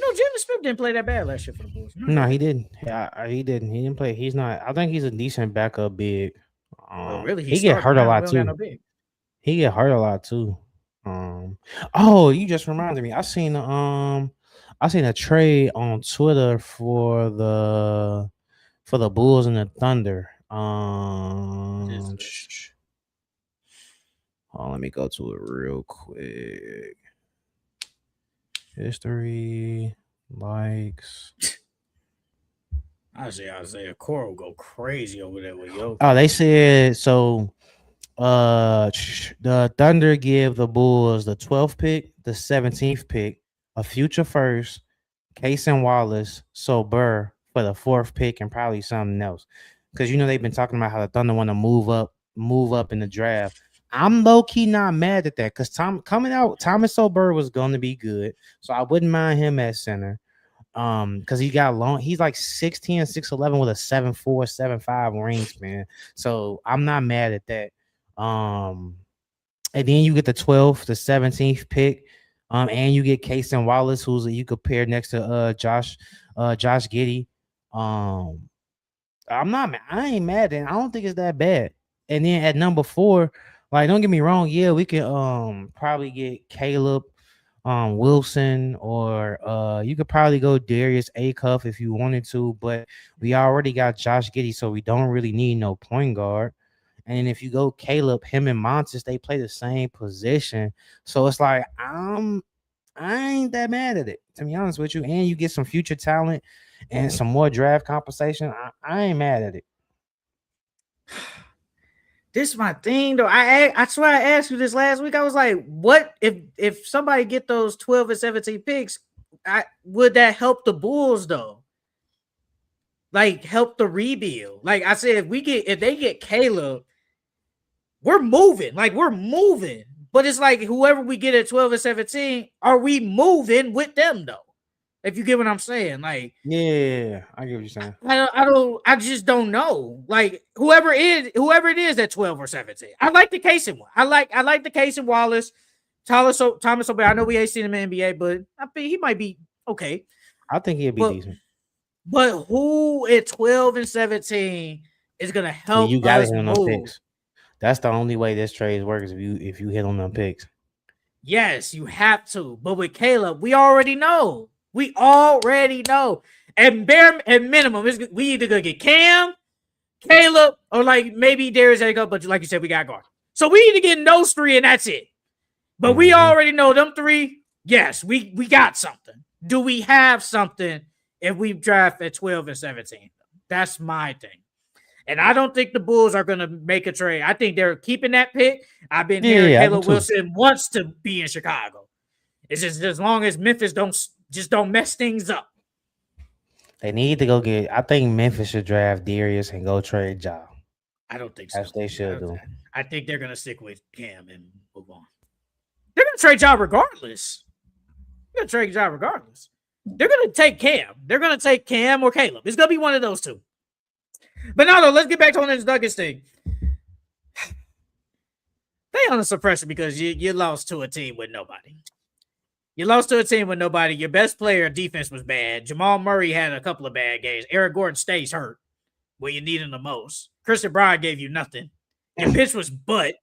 know, Jalen Smith didn't play that bad last year for the Bulls. No, he didn't. He didn't. He didn't play. He's not. I think he's a decent backup big. Really? He get hurt a lot too. He get hurt a lot too. Oh, you just reminded me. I seen a trade on Twitter for the Bulls and the Thunder. Let me go to it real quick. History likes. I say Isaiah Coro go crazy over there with Jokic. Oh, they said so. The Thunder give the Bulls the 12th pick, the 17th pick, a future first, Case and Wallace, Burr for the 4th pick, and probably something else. Because they've been talking about how the Thunder want to move up in the draft. I'm low key not mad at that because Thomas Burr was going to be good, so I wouldn't mind him at center. Because he got long, he's like 6'10", 6'11" with a 7'4", 7'5" wingspan. So I'm not mad at that. And then you get the 12th, the 17th pick, and you get Case and Wallace, who's you could pair next to Josh Giddey. I ain't mad at it. I don't think it's that bad. And then at number 4, like, don't get me wrong, yeah, we can probably get Caleb Wilson, or you could probably go Darius Acuff if you wanted to, but we already got Josh Giddey, so we don't really need no point guard. And if you go Caleb, him and Montes, they play the same position. So it's like, I ain't that mad at it, to be honest with you. And you get some future talent and some more draft compensation. I ain't mad at it. This is my thing, though. I swear I asked you this last week. I was like, what if somebody get those 12 and 17 picks, would that help the Bulls, though? Like, help the rebuild? Like I said, if they get Caleb, we're moving. Like, we're moving. But it's like whoever we get at 12 and 17, are we moving with them, though? If you get what I'm saying, like, yeah, I get what you're saying. I just don't know. Like, whoever it is at 12 or 17, I like the case in one. I like the case in Wallace, Thomas O'Brien. I know we ain't seen him in the NBA, but I think he might be okay. I think he'll be decent. But who at 12 and 17 is gonna help? You got to hit on them picks. That's the only way this trade works. If you hit on them picks, yes, you have to. But with Caleb, we already know. And bare and minimum, we either gonna get Cam, Caleb, or like maybe Darius Acuff, but like you said, we got guard. So we need to get those 3, and that's it. But we already know them 3. Yes, we got something. Do we have something if we draft at 12 and 17? That's my thing. And I don't think the Bulls are going to make a trade. I think they're keeping that pick. I've been hearing Caleb Wilson wants to be in Chicago. It's just as long as Memphis don't mess things up. They need to go get. I think Memphis should draft Darius and go trade Ja. I don't think so. As they should do. I think they're going to stick with Cam and move on. They're going to trade Ja regardless. They're going to take Cam. They're going to take Cam or Caleb. It's going to be one of those two. But now, though, let's get back to this Nuggets thing. They under some pressure because you lost to a team with nobody. You lost to a team with nobody. Your best player defense was bad. Jamal Murray had a couple of bad games. Eric Gordon stays hurt where you need him the most. Christian Brown gave you nothing. Your pitch was butt.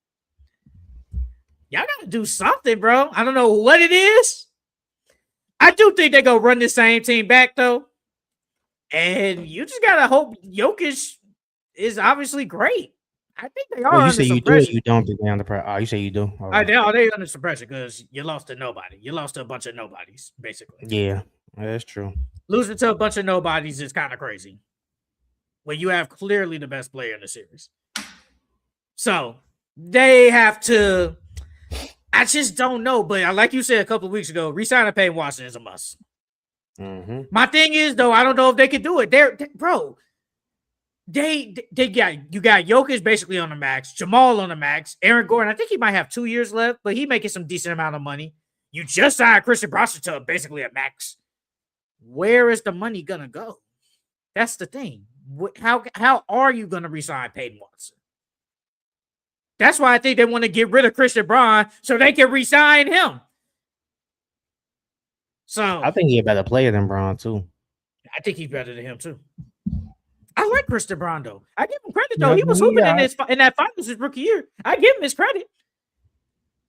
Y'all got to do something, bro. I don't know what it is. I do think they're going to run the same team back, though. And you just got to hope Jokic is obviously great. I think they are. Well, you under say some you pressure. do, or you don't think they're under pressure? Oh, you say you do. They under some pressure because you lost to nobody. You lost to a bunch of nobodies, basically. Yeah, that's true. Losing to a bunch of nobodies is kind of crazy when you have clearly the best player in the series. So they have to. I just don't know, but like you said a couple of weeks ago, re-signing Peyton Watson is a must. Mm-hmm. My thing is, though, I don't know if they could do it. Bro. They got you got Jokic basically on the max, Jamal on the max, Aaron Gordon. I think he might have 2 years left, but he making some decent amount of money. You just signed Christian Brunson to basically a max. Where is the money gonna go? That's the thing. How are you gonna resign Peyton Watson? That's why I think they want to get rid of Christian Braun so they can resign him. So I think he's a better player than Braun too. I think he's better than him too. I like Christian Braun, though. I give him credit, though. He was hooping in that finals his rookie year. I give him his credit.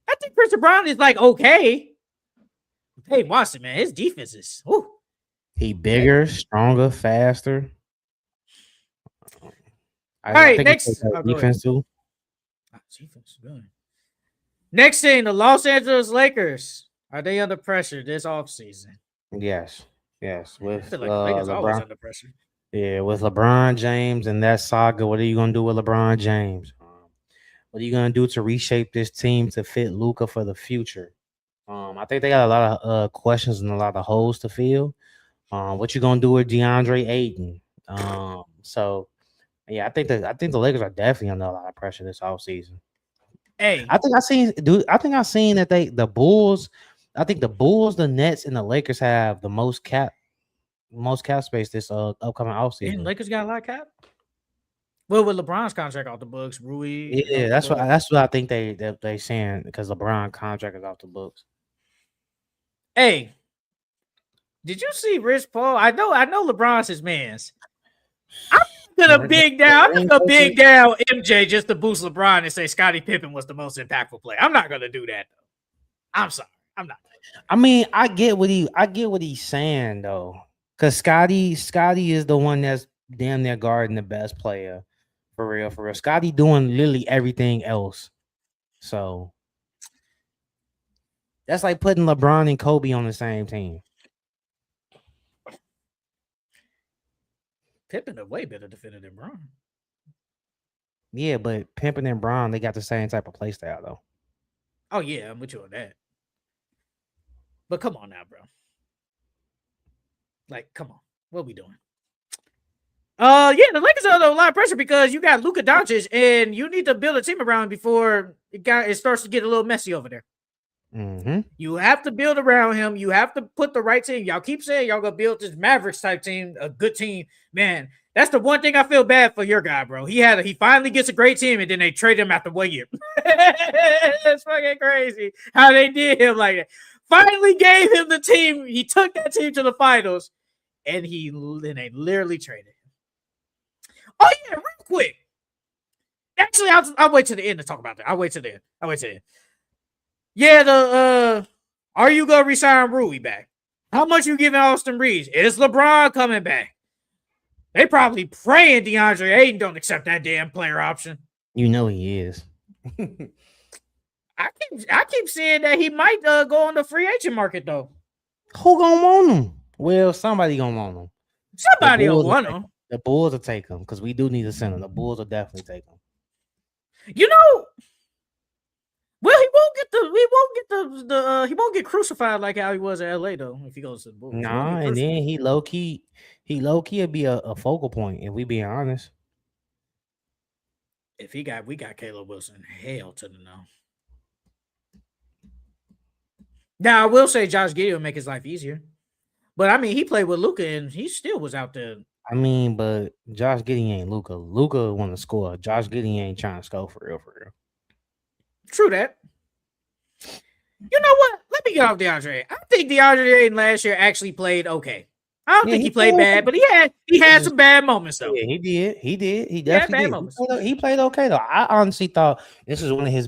I think Christian Braun is like okay. Hey, Watson, man, his defense is. Whew. He bigger, stronger, faster. All right, next defense too. Defense, good. Next thing, the Los Angeles Lakers. Are they under pressure this offseason? Yes. With I feel like the Lakers always under pressure. Yeah, with LeBron James and that saga, what are you gonna do with LeBron James? What are you gonna do to reshape this team to fit Luka for the future? I think they got a lot of questions and a lot of holes to fill. What you gonna do with DeAndre Ayton? So yeah, I think the Lakers are definitely under a lot of pressure this offseason. Hey, I think I've seen that the Bulls, the Nets, and the Lakers have the most cap space this upcoming offseason. And Lakers got a lot of cap. Well, with LeBron's contract off the books, Rui. Yeah, that's what I think they saying because LeBron contract is off the books. Hey, did you see Rich Paul? I know LeBron's his man's. I'm gonna big down MJ just to boost LeBron and say Scottie Pippen was the most impactful player. I'm not gonna do that though. I'm sorry, I'm not. I mean, I get what he's saying though, because Scottie is the one that's damn near guarding the best player for real. Scottie doing literally everything else, so that's like putting LeBron and Kobe on the same team. Pippen a way better defender than Bron. Yeah, but Pippen and Bron, they got the same type of play style though. Oh yeah, I'm with you on that. But come on now, bro. Like, come on. What we doing? Yeah, the Lakers are under a lot of pressure because you got Luka Doncic and you need to build a team around before it starts to get a little messy over there. Mm-hmm. You have to build around him. You have to put the right team. Y'all keep saying y'all gonna build this Mavericks type team, a good team. Man, that's the one thing I feel bad for your guy, bro. He finally gets a great team and then they trade him after 1 year. It's fucking crazy how they did him like that. Finally gave him the team. He took that team to the finals and they literally traded him. Oh yeah, real quick. Actually, I'll wait to the end to talk about that. I'll wait to the end. Yeah, are you gonna resign Rui back? How much you giving Austin Reeves? Is LeBron coming back? They probably praying DeAndre Ayton don't accept that damn player option. You know he is. I keep seeing that he might go on the free agent market though. Who gonna want him? Well, somebody gonna want him. Somebody will want him. The Bulls will take him because we do need a center. The Bulls will definitely take him. You know, well, he won't get crucified like how he was at LA though. If he goes to the Bulls, nah, and then he low key will be a focal point. If we being honest, if we got Caleb Wilson, hell to the no. Now I will say Josh Giddey will make his life easier, but I mean he played with Luka and he still was out there. I mean, but Josh Giddey ain't Luka. Luka want to score. Josh Giddey ain't trying to score for real. True that. You know what? Let me get off DeAndre. I think DeAndre Ayton last year actually played okay. I don't think he played bad, but he had some bad moments though. Yeah, he did. He did. He had definitely bad did. moments. He played okay though. I honestly thought this was one of his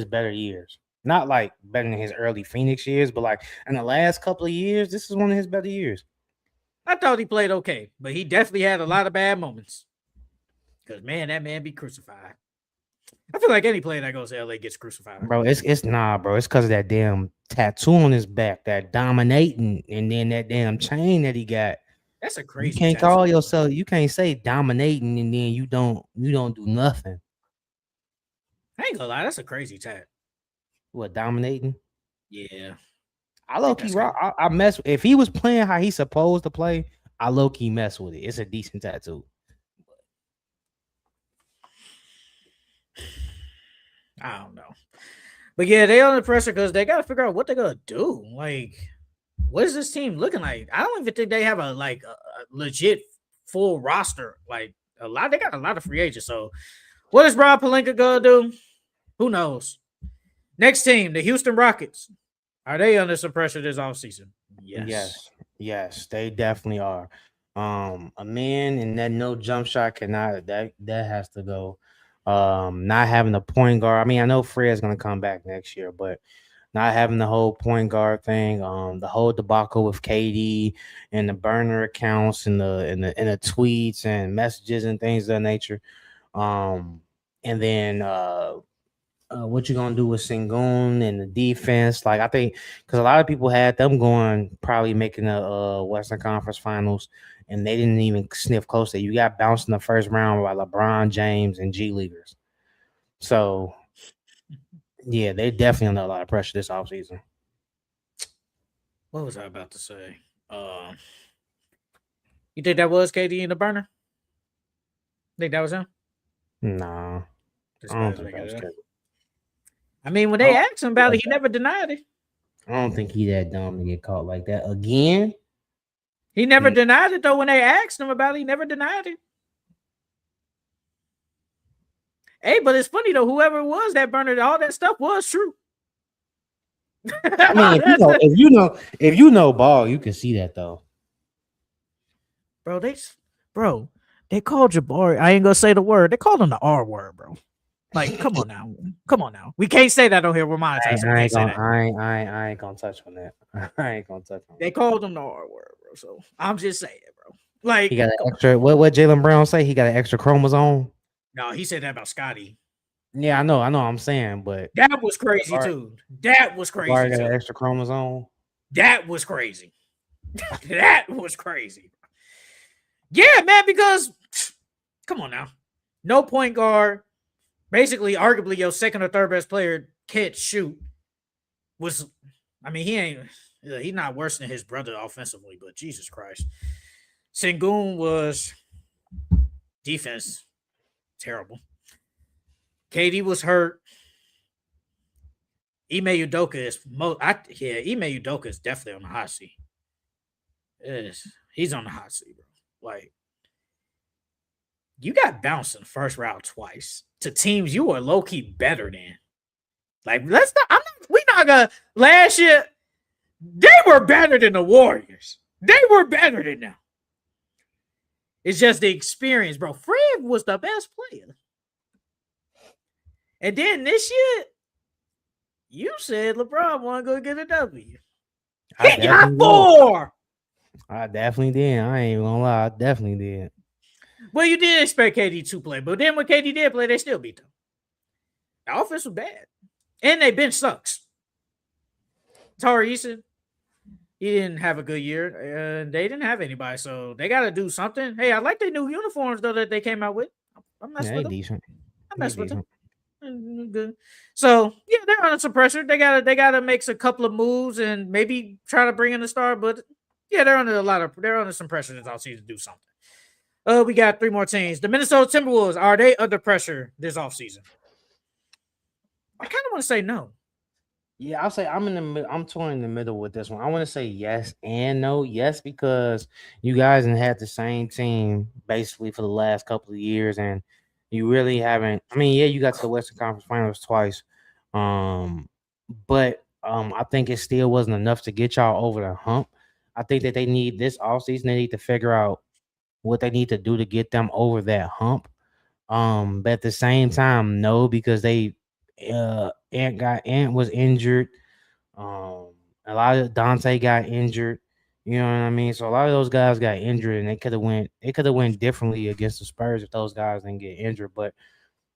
better years. Not like better than his early Phoenix years, but like in the last couple of years, this is one of his better years. I thought he played okay, but he definitely had a lot of bad moments. Because man, that man be crucified. I feel like any player that goes to LA gets crucified. Bro, it's nah, bro. It's because of that damn tattoo on his back, that dominating, and then that damn chain that he got. That's a crazy. You can't tattoo. call yourself. You can't say dominating, and then you don't do nothing. I ain't gonna lie, that's a crazy tat. What, dominating? Yeah. I low key rock. I mess if he was playing how he's supposed to play. I low key mess with it. It's a decent tattoo. I don't know, but yeah, they under pressure because they got to figure out what they're gonna do. Like, what is this team looking like? I don't even think they have a legit full roster. Like they got a lot of free agents. So, what is Rob Pelinka gonna do? Who knows? Next team, the Houston Rockets. Are they under some pressure this offseason? Yes, they definitely are. A man and that no jump shot cannot that has to go. Not having a point guard. I mean, I know Fred's gonna come back next year, but not having the whole point guard thing, the whole debacle with KD and the burner accounts and the tweets and messages and things of that nature. And then what you gonna do with Sengun and the defense? Like I think because a lot of people had them going probably making the Western Conference Finals, and they didn't even sniff close to it. You got bounced in the first round by LeBron James and G Leaguers. So yeah, they definitely under a lot of pressure this offseason. What was I about to say? You think that was KD in the burner? Think that was him? Nah, I don't think that was KD. I mean, when they asked him about it, he never denied it. I don't think he that dumb to get caught like that again. He never denied it though. When they asked him about it, he never denied it. Hey, but it's funny though. Whoever it was that burner, all that stuff was true. I mean, if you know ball, you can see that though. Bro, they called Jabari. I ain't gonna say the word. They called him the R word, bro. Like, come on now. We can't say that on here. We're monetized. I ain't gonna touch on that. I ain't gonna touch on that. They called him the R word, bro. So I'm just saying, bro. Like, he got an extra. What Jaylen Brown say? He got an extra chromosome. No, he said that about Scotty. Yeah, I know. I'm saying, but that was crazy too. That was crazy. Got an extra chromosome. That was crazy. That was crazy. Yeah, man. Because come on now, no point guard. Basically, arguably, your second or third best player can't shoot. He's not worse than his brother offensively, but Jesus Christ. Sengun was defense terrible. KD was hurt. Ime Udoka is definitely on the hot seat. He's on the hot seat, bro. Like, you got bounced in the first round twice to teams you are low key better than. Like, we're not gonna. Last year, they were better than the Warriors. They were better than them. It's just the experience, bro. Fred was the best player. And then this year, you said LeBron want to go get a W. He got 4. I definitely did. I ain't even gonna lie. I definitely did. Well, you did expect KD to play, but then when KD did play, they still beat them. The offense was bad. And they bench sucks. Tari Eason, he didn't have a good year. They didn't have anybody, so they got to do something. Hey, I like their new uniforms, though, that they came out with. I'm messing with them. Decent. I'm messing with them. Good. So yeah, they're under some pressure. They gotta make a couple of moves and maybe try to bring in a star. But yeah, they're under some pressure this offseason to do something. We got 3 more teams. The Minnesota Timberwolves, are they under pressure this offseason? I kind of want to say no. Yeah, I'll say I'm torn in the middle with this one. I want to say yes and no. Yes, because you guys have had the same team basically for the last couple of years, and you really haven't. I mean, yeah, you got to the Western Conference Finals twice, But I think it still wasn't enough to get y'all over the hump. I think that they need this offseason, they need to figure out what they need to do to get them over that hump. But at the same time, no, because they Ant was injured. A lot of Dante got injured. You know what I mean? So a lot of those guys got injured, and it could have went differently against the Spurs if those guys didn't get injured. But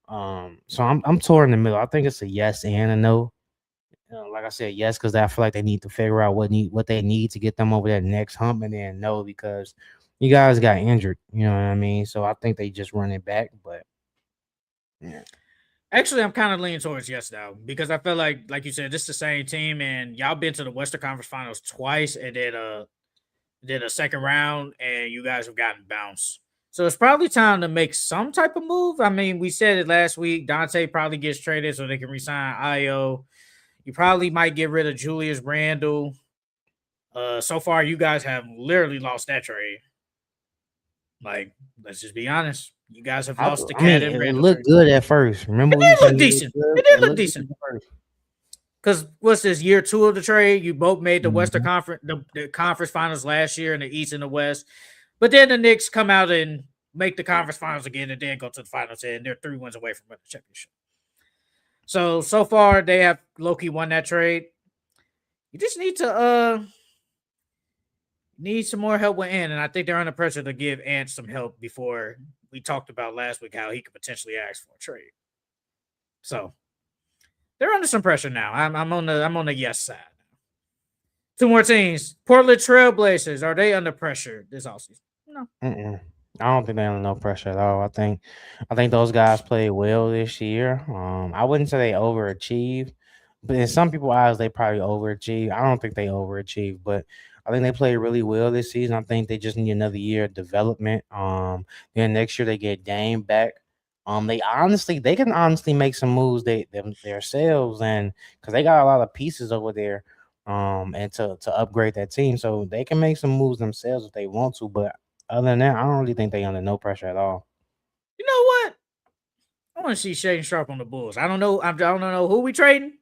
so I'm torn in the middle. I think it's a yes and a no. Like I said, yes, because I feel like they need to figure out what they need to get them over that next hump, and then no, because you guys got injured. You know what I mean? So I think they just run it back. But yeah. Actually, I'm kind of leaning towards yes now because I feel like you said, this is the same team, and y'all been to the Western Conference Finals twice, and did a second round, and you guys have gotten bounced. So it's probably time to make some type of move. I mean, we said it last week. Dante probably gets traded so they can resign Io. You probably might get rid of Julius Randle. So far, you guys have literally lost that trade. Like, let's just be honest. You guys have I, lost the I mean, Cat and it Randall looked trade. good at first. Remember It we did said look it looked decent. good? It did It look looked good decent. at first. Because what's this, year 2 of the trade? You both made the Western Mhm. Conference, the conference finals last year in the East and the West. But then the Knicks come out and make the conference finals again, and then go to the finals, and they're 3 wins away from winning the championship. So far they have low-key won that trade. You just need some more help with Ant, and I think they're under pressure to give Ant some help before we talked about last week how he could potentially ask for a trade. So they're under some pressure now. I'm on the yes side. 2 more teams. Portland Trailblazers. Are they under pressure this offseason? No. Mm-mm. I don't think they're under no pressure at all. I think those guys played well this year. I wouldn't say they overachieved, but in some people's eyes, they probably overachieved. I don't think they overachieved, but I think they played really well this season. I think they just need another year of development. Then next year they get Dame back. They can honestly make some moves themselves, and because they got a lot of pieces over there. And to upgrade that team, so they can make some moves themselves if they want to. But other than that, I don't really think they under no pressure at all. You know what? I want to see Shaden Sharp on the Bulls. I don't know. I don't know who we trading.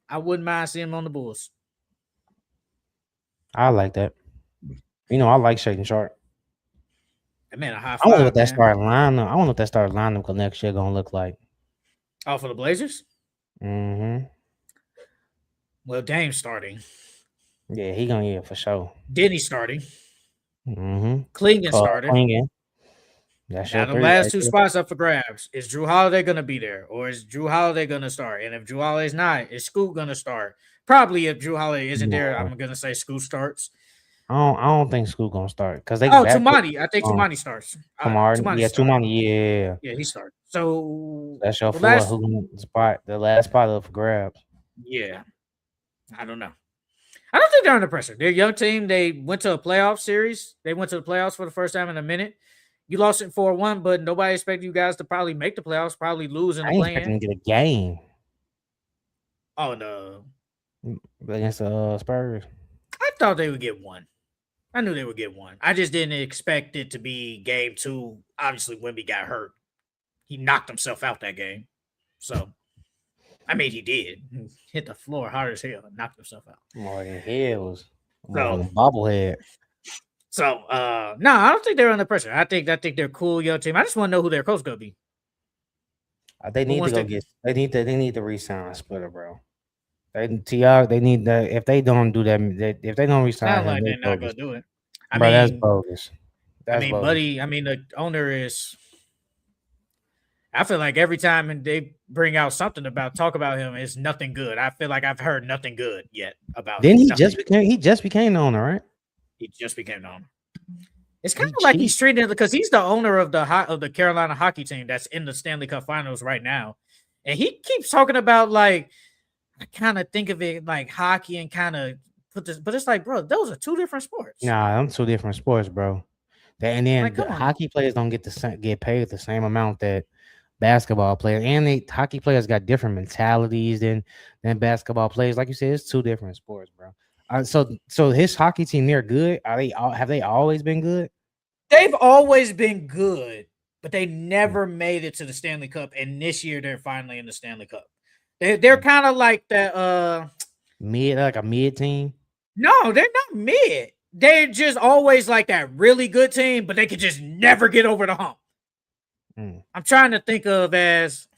I wouldn't mind seeing him on the Bulls. I like that. I like Shaden Sharp. That man a high I wonder what five, that man. starting lineup. I wonder what that starting lineup next year gonna look like. Oh, for the Blazers? Mm-hmm. Well, Dame's starting. Yeah, he gonna get it for sure. Denny starting. Mm-hmm. Clingan starting. Clingan. That's Now, your the three last right 2 there. spots up for grabs. Is Drew Holiday going to be there? Or is Drew Holiday going to start? And if Drew Holiday's not, is Scoot going to start? Probably if Drew Holiday isn't there, No, I'm going to say Scoot starts. I don't think Scoot gonna start because they Oh, back Tumani. I think um Tumani starts. Kamar. Tumani Yeah, start. Tumani. Yeah, Yeah, he started. So that's your the four. last, Who spot? The last spot up for grabs. yeah, I don't know. I don't think they're under pressure. They're a young team. They went to a playoff series. They went to the playoffs for the first time in a minute. You lost it 4-1, but nobody expected you guys to probably make the playoffs, probably lose in I the ain't play-in. expecting to get a game Oh, no. against the Spurs. I thought they would get one. I knew they would get one. I just didn't expect it to be game 2. Obviously, Wemby got hurt. He knocked himself out that game. So, I mean, he did. He hit the floor hard as hell and knocked himself out. More than hills. More So, than bobblehead. no, I don't think they're under pressure. I think they're a cool young team. I just want to know who their coach gonna be. They Who need to wants go to? get. They need to resign Splitter, bro. They need that. If they don't do that, if they don't resign Sound him, like that's they're not gonna bogus, do it. I bro. That's mean, bogus. That's bogus. Buddy. I mean, the owner is. I feel like every time they bring out something talk about him, it's nothing good. I feel like I've heard nothing good yet about him. Then he Nothing. just became the owner, right? He just became the owner. It's kind He of like cheat. he's treated because he's the owner of the Carolina hockey team that's in the Stanley Cup Finals right now, and he keeps talking about like I kind of think of it like hockey and kind of put this, but it's like, bro, those are 2 different sports. Nah, I'm two different sports, bro. And Like, then the come on, hockey players don't get paid the same amount that basketball players, and hockey players got different mentalities than basketball players. Like you said, it's two different sports, bro. So his hockey team, they're good. Have they always been good? they've always been good, but they never made it to the Stanley Cup, and this year they're finally in the Stanley Cup. They're kind of like that. Like a mid team. No, they're not mid. They're just always like that really good team, but they could just never get over the hump. I'm trying to think of as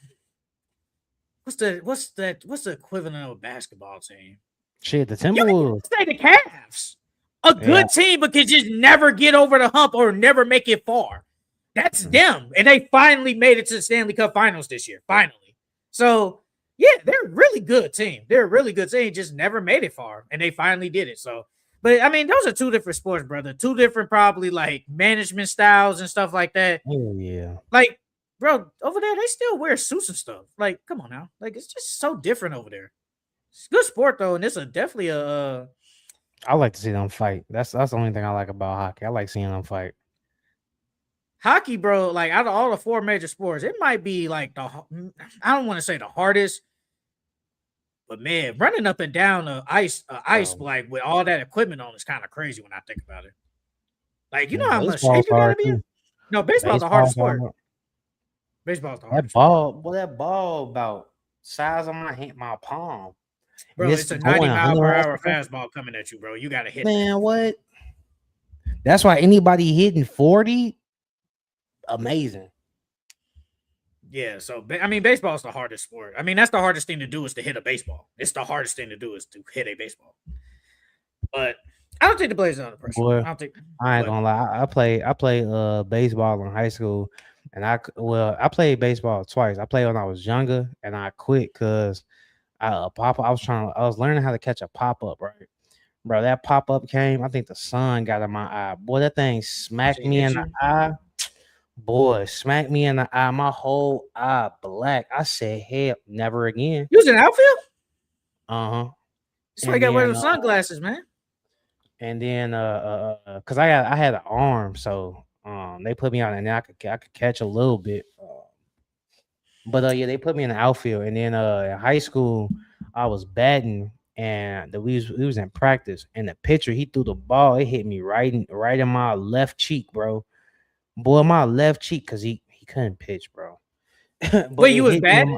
what's the equivalent of a basketball team? Shit, the Timberwolves. Say the Cavs. A good team, but could just never get over the hump or never make it far. That's them. And they finally made it to the Stanley Cup Finals this year. Finally. So, yeah, they're a really good team. They're a really good team. Just never made it far. And they finally did it. So, but I mean, those are two different sports, brother. Two different, probably like management styles and stuff like that. Oh, yeah. Like, bro, over there, they still wear suits and stuff. Like, come on now. Like, it's just so different over there. It's a good sport, though. And it's definitely a. I like to see them fight. That's the only thing I like about hockey. I like seeing them fight. Hockey, bro, like out of all the four major sports, it might be like I don't want to say the hardest, but man, running up and down the ice like with all that equipment on is kind of crazy when I think about it. Like, you know how much shape you gotta be in? No, baseball's the hardest sport. Baseball's the hardest. That ball about size of my palm. Bro, it's a 90-mile-per-hour fastball coming at you, bro. You got to hit. Man, what? That's why anybody hitting 40, amazing. Yeah, so, I mean, baseball is the hardest sport. I mean, that's the hardest thing to do is to hit a baseball. It's the hardest thing to do is to hit a baseball. But I don't think the Blazers are under pressure. Boy, I ain't gonna lie. I play baseball in high school, and I played baseball twice. I played when I was younger, and I quit because I was learning how to catch a pop-up, right? Bro, that pop-up came. I think the sun got in my eye. Boy, that thing smacked me in the eye. Boy, smacked me in the eye. My whole eye black. I said, hell, never again. You was in the outfield? Uh-huh. So I got to wear the sunglasses, man. And then because I had an arm, so they put me on, and then I could catch a little bit. But yeah, they put me in the outfield, and then in high school, I was batting, and we was in practice, and the pitcher, he threw the ball, it hit me right in my left cheek, bro. Boy, my left cheek, because he couldn't pitch, bro. Wait, you was batting?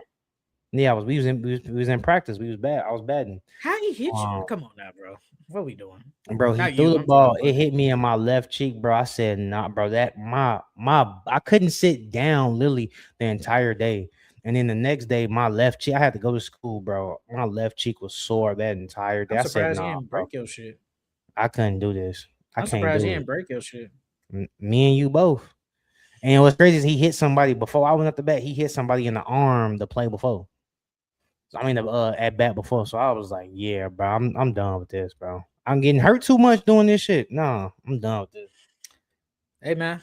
Yeah, we was in practice. We was bad. I was batting. How he hit you? Come on now, bro. What we doing? Bro, he threw the ball. It hit me in my left cheek, bro. I said, nah, bro. That I couldn't sit down literally the entire day. And then the next day, my left cheek, I had to go to school, bro. My left cheek was sore that entire day. I'm surprised you didn't break your shit. I couldn't do this. I'm surprised you didn't break your shit. Me and you both. And what's crazy is he hit somebody before I went up to bat. He hit somebody in the arm the play before. I mean, at bat before. So I was like, yeah, bro, I'm done with this, bro. I'm getting hurt too much doing this shit. No, I'm done with this. Hey, man.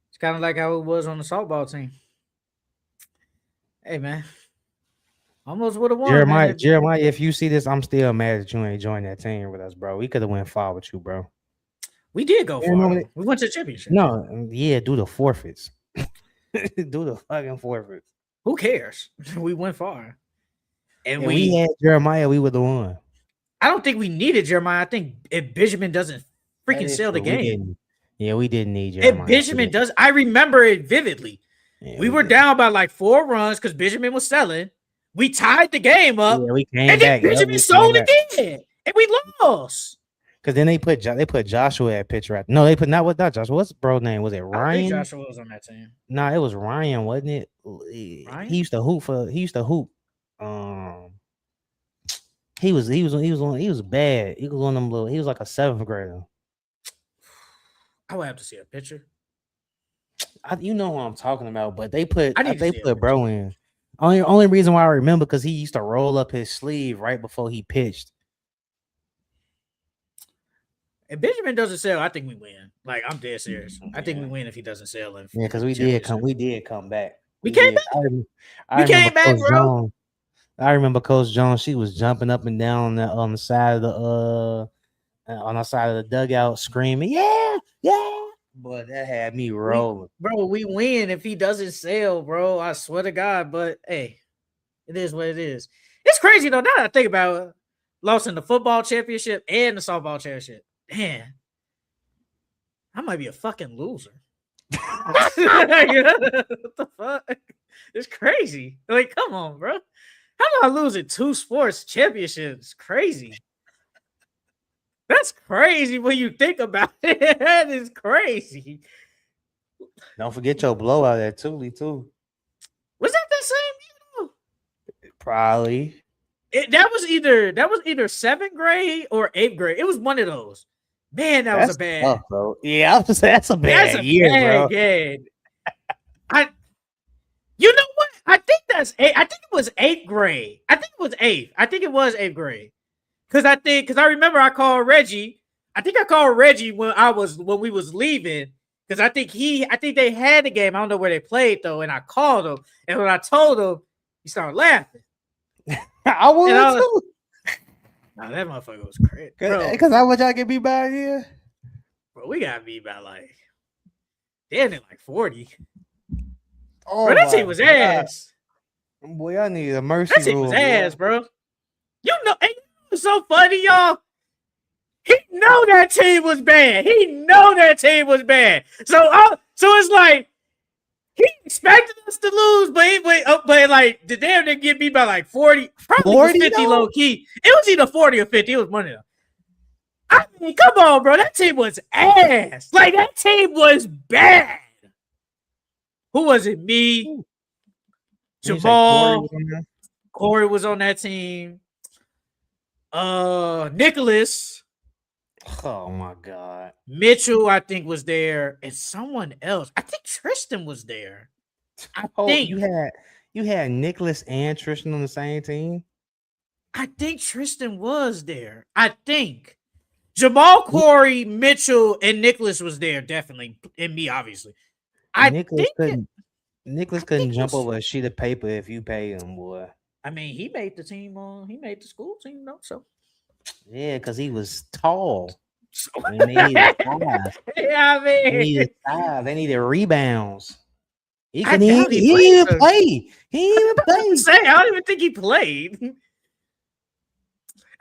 It's kind of like how it was on the softball team. Hey, man. Almost would have won. Jeremiah, if you see this, I'm still mad that you ain't joined that team with us, bro. We could have went far with you, bro. We did go far. We went to the championship. No, yeah, do the forfeits. Do the fucking forfeits. Who cares? We went far. And we had Jeremiah, we would have won. I don't think we needed Jeremiah. I think if Benjamin doesn't freaking sell the game. We didn't need Jeremiah. If Benjamin does, I remember it vividly. Yeah, we were down by like 4 runs because Benjamin was selling. We tied the game up. Yeah, we came and back. Then Benjamin sold again. And we lost. Because then they put Joshua at pitcher. No, they put not Joshua. What's bro name? Was it Ryan? I think Joshua was on that team. No, it was Ryan, wasn't it? Ryan? He used to hoop. He was bad. He was one of them little. He was like a 7th grader. I would have to see a picture. You know what I'm talking about, but they put bro in. Only reason why I remember because he used to roll up his sleeve right before he pitched. If Benjamin doesn't sell, I think we win. Like, I'm dead serious. I think we win if he doesn't sell. Yeah, because we did come back. We came back. We came back, bro. I remember Coach Jones. She was jumping up and down on the side of the dugout, screaming, "Yeah, yeah!" But that had me rolling, bro. We win if he doesn't sell, bro. I swear to God. But hey, it is what it is. It's crazy though. Now that I think about it, lost in the football championship and the softball championship. Damn, I might be a fucking loser. What the fuck? It's crazy. Like, come on, bro. How do I losing 2 sports championships? Crazy. That's crazy when you think about it. That is crazy. Don't forget your blowout at Thule too. Was that the same year? Probably. That was either 7th grade or 8th grade. It was one of those. Man, that was a bad. Tough, bro. Yeah, I was saying that's a bad year, bro. Game. You know what? I think it was 8th grade. I think it was 8th. I think it was 8th grade. Because I remember I called Reggie. I think I called Reggie when we was leaving. Because I think they had the game. I don't know where they played though. And I called him. And when I told him, he started laughing. I was too. Nah, that motherfucker was crazy. Because how much I get beat by here? Bro, we got beat by like 40. Oh, bro, that team was ass. Boy, I need a mercy. That team was ass, bro. You know, it was so funny, y'all. He know that team was bad. So it's like he expected us to lose, but like the damn didn't get beat by like 40, probably 40, 50 low key. It was either 40 or 50. It was one of them. I mean, come on, bro. That team was ass. Like that team was bad. Who was it? Me, Jamal, Corey was on that team. Nicholas. Oh my God. Mitchell, I think, was there, and someone else. I think Tristan was there. I think you had Nicholas and Tristan on the same team. I think Tristan was there. I think Jamal, Corey, Mitchell, and Nicholas was there, definitely, and me, obviously. Nicholas couldn't jump over a sheet of paper if you pay him, boy. I mean, he made the team. He made the school team, though. So yeah, because he was tall. And they needed size. Yeah, I mean, they needed rebounds. He didn't even play. I don't even think he played.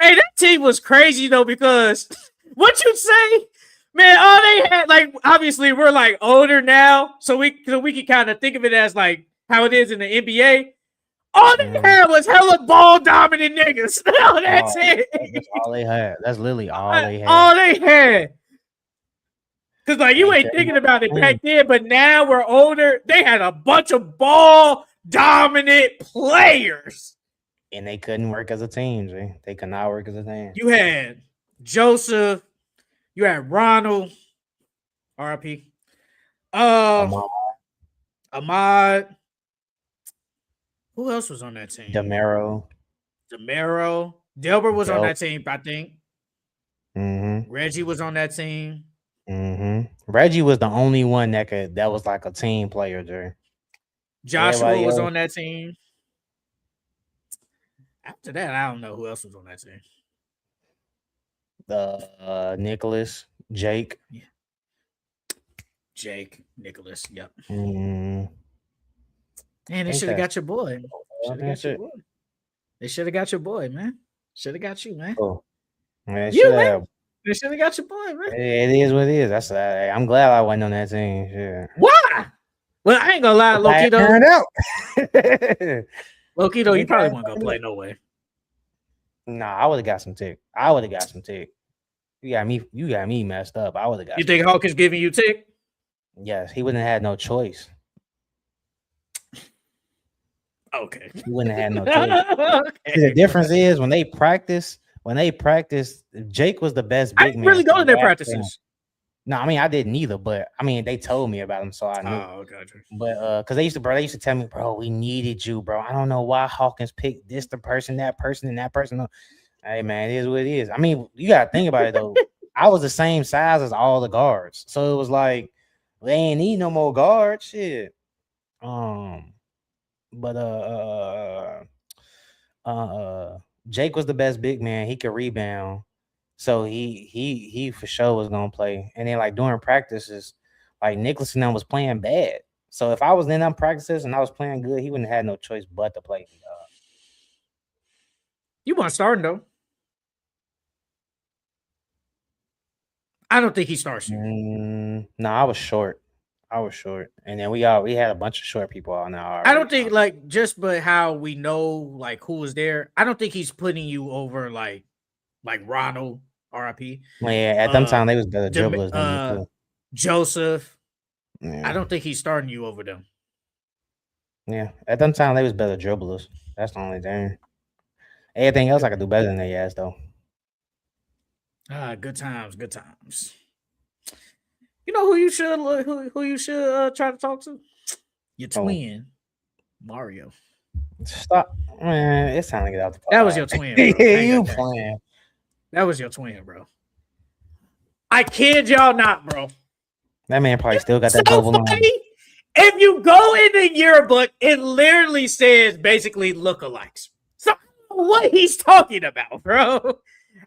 Hey, that team was crazy though, because what you say, man, all they had, like, obviously we're like older now, so we can kind of think of it as like how it is in the NBA. All they had was hella ball dominant niggas. That's it. That's all they had. That's literally all they had. All they had. Because like you ain't thinking about it back then, but now we're older. They had a bunch of ball dominant players. And they couldn't work as a team, Jay. They could not work as a team. You had Joseph, you had Ronald, RIP. Ahmad. Who else was on that team? Demero. Delbert was on that team, I think. Mm-hmm. Reggie was on that team. Mm-hmm. Reggie was the only one that was like a team player there. Joshua was on that team. After that, I don't know who else was on that team. Nicholas, Jake. Yeah. Jake, Nicholas, yep. Mm-hmm. Man, they should have got your boy. They should have got your boy, man. Should have got you, man. Oh. Man, they should have got your boy, man. It is what it is. I'm glad I wasn't on that team. Yeah. Why? Well, I ain't gonna lie, Loki though. Turned out. Loki though, you probably wasn't gonna play no way. Nah, I would have got some tick. You got me messed up. I would have got. You think Hawk is giving you tick? Yes, he wouldn't have had no choice. Okay. He wouldn't have had no choice. Okay. The difference is when they practice, Jake was the best big man. I really go to their practices. No, I mean I didn't either, but I mean they told me about him, so I knew. Oh, gotcha. But because they used to tell me, bro, we needed you, bro. I don't know why Hawkins picked this, the person, that person, and that person. Hey man, it is what it is. I mean, you gotta think about it though. I was the same size as all the guards, so it was like they ain't need no more guards. Shit. Jake was the best big man. He could rebound. So he for sure was gonna play. And then like during practices, like Nicholas and them was playing bad. So if I was in them practices and I was playing good, he wouldn't have had no choice but to play. You want starting though? I don't think he starts you. No, I was short. I was short, and then we had a bunch of short people on there already. I don't think like just but how we know like who was there. I don't think he's putting you over like Ronald RIP. Yeah, at them time they was better dribblers than me too. Joseph. Yeah. I don't think he's starting you over them. Yeah, at them time they was better dribblers. That's the only thing. Everything else I could do better than they ass though. Good times, good times. You know who you should who you should try to talk to? Your twin, Mario. Stop, man! It's time to get out the. That was your twin. Bro. You playing? That was your twin, bro. I kid y'all not, bro. That man probably still got that double line. If you go in the yearbook, it literally says basically lookalikes. So what he's talking about, bro?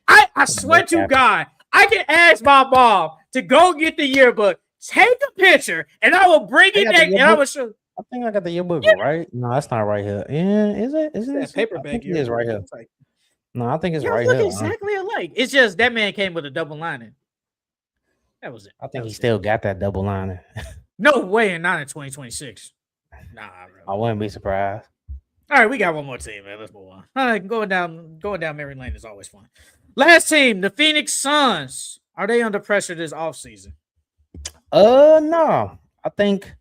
I swear to God, I can ask my mom to go get the yearbook, take a picture, and I will bring it back and I will show. I think I got the yearbook right. No, that's not right here. Yeah, is it? Is it paperback? It is right here. No, I think it's right here. Exactly alike. It's just that man came with a double lining. That was it. I think he still got that double lining. No way, and not in 2026. Nah, bro. I wouldn't be surprised. All right, we got one more team, man. Let's move on. All right, going down memory lane is always fun. Last team, the Phoenix Suns. Are they under pressure this offseason? No. I think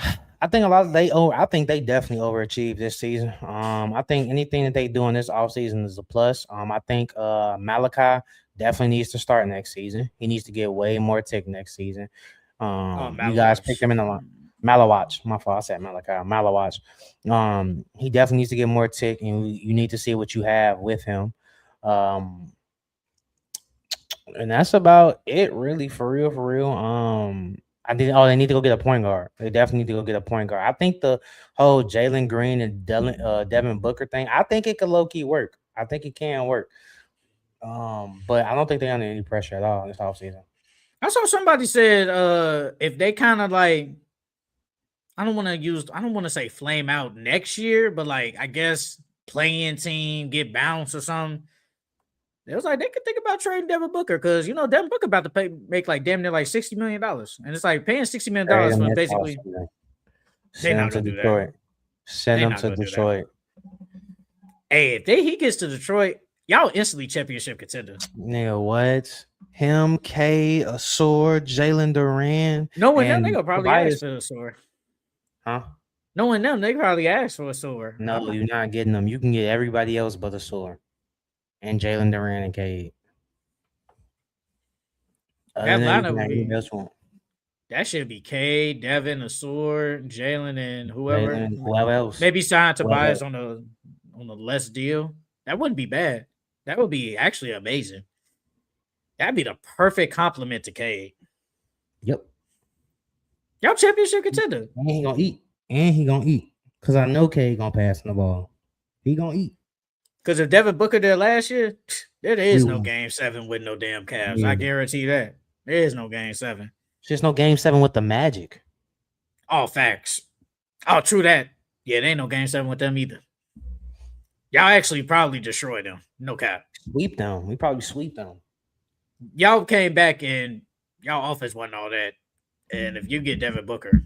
a lot of I think they definitely overachieved this season. I think anything that they do in this offseason is a plus. I think Malachi definitely needs to start next season. He needs to get way more tick next season. You guys picked him in the line. Malawach. My fault. I said Malachi. Malawach. He definitely needs to get more tick, and you need to see what you have with him. And that's about it, really, for real. They need to go get a point guard. They definitely need to go get a point guard. I think the whole Jalen Green and Devin Booker thing, I think it could low-key work. I think it can work. But I don't think they're under any pressure at all this offseason. I saw somebody said if they kind of like, I don't want to say flame out next year, but like I guess playing team get bounced or something. It was like they could think about trading Devin Booker because Devin Booker about to make like damn near like $60 million, and it's like paying $60 million for basically. Send him to Detroit. Send him to Detroit. Hey, if he gets to Detroit, y'all instantly championship contender. Nigga, what? Him, K, Asor, Jalen Duran. Knowing them, they gonna probably ask for Asor. Huh? Knowing them, they probably ask for Asor. No, you're not getting them. You can get everybody else but Asor. And Jalen Duran and Cade. That lineup would be that should be Cade, Devin, Asor, Jalen, and whoever else. Maybe sign Tobias on a less deal. That wouldn't be bad. That would be actually amazing. That'd be the perfect compliment to Cade. Yep. Y'all championship contender. And he gonna eat. Because I know Cade gonna pass the ball. He gonna eat. Because if Devin Booker did last year, there is no Game 7 with no damn Cavs. I guarantee that. There is no Game 7. There's just no Game 7 with the Magic. All facts. Oh, true that. Yeah, there ain't no Game 7 with them either. Y'all actually probably destroyed them. No cap. Sweep them. We probably sweep them. Y'all came back and y'all offense wasn't all that. And if you get Devin Booker.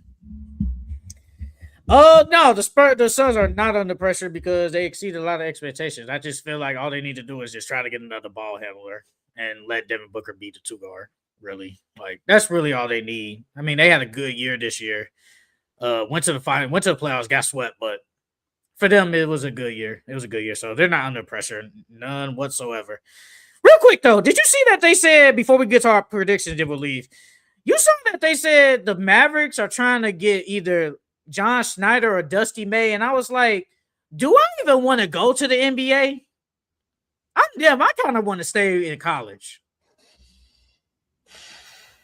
No, the Suns are not under pressure because they exceeded a lot of expectations. I just feel like all they need to do is just try to get another ball handler and let Devin Booker be the 2 guard. Really, like that's really all they need. I mean, they had a good year this year. Went to the playoffs, got swept, but for them, it was a good year. It was a good year, so they're not under pressure, none whatsoever. Real quick though, did you see that they said before we get to our predictions, then we'll leave? You saw that they said the Mavericks are trying to get either John Schneider or Dusty May, and I was like, do I even want to go to the NBA? I kind of want to stay in college.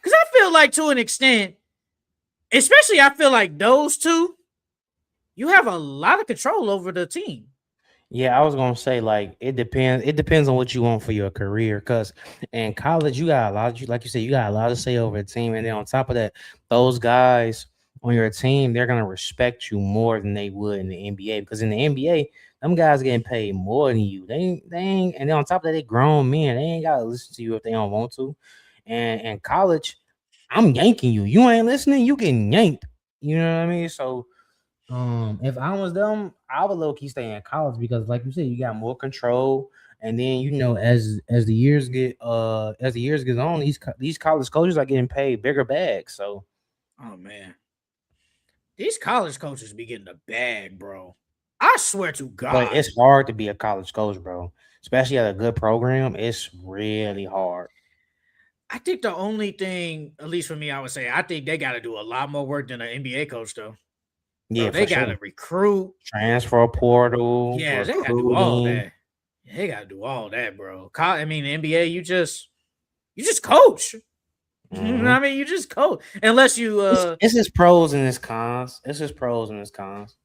Because I feel like to an extent, especially I feel like those two, you have a lot of control over the team. Yeah, I was gonna say like it depends. It depends on what you want for your career. Because in college, you got a lot. Like you said, you got a lot to say over the team, and then on top of that, those guys on your team, they're gonna respect you more than they would in the NBA. Because in the NBA, them guys getting paid more than you. They ain't, and then on top of that, they grown men. They ain't gotta listen to you if they don't want to. And in college, I'm yanking you. You ain't listening. You getting yanked. You know what I mean? So, if I was them, I would low key stay in college because, like you said, you got more control. And then as the years get on, these college coaches are getting paid bigger bags. So, Oh man, these college coaches be getting the bag, bro. I swear to but God. it's hard to be a college coach, bro. Especially at a good program, it's really hard. I think the only thing, at least for me, I would say, I think they got to do a lot more work than an NBA coach, though. Bro, Yeah, they for got sure. to recruit. Transfer portal, Yeah, they got to do all recruiting. that. They got to do all that, bro. I mean, the NBA, you just coach. You know what Mhm. I mean? You just coach. Unless you, It's his pros and his cons. It's his pros and his cons.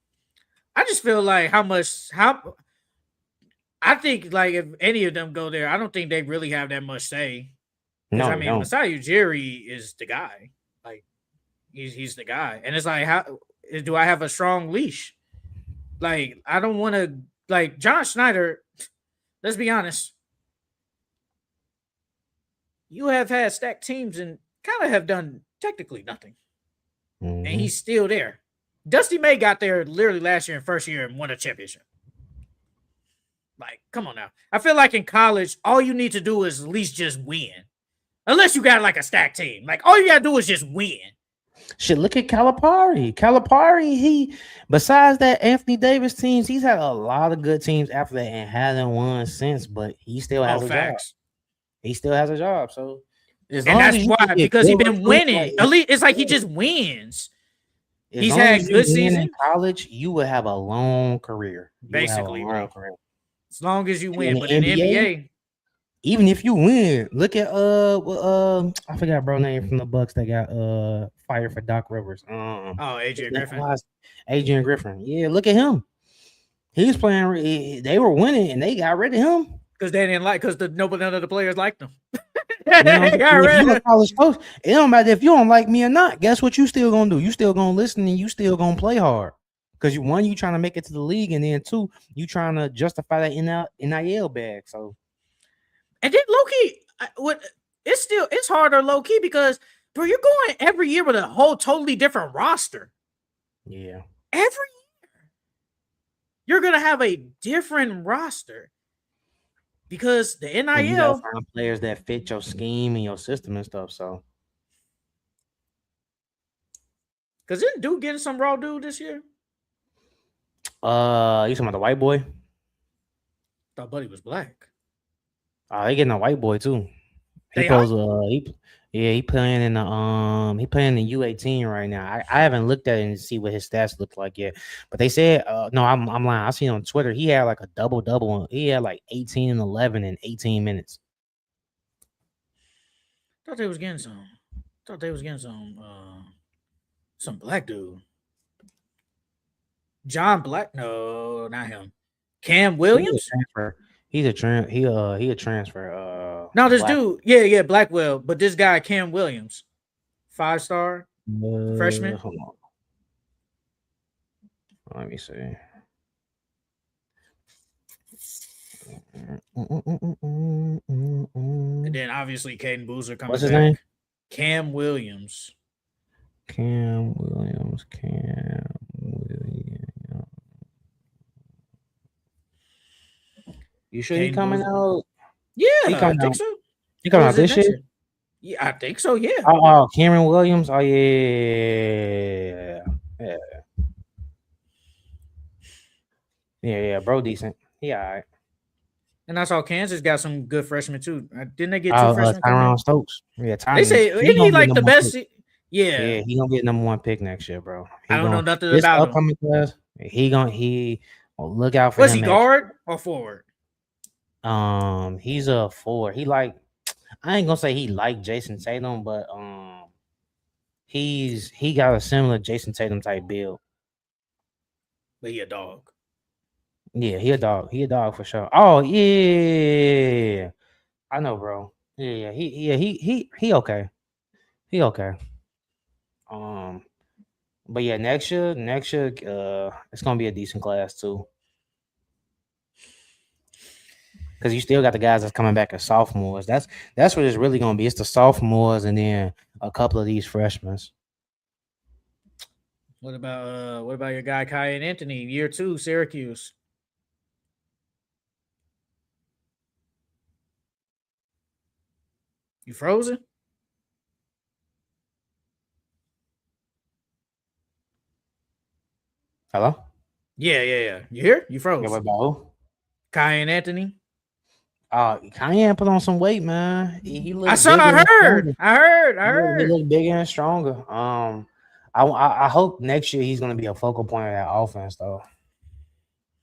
I just feel like how I think like if any of them go there, I don't think they really have that much say. Because No, I they mean, don't. Masai Ujiri is the guy. Like he's the guy, and it's like how do I have a strong leash? Like I don't want to like John Schneider. Let's be honest. You have had stacked teams and kind of have done technically nothing, and Mhm. he's still there. Dusty May got there literally last year in first year and won a championship. Like, come on now. I feel like in college, all you need to do is at least just win. Unless you got like a stacked team. Like, all you gotta do is just win. Shit, look at Calipari. Calipari, he besides that Anthony Davis teams, he's had a lot of good teams after that and hasn't won since, but he still Oh, has a job. facts. He still has a job. So as And long that's as you can why, get because he good been recruit, like winning. At least it's like he just wins. as He's long as had you good win in seasons, college, you will have a long career. You will have a basically, long bro. career. As long as you And in win. the But in the NBA, NBA, even if you win, look at I forgot bro name from the Bucks that got fired for Doc Rivers. oh, His AJ name Griffin. was Adrian Griffin. Yeah, look at him. He was playing. They were winning, and they got rid of him. Because they didn't like because none of the players liked him. You know what I'm They saying? got And if rid you a of college coach, it don't matter if you don't like me or not. Guess what you still gonna do? You still gonna listen and you still gonna play hard. Because you trying to make it to the league, and then two, you trying to justify that NIL bag. So And then Loki, what it's harder low key because bro, you're going every year with a whole totally different roster. yeah, Every year, you're gonna have a different roster because the and you gotta NIL. find players that fit your scheme and your system and stuff. So Because didn't Duke get some raw dude this year? you talking about the white boy? Thought Buddy was black. They getting a white boy too. He They are. pose he playing in the he playing in U18 right now. I haven't looked at it and see what his stats look like yet. But they said no, I'm lying. I seen on Twitter he had like a double. He had like 18 and 11 in 18 minutes. Thought they was getting some. Thought they was getting some black dude. John Black. No, not him. Cam He's a Williams. transfer. He a transfer No, this black. dude. Yeah, Blackwell. But this guy, Cam Williams, 5-star freshman. Hold on. Let me see. And then obviously Caden Boozer coming What's his name? back. Cam Williams. Cam Williams. You sure he Caden coming Boozer. out? Yeah, He I coming think out. so. He coming Or out is it this next year? year? Yeah, I think so. Yeah. Cameron Williams. Oh yeah. Yeah. Bro, decent. He all right. And I saw Kansas got some good freshmen too. Didn't they get two freshmen coming in? Tyron Stokes. Yeah, They Tyron. say He isn't he gonna be a like the number one best? pick. Yeah. Yeah, he gonna be a number one pick next year, bro. I He don't know gonna nothing this about him. upcoming class. He well, look out for Was he him next. guard or forward? He's a four. He like I ain't gonna say he like Jason Tatum, but he got a similar Jason Tatum type build. But he a dog. Yeah, he a dog. He a dog for sure. Oh yeah, I know, bro. He okay. He okay. Um, but yeah, next year, it's gonna be a decent class too. because you still got the guys that's coming back as sophomores. That's what it's really gonna be. It's the sophomores and then a couple of these freshmen. What about your guy Kai and Anthony, year 2, Syracuse? You frozen? Hello? Yeah. You here? You Yeah, froze. what about who? Kai and Anthony. Kanye put on some weight, man. He I looked saw. bigger and I heard. stronger. I heard. I He heard. looked bigger and stronger. I hope next year he's gonna be a focal point of that offense, though.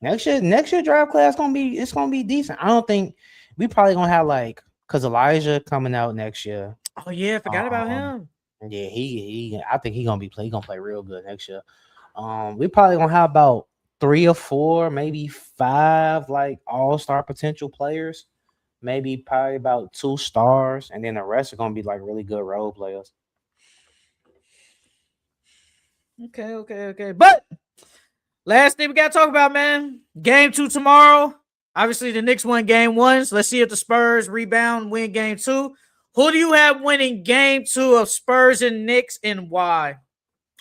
Next year draft class gonna be decent. I don't think we probably gonna have like because Elijah coming out next year. Oh yeah, I forgot about Um, him. yeah, he I think he gonna play real good next year. We probably gonna have about 3 or 4, maybe 5 like all-star potential players. Maybe probably about 2 stars, and then the rest are gonna be like really good role players. Okay. But last thing we gotta talk about, man. Game 2 tomorrow. Obviously, the Knicks won game 1. So let's see if the Spurs rebound, win game 2. Who do you have winning game 2 of Spurs and Knicks, and why?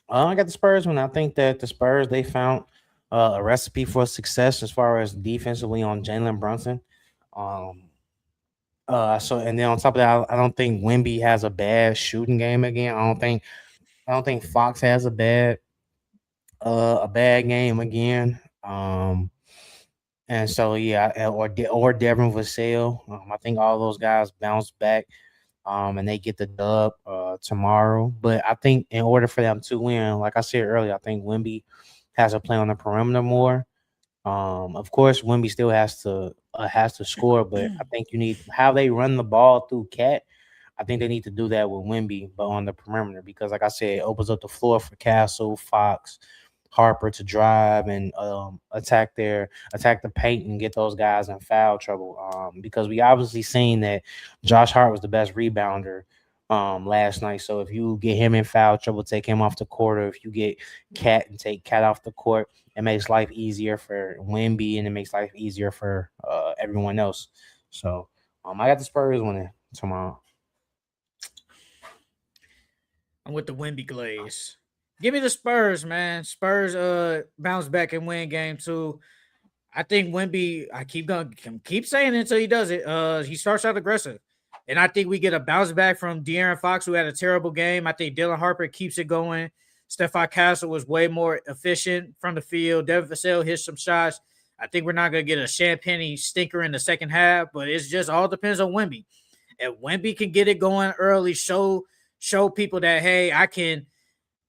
I got the Spurs one. I think that the Spurs they found a recipe for success as far as defensively on Jalen Brunson. Um, so and then on top of that, I don't think Wemby has a bad shooting game again. I don't think Fox has a bad game again. And so yeah, or Devin Vassell. I think all those guys bounce back. And they get the dub tomorrow. But I think in order for them to win, like I said earlier, I think Wemby has to play on the perimeter more. Of course, Wemby still has to score, but I think you need how they run the ball through Cat. I think they need to do that with Wemby, but on the perimeter because, like I said, it opens up the floor for Castle, Fox, Harper to drive and attack the paint and get those guys in foul trouble. Because we obviously seen that Josh Hart was the best rebounder last night. So if you get him in foul trouble, take him off the court, or if you get Cat and take Cat off the court, it makes life easier for Wemby and it makes life easier for everyone else. So I got the Spurs winning tomorrow. I'm with the Wemby Glaze. Give me the Spurs, man. Spurs bounce back and win game 2. I think Wemby, I keep saying it until he does it. He starts out aggressive. And I think we get a bounce back from De'Aaron Fox, who had a terrible game. I think Dylan Harper keeps it going. Stephon Castle was way more efficient from the field. Devin Vassell hit some shots. I think we're not going to get a Champagny stinker in the second half, but it's just all depends on Wemby. If Wemby can get it going early, show people that, hey, I can.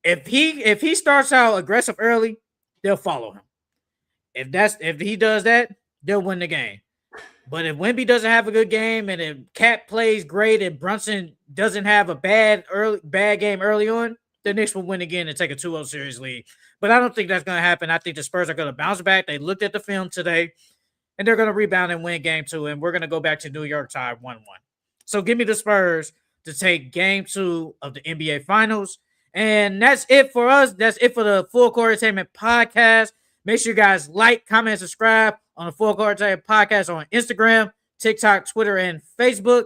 If he starts out aggressive early, they'll follow him. If he does that, they'll win the game. But if Wemby doesn't have a good game and if Cat plays great and Brunson doesn't have a bad game early on, the Knicks will win again and take a 2-0 series lead. But I don't think that's going to happen. I think the Spurs are going to bounce back. They looked at the film today, and they're going to rebound and win game 2, and we're going to go back to New York tied 1-1. So give me the Spurs to take game 2 of the NBA Finals. And that's it for us. That's it for the Full Court Entertainment Podcast. Make sure you guys like, comment, and subscribe on the Full Court Entertainment Podcast on Instagram, TikTok, Twitter, and Facebook.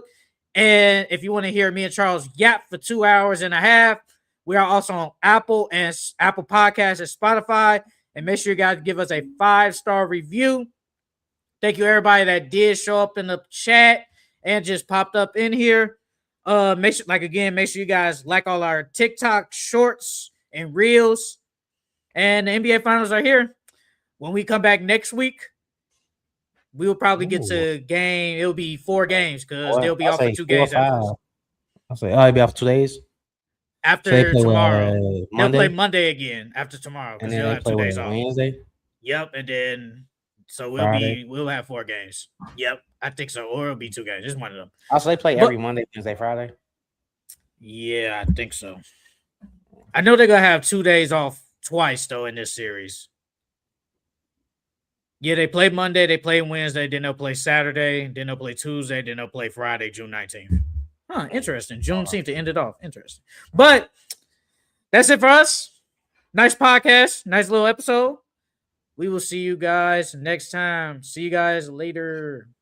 And if you want to hear me and Charles yap for 2 hours and a half, we are also on Apple Podcasts and Spotify. And make sure you guys give us a 5-star review. Thank you, everybody that did show up in the chat and just popped up in here. Make sure you guys like all our TikTok shorts and reels. And the NBA Finals are here. When we come back next week, we will probably get to game. It'll be 4 games because they'll be off for 2 games after. I'll say, it'll be off for 2 days. After tomorrow. They'll play Monday again after tomorrow because they'll have 2 days off. Wednesday? Yep, and then so we'll have 4 games. Yep, I think so. Or it'll be 2 games. It's one of them. Also, they play every Monday, Wednesday, Friday. Yeah, I think so. I know they're gonna have 2 days off twice though in this series. Yeah, they play Monday, they play Wednesday, then they'll play Saturday, then they'll play Tuesday, then they'll play Friday, June 19th. Huh, interesting. June seemed to end it off. Interesting. But that's it for us. Nice podcast. Nice little episode. We will see you guys next time. See you guys later.